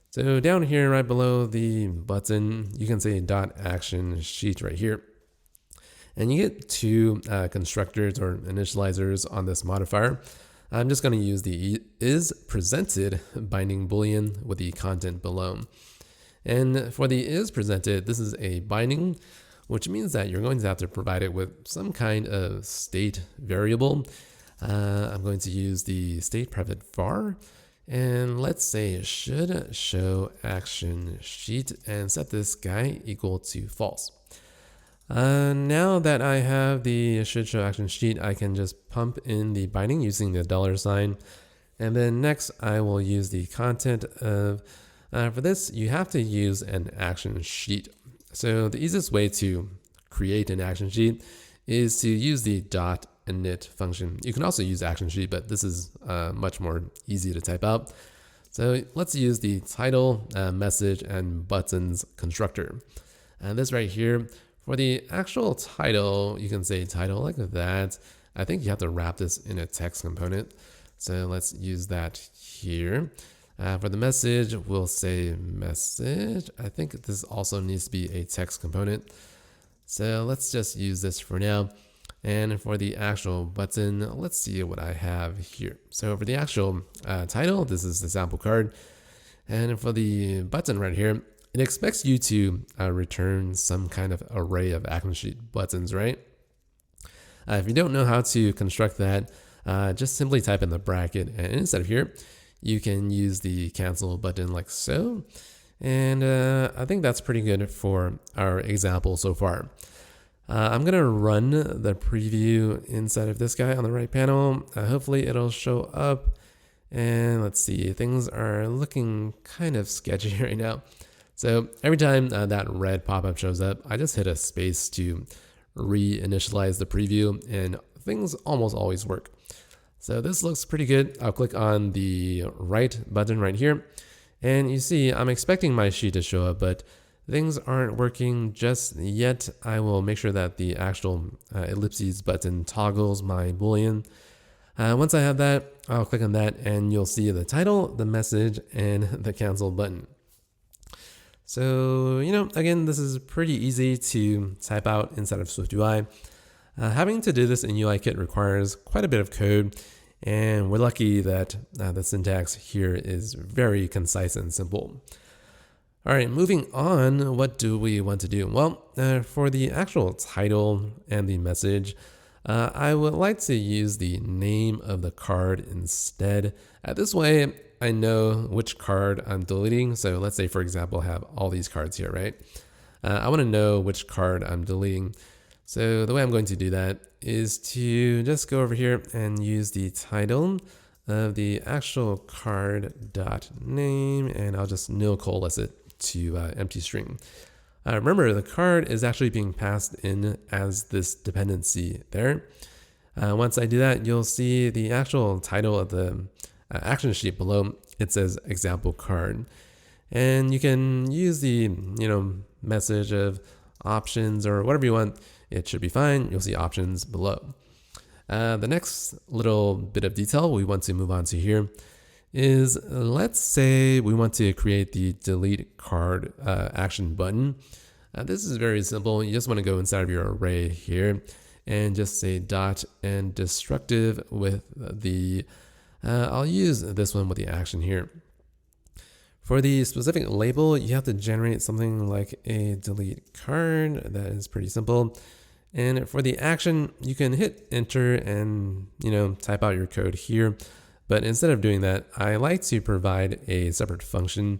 So down here right below the button, you can say .action sheet right here. And you get 2 constructors or initializers on this modifier. I'm just going to use the isPresented binding boolean with the content below. And for the isPresented, this is a binding, which means that you're going to have to provide it with some kind of state variable. I'm going to use the state private var, and let's say should show action sheet and set this guy equal to false. Now that I have the should show action sheet, I can just pump in the binding using the $sign. And then next I will use the content of, for this, you have to use an action sheet. So the easiest way to create an action sheet is to use the .init function. You can also use action sheet, but this is much more easy to type out. So let's use the title, message, and buttons constructor. And this right here, for the actual title, you can say title like that. I think you have to wrap this in a text component. So let's use that here. For the message, we'll say message. I think this also needs to be a text component. So let's just use this for now. And for the actual button, let's see what I have here. So for the actual title, this is the sample card. And for the button right here, it expects you to return some kind of array of action sheet buttons, right? If you don't know how to construct that, just simply type in the bracket, and instead of here, you can use the cancel button like so. And I think that's pretty good for our example so far. I'm going to run the preview inside of this guy on the right panel. Hopefully it'll show up. And let's see, things are looking kind of sketchy right now. So every time that red pop-up shows up, I just hit a space to reinitialize the preview, and things almost always work. So this looks pretty good. I'll click on the right button right here, and you see I'm expecting my sheet to show up, but things aren't working just yet. I will make sure that the actual ellipses button toggles my Boolean. Once I have that, I'll click on that, and you'll see the title, the message, and the cancel button. So, again, this is pretty easy to type out inside of SwiftUI. Having to do this in UIKit requires quite a bit of code, and we're lucky that the syntax here is very concise and simple. All right, moving on, what do we want to do? Well, for the actual title and the message, I would like to use the name of the card instead. This way, I know which card I'm deleting. So let's say, for example, I have all these cards here, right? I want to know which card I'm deleting. So the way I'm going to do that is to just go over here and use the title of the actual card dot name, and I'll just nil coalesce it to empty string. Remember, the card is actually being passed in as this dependency there. Once I do that, you'll see the actual title of the action sheet below. It says example card, and you can use the message of options or whatever you want. It should be fine. You'll see options below. The next little bit of detail we want to move on to here is, let's say we want to create the delete card action button. This is very simple. You just want to go inside of your array here and just say dot and destructive with the, I'll use this one with the action here. For the specific label, you have to generate something like a delete card. That is pretty simple. And for the action, you can hit enter and type out your code here. But instead of doing that, I like to provide a separate function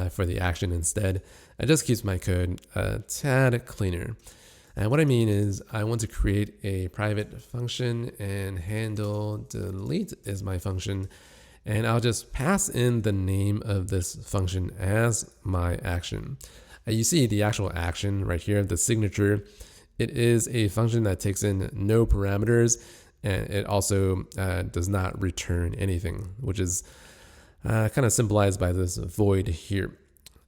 for the action instead. It just keeps my code a tad cleaner. And what I mean is I want to create a private function, and handle delete is my function. And I'll just pass in the name of this function as my action. You see the actual action right here, the signature. It is a function that takes in no parameters, and it also does not return anything, which is kind of symbolized by this void here.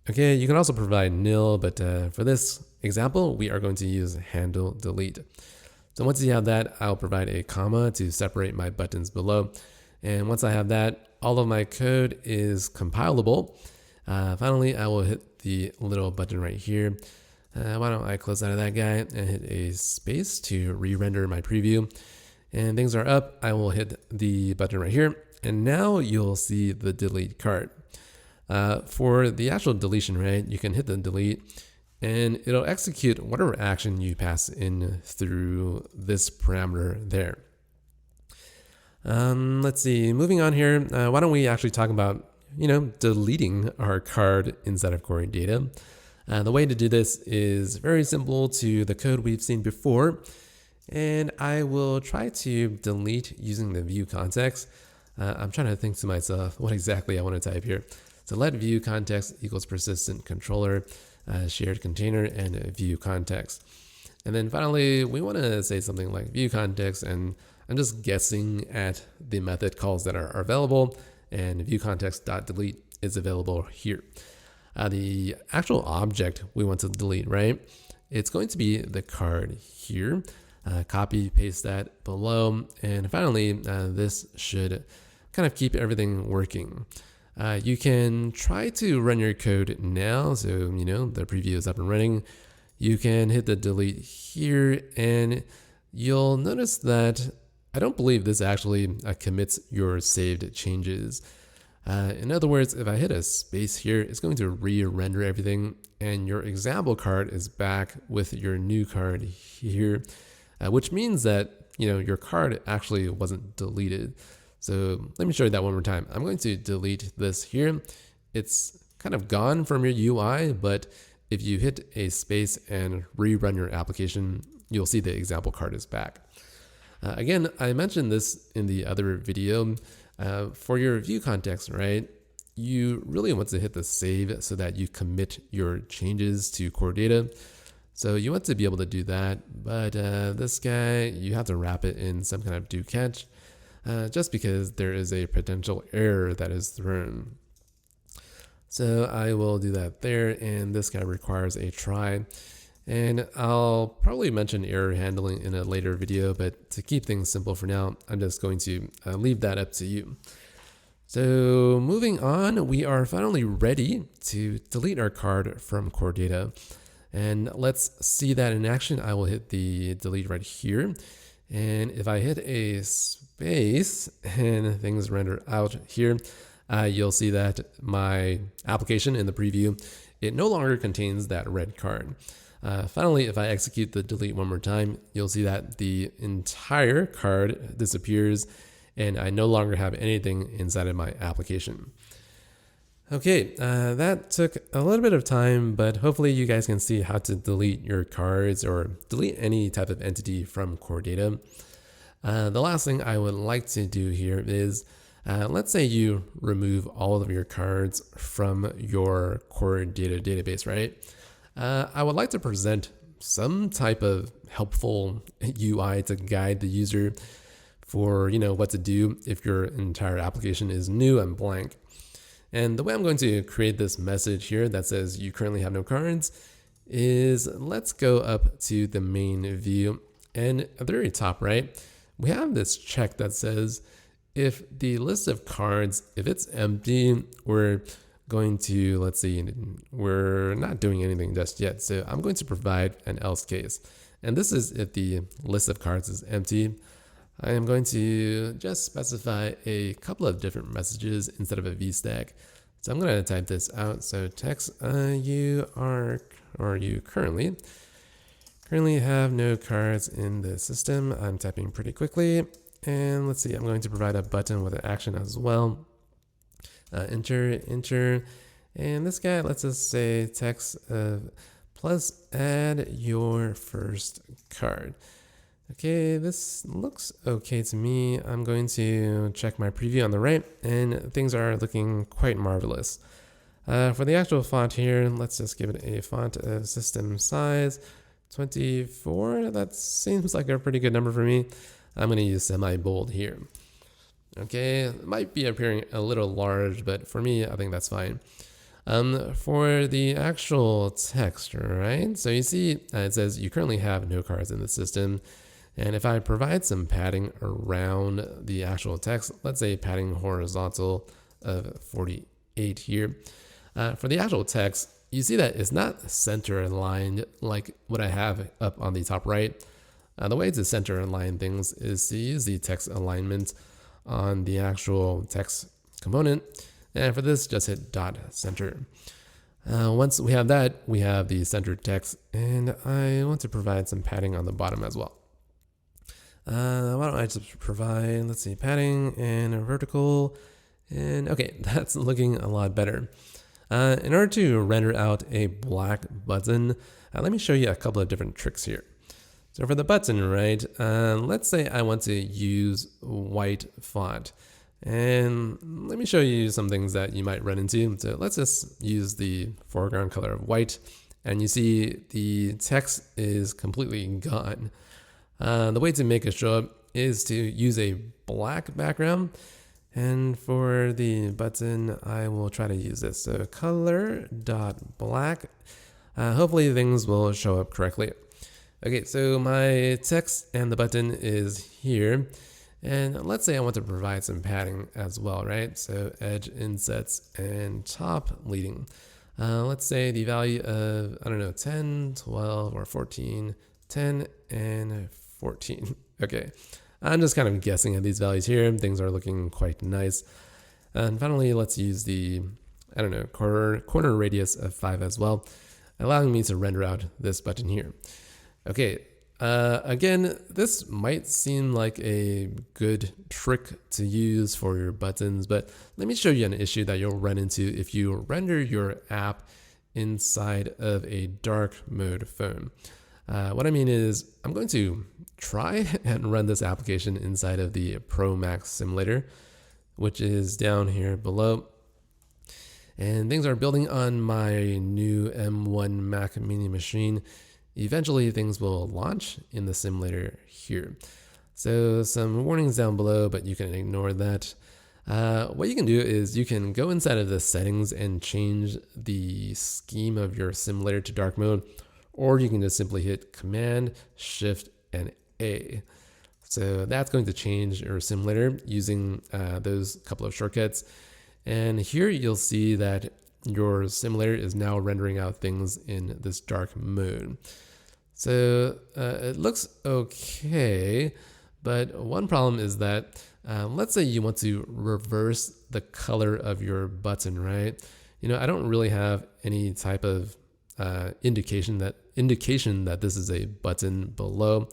Okay, you can also provide nil, but for this example, we are going to use handle delete. So once you have that, I'll provide a comma to separate my buttons below. And once I have that, all of my code is compilable. Finally, I will hit the little button right here. Why don't I close out of that guy and hit a space to re-render my preview. And things are up. I will hit the button right here. And now you'll see the delete card. For the actual deletion, right, you can hit the delete and it'll execute whatever action you pass in through this parameter there. Let's see, moving on here, why don't we actually talk about, deleting our card inside of Core Data. The way to do this is very simple to the code we've seen before, and I will try to delete using the view context. I'm trying to think to myself what exactly I want to type here. So let view context equals persistent controller, shared container, and view context. And then finally, we want to say something like view context, and I'm just guessing at the method calls that are available, and view context.delete is available here. The actual object we want to delete, right? It's going to be the card here. Copy, paste that below. And finally, this should kind of keep everything working. You can try to run your code now. So, the preview is up and running. You can hit the delete here and you'll notice that I don't believe this actually commits your saved changes. In other words, if I hit a space here, it's going to re-render everything and your example card is back with your new card here, which means that your card actually wasn't deleted. So let me show you that one more time. I'm going to delete this here. It's kind of gone from your UI, but if you hit a space and rerun your application, you'll see the example card is back. Again, I mentioned this in the other video. For your view context, right? You really want to hit the save so that you commit your changes to core data. So you want to be able to do that, but this guy, you have to wrap it in some kind of do catch, just because there is a potential error that is thrown. So I will do that there, and this guy requires a try. And I'll probably mention error handling in a later video, but to keep things simple for now, I'm just going to leave that up to you. So moving on, we are finally ready to delete our card from core data. And let's see that in action. I will hit the delete right here. And if I hit a space and things render out here, you'll see that my application in the preview, it no longer contains that red card. Finally, if I execute the delete one more time, you'll see that the entire card disappears and I no longer have anything inside of my application. Okay, that took a little bit of time, but hopefully you guys can see how to delete your cards or delete any type of entity from core data. The last thing I would like to do here is, let's say you remove all of your cards from your core data database, right? I would like to present some type of helpful UI to guide the user for what to do if your entire application is new and blank. And the way I'm going to create this message here that says you currently have no cards is, let's go up to the main view, and at the very top right, we have this check that says if the list of cards, if it's empty, we're going to, let's see, we're not doing anything just yet. So I'm going to provide an else case. And this is if the list of cards is empty. I am going to just specify a couple of different messages instead of a VStack. So I'm going to type this out. So text, you currently have no cards in the system. I'm typing pretty quickly. And let's see, I'm going to provide a button with an action as well. Enter, and this guy lets us say text plus add your first card. Okay, this looks okay to me. I'm going to check my preview on the right, and things are looking quite marvelous. For the actual font here, let's just give it a font of system size 24. That seems like a pretty good number for me. I'm going to use semi-bold here. Okay, it might be appearing a little large, but for me, I think that's fine. For the actual text, right? So you see, it says you currently have no cards in the system. And if I provide some padding around the actual text, let's say padding horizontal of 48 here. For the actual text, you see that it's not center aligned like what I have up on the top right. The way to center align things is to use the text alignment on the actual text component. And for this, just hit dot center. Once we have that, we have the centered text, and I want to provide some padding on the bottom as well. Why don't I just provide, let's see, padding and a vertical, and okay, that's looking a lot better. In order to render out a black button, let me show you a couple of different tricks here. So for the button, right, let's say I want to use white font. And let me show you some things that you might run into. So let's just use the foreground color of white. And you see the text is completely gone. The way to make it show up is to use a black background. And for the button, I will try to use this. So color.black. Hopefully things will show up correctly. Okay, so my text and the button is here. And let's say I want to provide some padding as well, right? So edge insets and top leading. Let's say the value of, I don't know, 10, 12, or 14, 10, and 14. Okay, I'm just kind of guessing at these values here. Things are looking quite nice. And finally, let's use the, I don't know, corner radius of 5 as well, allowing me to render out this button here. Okay, again, this might seem like a good trick to use for your buttons, but let me show you an issue that you'll run into if you render your app inside of a dark mode phone. What I mean is I'm going to try and run this application inside of the Pro Max simulator, which is down here below. And things are building on my new M1 Mac mini machine. Eventually things will launch in the simulator here. So some warnings down below, but you can ignore that. What you can do is you can go inside of the settings and change the scheme of your simulator to dark mode, or you can just simply hit Command, Shift, and A. So that's going to change your simulator using those couple of shortcuts. And here you'll see that your simulator is now rendering out things in this dark mode. So it looks okay, but one problem is that let's say you want to reverse the color of your button, right? You know, I don't really have any type of indication that this is a button below.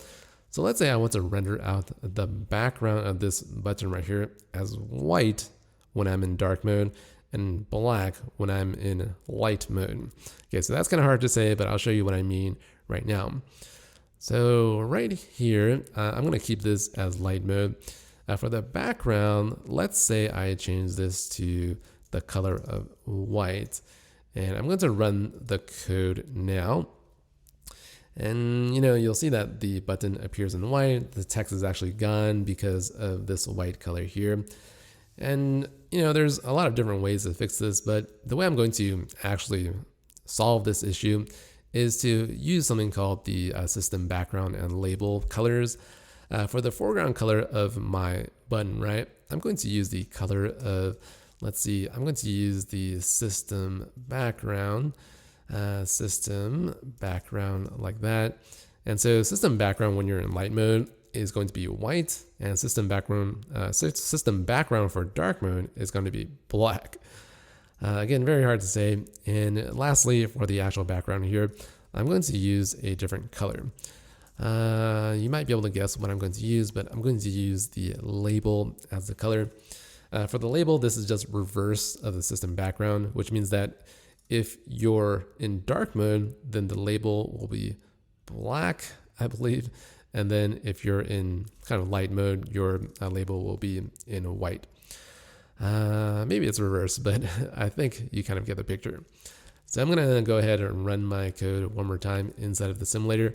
So let's say I want to render out the background of this button right here as white when I'm in dark mode and black when I'm in light mode. Okay, so that's kind of hard to say, but I'll show you what I mean right now. So right here, I'm going to keep this as light mode. For the background, let's say I change this to the color of white, and I'm going to run the code now. And you know, you'll see that the button appears in white. The text is actually gone because of this white color here. And you know, there's a lot of different ways to fix this, but the way I'm going to actually solve this issue is to use something called the system background and label colors. For the foreground color of my button, right, I'm going to use the color of, let's see, I'm going to use the system background like that. And so system background when you're in light mode is going to be white, and system background for dark mode is going to be black. Again, very hard to say. And lastly, for the actual background here, I'm going to use a different color. You might be able to guess what I'm going to use, but I'm going to use the label as the color. For the label, this is just reverse of the system background, which means that if you're in dark mode, then the label will be black, I believe. And then if you're in kind of light mode, your label will be in white. Maybe it's reverse, but I think you kind of get the picture. So I'm going to go ahead and run my code one more time inside of the simulator.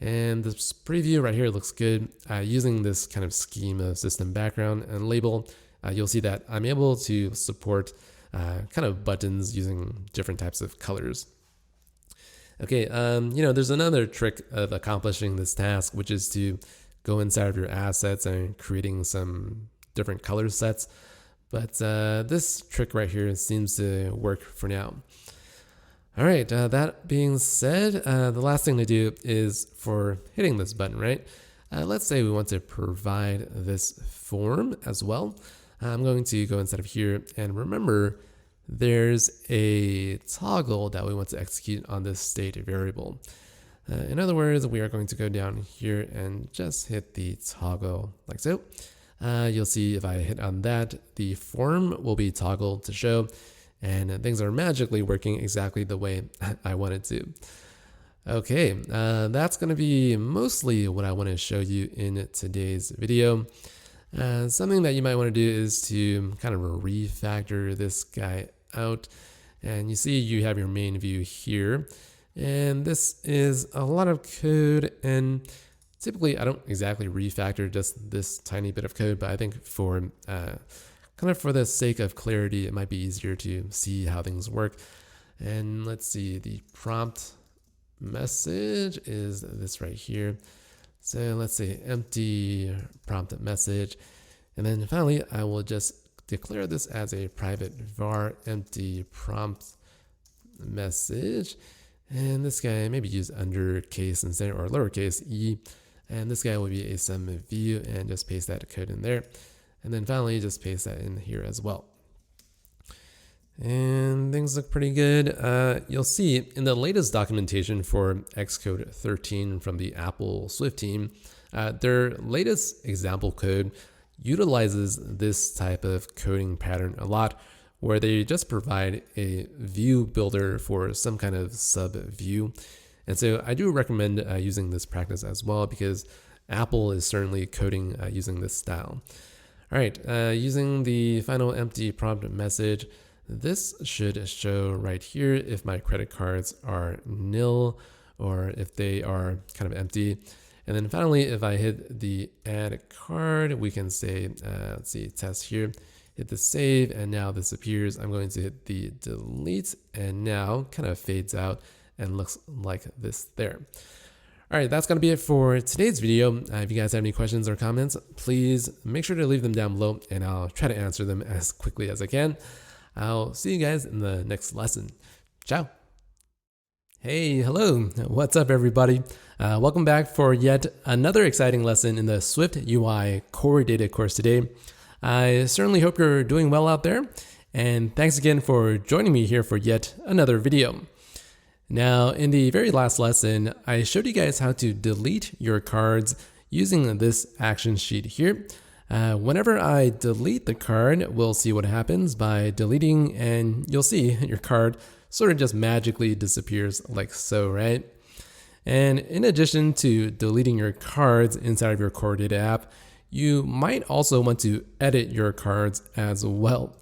And this preview right here looks good. Using this kind of scheme of system background and label, you'll see that I'm able to support kind of buttons using different types of colors. Okay, you know, there's another trick of accomplishing this task, which is to go inside of your assets and creating some different color sets. But this trick right here seems to work for now. All right, that being said, the last thing to do is for hitting this button, right? Let's say we want to provide this form as well. I'm going to go inside of here, and remember, there's a toggle that we want to execute on this state variable. In other words, we are going to go down here and just hit the toggle like so. You'll see if I hit on that, the form will be toggled to show, and things are magically working exactly the way I want it to. Okay, that's going to be mostly what I want to show you in today's video. Something that you might want to do is to kind of refactor this guy out. And you see you have your main view here. And this is a lot of code, and typically I don't exactly refactor just this tiny bit of code, but I think for kind of for the sake of clarity, it might be easier to see how things work. And let's see, the prompt message is this right here. So let's say empty prompt message. And then finally, I will just declare this as a private var empty prompt message. And this guy maybe use undercase instead or lowercase e. And this guy will be a sum view and just paste that code in there. And then finally, just paste that in here as well. And things look pretty good. You'll see in the latest documentation for Xcode 13 from the Apple Swift team, their latest example code utilizes this type of coding pattern a lot, where they just provide a view builder for some kind of sub view. And so I do recommend using this practice as well, because Apple is certainly coding using this style. All right, using the final empty prompt message, this should show right here if my credit cards are nil or if they are kind of empty. And then finally, if I hit the add card, we can say, let's see, test here, hit the save, and now this appears. I'm going to hit the delete, and now kind of fades out and looks like this there. All right, that's going to be it for today's video. If you guys have any questions or comments, please make sure to leave them down below, and I'll try to answer them as quickly as I can. I'll see you guys in the next lesson. Ciao. Hey, hello. What's up, everybody? Welcome back for yet another exciting lesson in the SwiftUI core data course today. I certainly hope you're doing well out there, and thanks again for joining me here for yet another video. Now, in the very last lesson, I showed you guys how to delete your cards using this action sheet here. Whenever I delete the card, we'll see what happens by deleting, and you'll see your card sort of just magically disappears like so, right? And in addition to deleting your cards inside of your core data app, you might also want to edit your cards as well.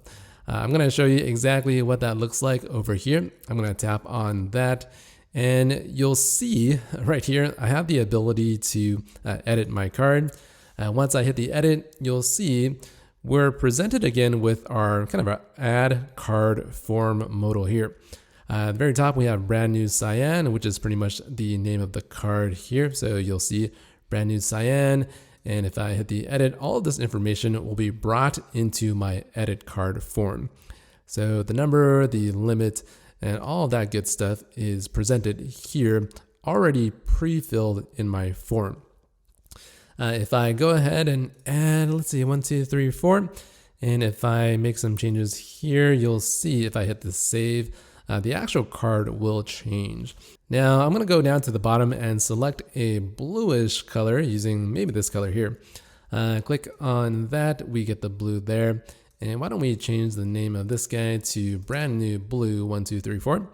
I'm going to show you exactly what that looks like over here. I'm going to tap on that, and you'll see right here, I have the ability to edit my card. Once I hit the edit, you'll see we're presented again with our kind of our add card form modal here. At the very top, we have brand new cyan, which is pretty much the name of the card here. So you'll see brand new cyan. And if I hit the edit, all of this information will be brought into my edit card form. So the number, the limit, and all of that good stuff is presented here, already pre-filled in my form. If I go ahead and add, let's see, 1, 2, 3, 4, and if I make some changes here, you'll see if I hit the save, the actual card will change. Now I'm going to go down to the bottom and select a bluish color using maybe this color here. Click on that, we get the blue there. And why don't we change the name of this guy to brand new blue 1, 2, 3, 4.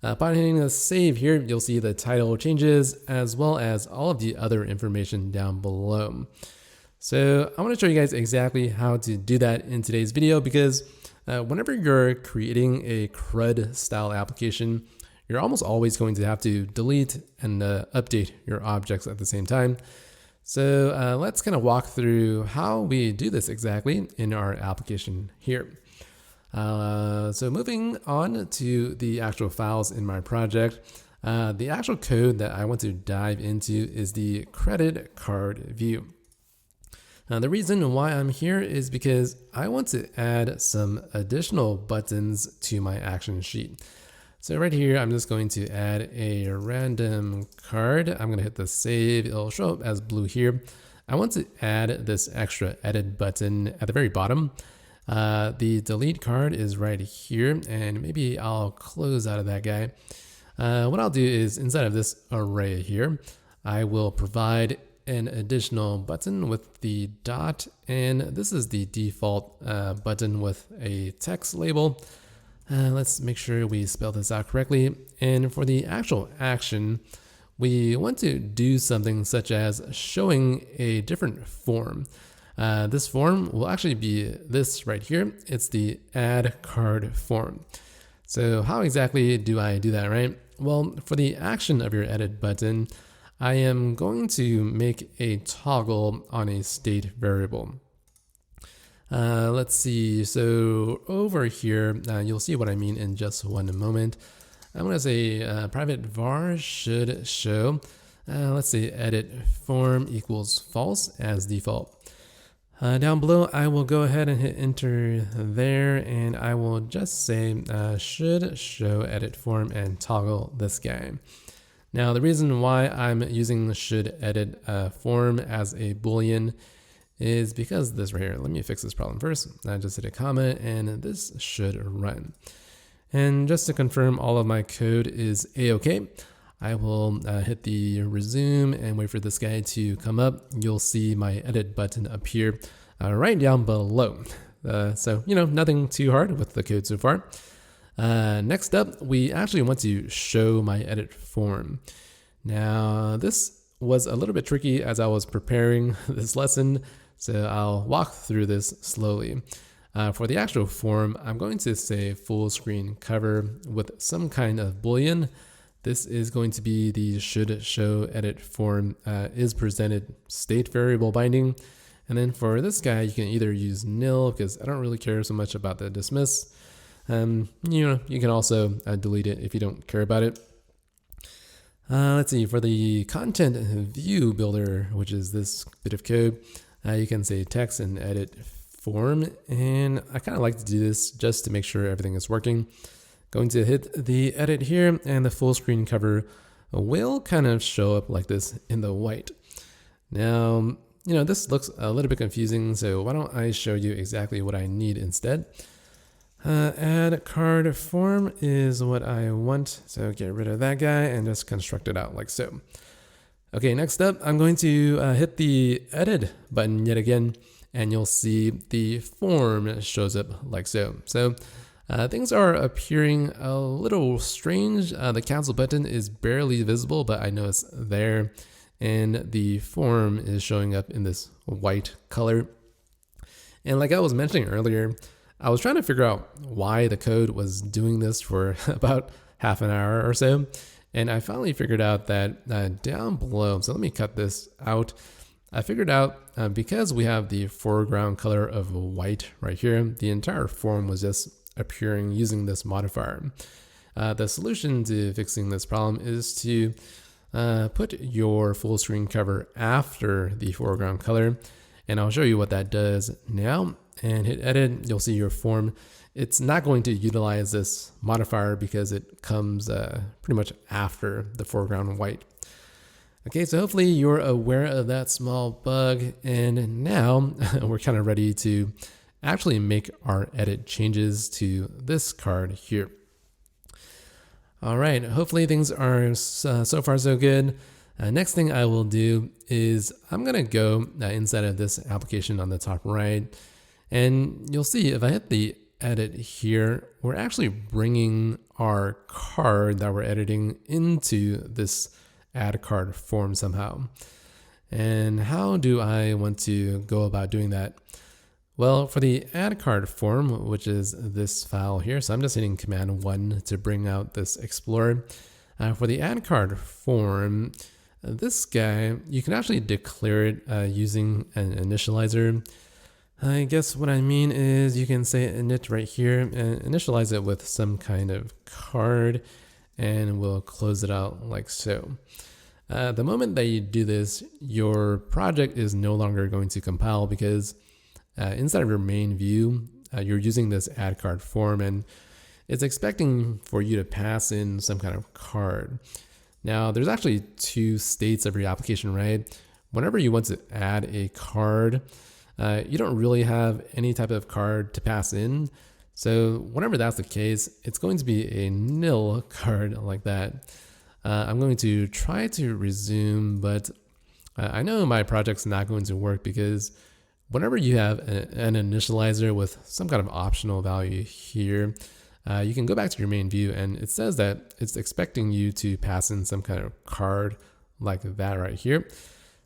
Upon hitting the save here, you'll see the title changes as well as all of the other information down below. So I want to show you guys exactly how to do that in today's video, because whenever you're creating a CRUD style application, you're almost always going to have to delete and update your objects at the same time. So let's kind of walk through how we do this exactly in our application here. So moving on to the actual files in my project, the actual code that I want to dive into is the credit card view. Now, the reason why I'm here is because I want to add some additional buttons to my action sheet. So right here, I'm just going to add a random card. I'm going to hit the save. It'll show up as blue here. I want to add this extra edit button at the very bottom. The delete card is right here, and maybe I'll close out of that guy. What I'll do is inside of this array here, I will provide an additional button with the dot, and this is the default button with a text label. Let's make sure we spell this out correctly. And for the actual action, we want to do something such as showing a different form. This form will actually be this right here. It's the add card form. So how exactly do I do that, right? Well, for the action of your edit button, I am going to make a toggle on a state variable. Let's see, so over here, you'll see what I mean in just one moment. I'm going to say private var should show Let's say edit form equals false as default. Down below, I will go ahead and hit enter there, and I will just say should show edit form and toggle this guy. Now, the reason why I'm using the should edit form as a boolean is because this right here. Let me fix this problem first. I just hit a comma, and this should run. And just to confirm all of my code is a-okay, I will hit the resume and wait for this guy to come up. You'll see my edit button appear right down below. So, nothing too hard with the code so far. Next up, we actually want to show my edit form. Now, this was a little bit tricky as I was preparing this lesson, so I'll walk through this slowly. For the actual form, I'm going to say full screen cover with some kind of boolean. This is going to be the should show edit form is presented state variable binding. And then for this guy, you can either use nil because I don't really care so much about the dismiss. You can also delete it if you don't care about it. Let's see, for the content view builder, which is this bit of code, you can say text and edit form. And I kind of like to do this just to make sure everything is working. Going to hit the edit here, and the full screen cover will kind of show up like this in the white. Now, this looks a little bit confusing, so why don't I show you exactly what I need instead. Add card form is what I want, so get rid of that guy and just construct it out like so. Okay, next up, I'm going to hit the edit button yet again, and you'll see the form shows up like so. So things are appearing a little strange. The cancel button is barely visible, but I know it's there. And the form is showing up in this white color. And like I was mentioning earlier, I was trying to figure out why the code was doing this for about half an hour or so. And I finally figured out that down below, so let me cut this out. I figured out because we have the foreground color of white right here, the entire form was just appearing using this modifier. The solution to fixing this problem is to put your full screen cover after the foreground color, and I'll show you what that does now. And hit edit, you'll see your form. It's not going to utilize this modifier because it comes pretty much after the foreground white. Okay, so hopefully you're aware of that small bug, and now we're kind of ready to actually make our edit changes to this card here. All right, hopefully things are so far so good. Next thing I will do is I'm gonna go inside of this application on the top right, and you'll see if I hit the edit here, we're actually bringing our card that we're editing into this add card form somehow. And how do I want to go about doing that? Well, for the add card form, which is this file here, so I'm just hitting Command 1 to bring out this Explorer. For the add card form, this guy, you can actually declare it using an initializer. I guess what I mean is you can say init right here and initialize it with some kind of card, and we'll close it out like so. The moment that you do this, your project is no longer going to compile because inside of your main view, you're using this add card form, and it's expecting for you to pass in some kind of card. Now, there's actually two states of your application, right? Whenever you want to add a card, you don't really have any type of card to pass in. So whenever that's the case, it's going to be a nil card like that. I'm going to try to resume, but I know my project's not going to work because whenever you have an initializer with some kind of optional value here, you can go back to your main view and it says that it's expecting you to pass in some kind of card like that right here.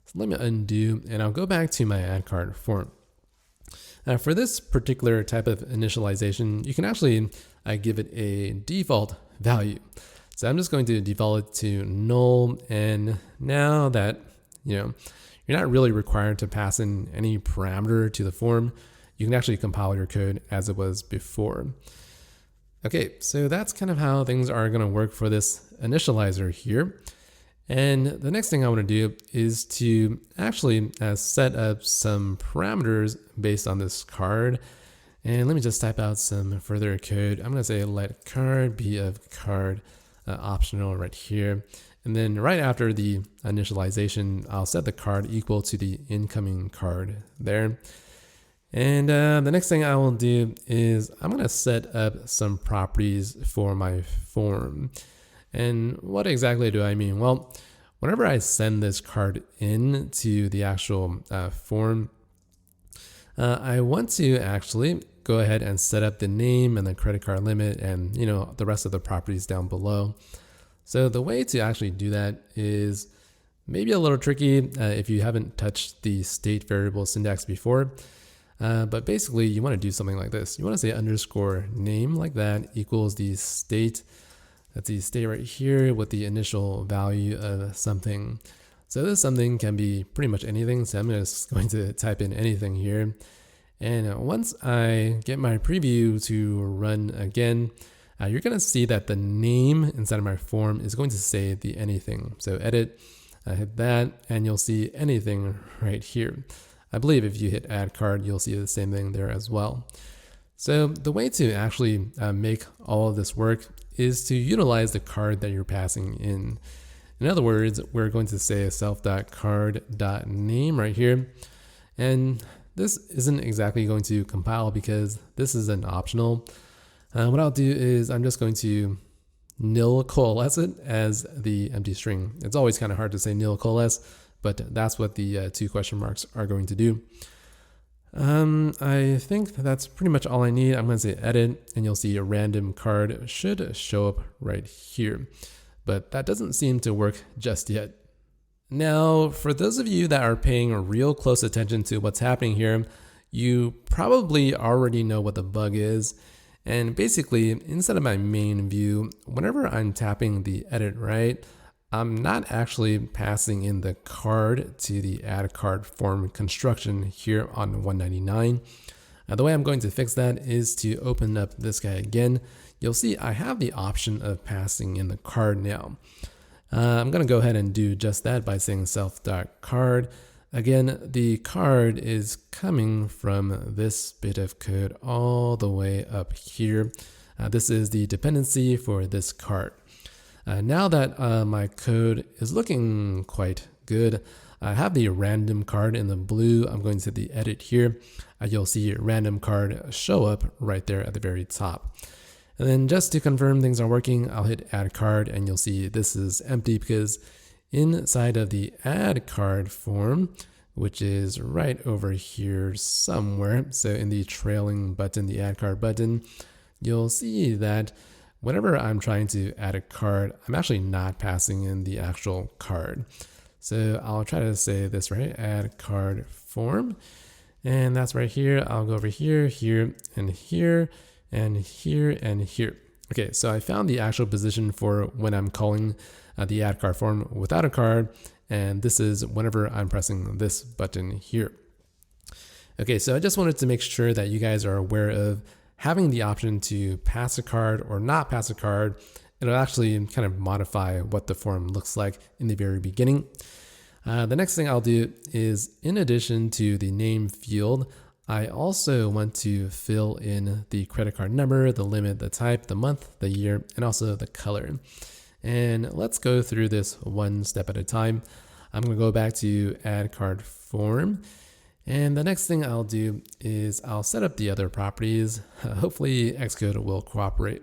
So let me undo and I'll go back to my add card form. For this particular type of initialization, you can actually give it a default value. So I'm just going to default it to null. And now that, you're not really required to pass in any parameter to the form, you can actually compile your code as it was before. Okay, so that's kind of how things are going to work for this initializer here. And the next thing I want to do is to actually set up some parameters based on this card. And let me just type out some further code. I'm going to say let card be of card optional right here. And then right after the initialization, I'll set the card equal to the incoming card there. And the next thing I will do is I'm going to set up some properties for my form. And what exactly do I mean? Well, whenever I send this card in to the actual form, I want to actually go ahead and set up the name and the credit card limit and the rest of the properties down below. So the way to actually do that is maybe a little tricky if you haven't touched the state variable syntax before. But basically you want to do something like this. You want to say underscore name like that equals the state. That's the state right here with the initial value of something. So this something can be pretty much anything. So I'm just going to type in anything here. And once I get my preview to run again, you're going to see that the name inside of my form is going to say the anything. So edit, hit that, and you'll see anything right here. I believe if you hit add card, you'll see the same thing there as well. So the way to actually make all of this work is to utilize the card that you're passing in. In other words, we're going to say self.card.name right here. And this isn't exactly going to compile because this is an optional. What I'll do is I'm just going to nil coalesce it as the empty string. It's always kind of hard to say nil coalesce, but that's what the two question marks are going to do. I think that's pretty much all I need. I'm going to say edit, and you'll see a random card should show up right here, but that doesn't seem to work just yet. Now, for those of you that are paying real close attention to what's happening here, you probably already know what the bug is. And basically, instead of my main view, whenever I'm tapping the edit right, I'm not actually passing in the card to the add card form construction here on 199. The way I'm going to fix that is to open up this guy again. You'll see I have the option of passing in the card now. I'm going to go ahead and do just that by saying self.card. Again, the card is coming from this bit of code all the way up here. This is the dependency for this card. Now that my code is looking quite good, I have the random card in the blue. I'm going to the edit here. You'll see random card show up right there at the very top. And then just to confirm things are working, I'll hit add card and you'll see this is empty because inside of the add card form, which is right over here somewhere, so in the trailing button, the add card button, you'll see that whenever I'm trying to add a card, I'm actually not passing in the actual card. So I'll try to say this right, add card form, and that's right here. I'll go over here, here, and here, and here, and here. Okay, so I found the actual position for when I'm calling the add card form without a card, and this is whenever I'm pressing this button here. Okay, so I just wanted to make sure that you guys are aware of having the option to pass a card or not pass a card. It'll actually kind of modify what the form looks like in the very beginning. The next thing I'll do is, in addition to the name field, I also want to fill in the credit card number, the limit, the type, the month, the year, and also the color. And let's go through this one step at a time. I'm going to go back to add card form. And the next thing I'll do is I'll set up the other properties. Hopefully Xcode will cooperate.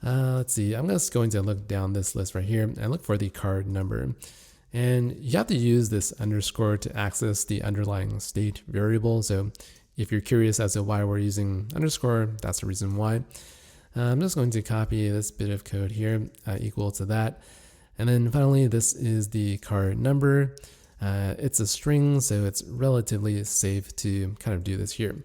Let's see, I'm just going to look down this list right here and look for the card number. And you have to use this underscore to access the underlying state variable. So if you're curious as to why we're using underscore, that's the reason why. I'm just going to copy this bit of code here equal to that. And then finally, this is the card number. It's a string, so it's relatively safe to kind of do this here.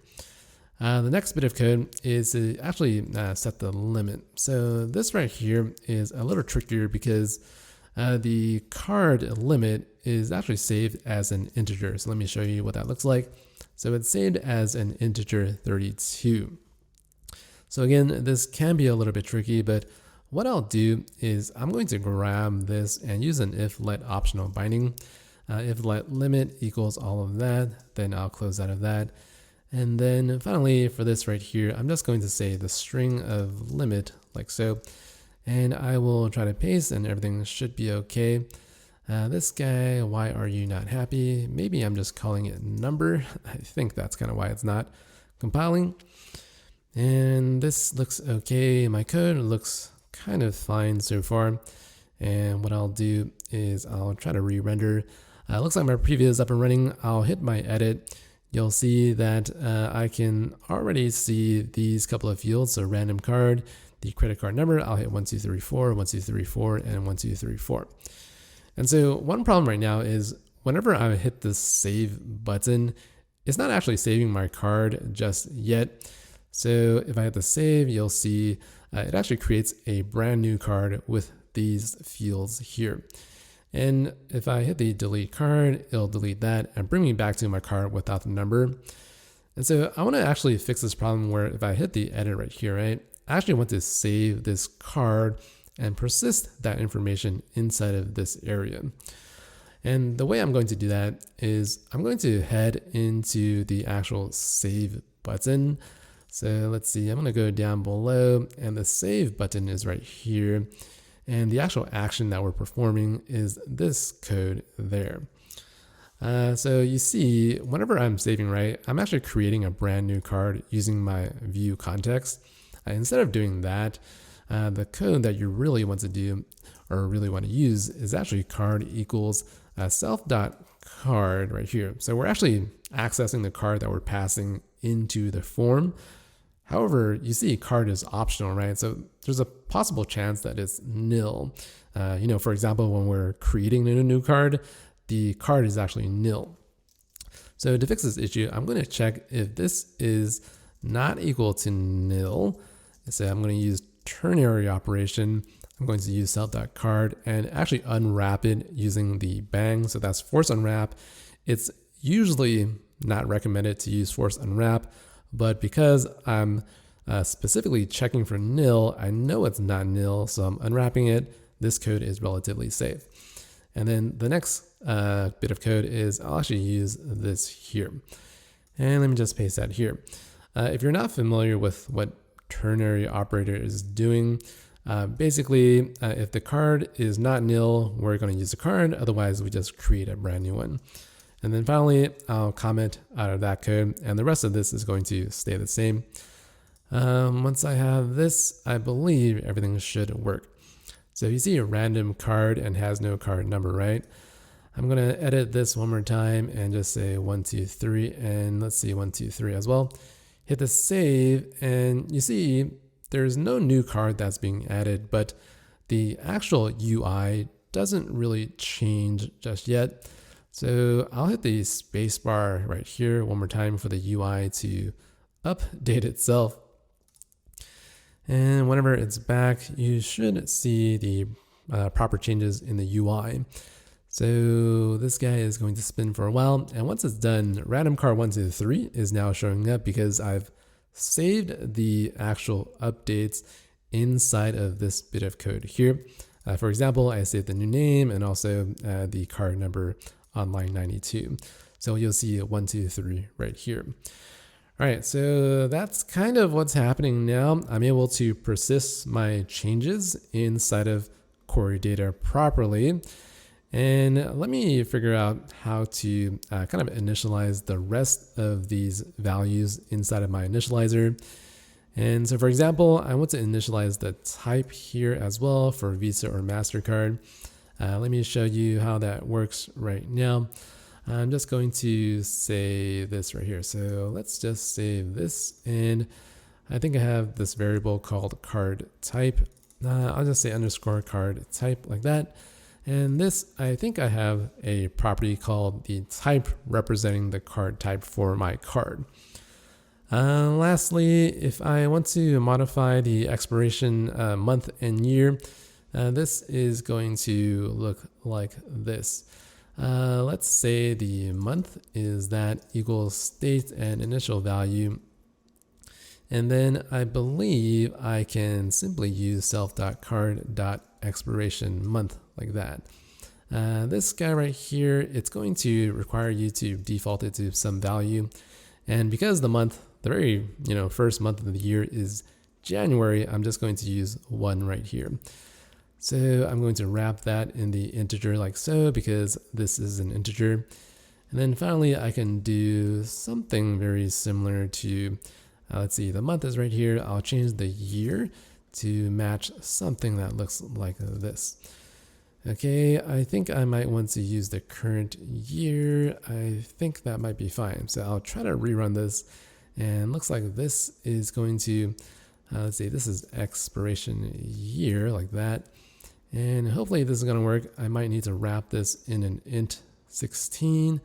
The next bit of code is to actually set the limit. So this right here is a little trickier because the card limit is actually saved as an integer. So let me show you what that looks like. So it's saved as an integer 32. So again, this can be a little bit tricky, but what I'll do is I'm going to grab this and use an if let optional binding. If let limit equals all of that, then I'll close out of that. And then finally for this right here, I'm just going to say the string of limit like so. And I will try to paste and everything should be okay. This guy, why are you not happy? Maybe I'm just calling it number. I think that's kind of why it's not compiling. And this looks okay. My code looks kind of fine so far. And what I'll do is I'll try to re-render. Looks like my preview is up and running. I'll hit my edit. You'll see that I can already see these couple of fields. So random card, the credit card number, I'll hit 1234, 1234, and 1234. And so one problem right now is whenever I hit the save button, it's not actually saving my card just yet. So if I hit the save, you'll see it actually creates a brand new card with these fields here. And if I hit the delete card, it'll delete that and bring me back to my card without the number. And so I want to actually fix this problem where if I hit the edit right here, right, I actually want to save this card and persist that information inside of this area. And the way I'm going to do that is I'm going to head into the actual save button. So let's see, I'm going to go down below and the save button is right here. And the actual action that we're performing is this code there. So you see, whenever I'm saving, right, I'm actually creating a brand new card using my view context. Instead of doing that, the code that you really want to do or really want to use is actually card equals self.card right here. So we're actually accessing the card that we're passing into the form. However, you see card is optional, right? So there's a possible chance that it's nil. For example, when we're creating a new card, the card is actually nil. So to fix this issue, I'm going to check if this is not equal to nil. So I'm going to use ternary operation. I'm going to use self.card and actually unwrap it using the bang. So that's force unwrap. It's usually not recommended to use force unwrap, but because I'm specifically checking for nil, I know it's not nil, so I'm unwrapping it. This code is relatively safe. And then the next bit of code is I'll actually use this here. And let me just paste that here. If you're not familiar with what ternary operator is doing, basically, if the card is not nil, we're going to use the card. Otherwise, we just create a brand new one. And then finally, I'll comment out of that code, and the rest of this is going to stay the same. Once I have this, I believe everything should work. So if you see a random card and has no card number, right? I'm going to edit this one more time and just say 1, 2, 3, and let's see 1, 2, 3 as well. Hit the save, and you see there's no new card that's being added, but the actual UI doesn't really change just yet. So I'll hit the spacebar right here one more time for the UI to update itself. And whenever it's back, you should see the proper changes in the UI. So this guy is going to spin for a while. And once it's done, random card 1, 2, 3 is now showing up because I've saved the actual updates inside of this bit of code here. For example, I saved the new name and also the card number on line 92. So you'll see 1, 2, 3 right here. All right, so that's kind of what's happening now. I'm able to persist my changes inside of core data properly. And let me figure out how to kind of initialize the rest of these values inside of my initializer. And so for example, I want to initialize the type here as well for Visa or MasterCard. Let me show you how that works right now. I'm just going to say this right here. So let's just save this. And I think I have this variable called card type. I'll just say underscore card type like that. And this, I think I have a property called the type representing the card type for my card. Lastly, if I want to modify the expiration month and year, this is going to look like this. Let's say the month is that equals state and initial value And then I believe I can simply use self.card.expiration month like that. This guy right here, it's going to require you to default it to some value. And because the month, the very first month of the year is January, I'm just going to use 1 right here. So I'm going to wrap that in the integer like so, because this is an integer. And then finally, I can do something very similar to, let's see, the month is right here. I'll change the year to match something that looks like this. Okay, I think I might want to use the current year. I think that might be fine. So I'll try to rerun this, and looks like this is going to, let's see, this is expiration year like that. And hopefully this is going to work. I might need to wrap this in an int 16.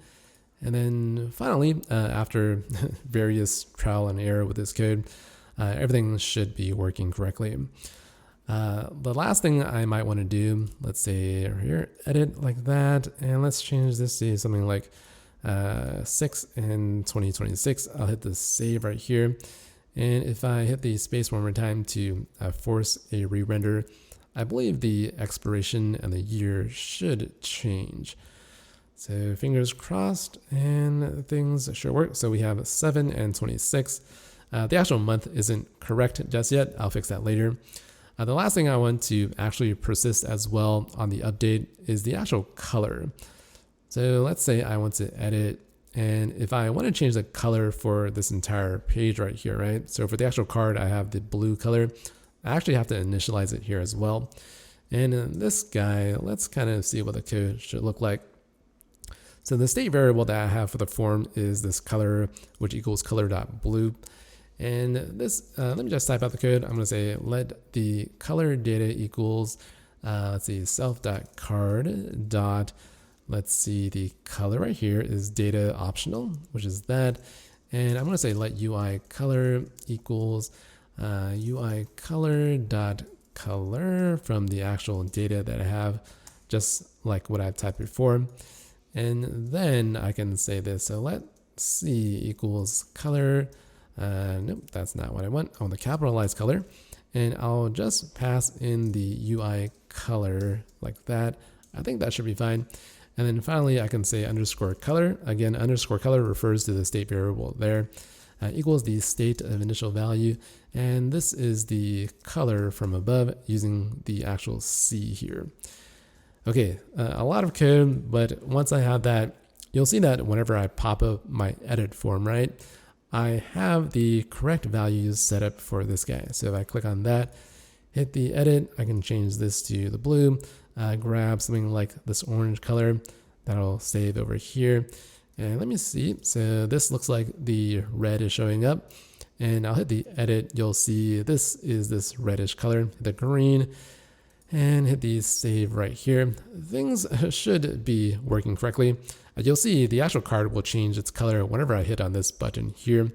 And then finally, after various trial and error with this code, everything should be working correctly. The last thing I might want to do, let's say here, edit like that. And let's change this to something like 6 in 2026. I'll hit the save right here. And if I hit the space one more time to force a re-render, I believe the expiration and the year should change. So fingers crossed, and things should work. So we have 7 and 26. The actual month isn't correct just yet. I'll fix that later. The last thing I want to actually persist as well on the update is the actual color. So let's say I want to edit, and if I want to change the color for this entire page right here, right? So for the actual card, I have the blue color. I actually have to initialize it here as well. And in this guy, let's kind of see what the code should look like. So the state variable that I have for the form is this color, which equals color.blue. And this, let me just type out the code. I'm going to say let the color data equals, let's see, self.card dot, let's see, the color right here is data optional, which is that. And I'm going to say let UI color equals UI color dot color from the actual data that I have, just like what I've typed before. And then I can say this. So let's see equals color. Nope, that's not what I want. I want the capitalized color. And I'll just pass in the UI color like that. I think that should be fine. And then finally, I can say underscore color. Again, underscore color refers to the state variable there. Equals the state of initial value. And this is the color from above using the actual C here. Okay, a lot of code, but once I have that, you'll see that whenever I pop up my edit form, right, I have the correct values set up for this guy. So if I click on that, hit the edit, I can change this to the blue, grab something like this orange color, that'll save over here. And let me see, so this looks like the red is showing up, and I'll hit the edit. You'll see this is this reddish color, the green, and hit the save right here. Things should be working correctly. You'll see the actual card will change its color whenever I hit on this button here.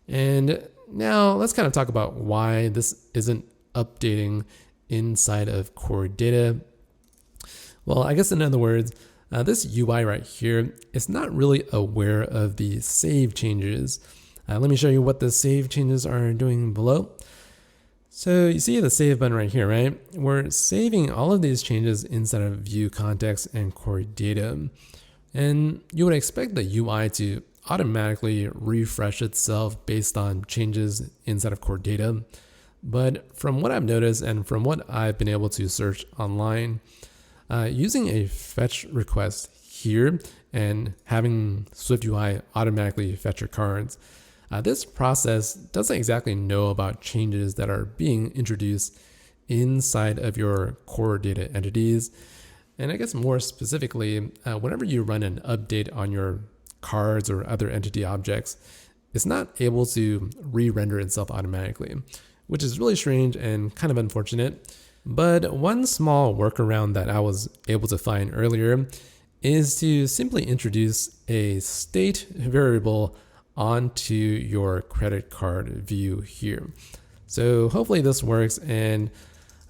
And now let's kind of talk about why this isn't updating inside of core data. Well, I guess in other words, this UI right here is not really aware of the save changes. Let me show you what the save changes are doing below. So you see the save button right here, right? We're saving all of these changes inside of view context and core data. And you would expect the UI to automatically refresh itself based on changes inside of core data. But from what I've noticed and from what I've been able to search online, using a fetch request here and having SwiftUI automatically fetch your cards, this process doesn't exactly know about changes that are being introduced inside of your core data entities. And I guess more specifically, whenever you run an update on your cards or other entity objects, it's not able to re-render itself automatically, which is really strange and kind of unfortunate. But one small workaround that I was able to find earlier is to simply introduce a state variable onto your credit card view here. So hopefully this works, and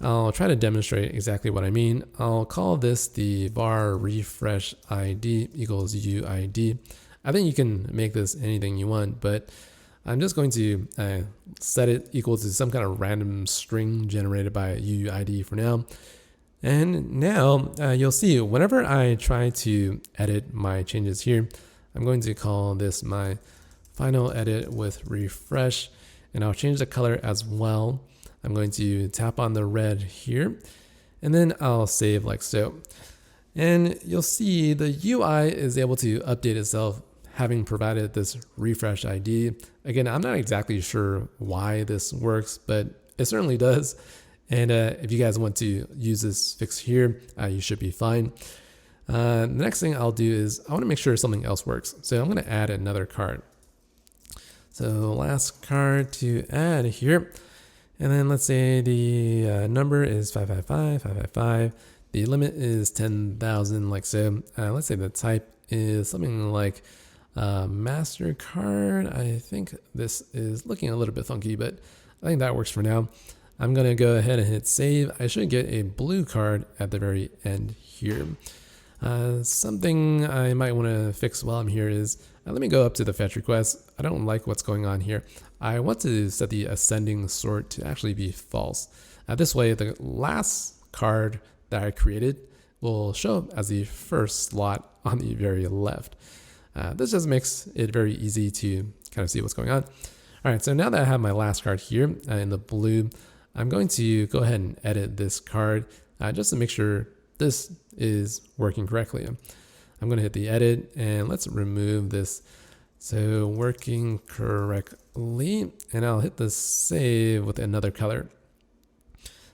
I'll try to demonstrate exactly what I mean. I'll call this the var refresh ID equals UID. I think you can make this anything you want, but I'm just going to set it equal to some kind of random string generated by UUID for now. And now you'll see whenever I try to edit my changes here, I'm going to call this my final edit with refresh, and I'll change the color as well. I'm going to tap on the red here, and then I'll save like so. And you'll see the UI is able to update itself having provided this refresh ID. Again, I'm not exactly sure why this works, but it certainly does. And if you guys want to use this fix here, you should be fine. The next thing I'll do is I want to make sure something else works. So I'm going to add another card. So last card to add here. And then let's say the number is 555, 555. The limit is 10,000 like so. Let's say the type is something like MasterCard. I think this is looking a little bit funky, but I think that works for now. I'm going to go ahead and hit save. I should get a blue card at the very end here. Something I might want to fix while I'm here is, let me go up to the fetch request. I don't like what's going on here. I want to set the ascending sort to actually be false. This way, the last card that I created will show up as the first slot on the very left. This just makes it very easy to kind of see what's going on. All right, so now that I have my last card here in the blue, I'm going to go ahead and edit this card just to make sure this is working correctly. I'm going to hit the edit and let's remove this. So working correctly, and I'll hit the save with another color.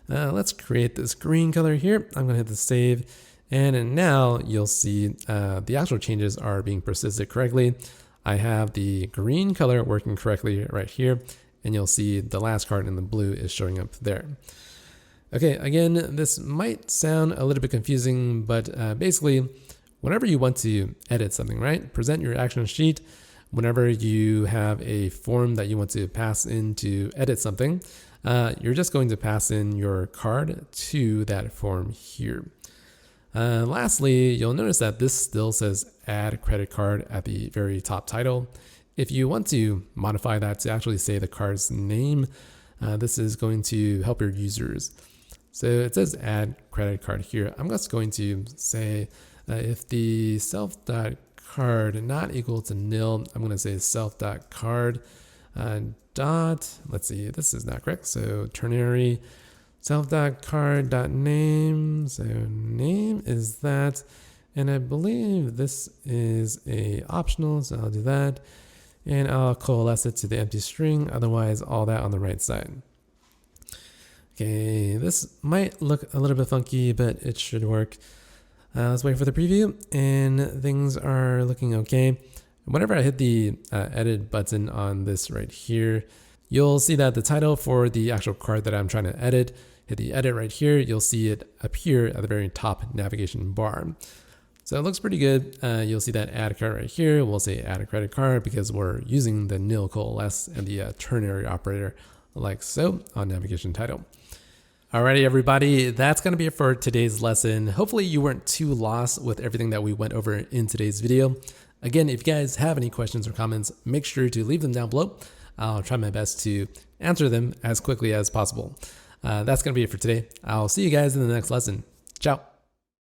Let's create this green color here. I'm going to hit the save, and now you'll see the actual changes are being persisted correctly. I have the green color working correctly right here, and you'll see the last card in the blue is showing up there. Okay, again, this might sound a little bit confusing, but basically, whenever you want to edit something, right? Present your action sheet. Whenever you have a form that you want to pass in to edit something, you're just going to pass in your card to that form here. Lastly, you'll notice that this still says add credit card at the very top title. If you want to modify that to actually say the card's name, this is going to help your users. So it says add credit card here. I'm just going to say if the self.card not equal to nil, I'm going to say self.card dot, let's see, this is not correct. So ternary self.card.name. So name is that. And I believe this is a optional, so I'll do that. And I'll coalesce it to the empty string, otherwise all that on the right side. Okay, this might look a little bit funky, but it should work. Let's wait for the preview, and things are looking okay. Whenever I hit the edit button on this right here, you'll see that the title for the actual card that I'm trying to edit, hit the edit right here, you'll see it appear at the very top navigation bar. So it looks pretty good. You'll see that add card right here. We'll say add a credit card because we're using the nil coalesce and the ternary operator like so on navigation title. Alrighty, everybody, that's going to be it for today's lesson. Hopefully you weren't too lost with everything that we went over in today's video. Again, if you guys have any questions or comments, make sure to leave them down below. I'll try my best to answer them as quickly as possible. That's going to be it for today. I'll see you guys in the next lesson. Ciao.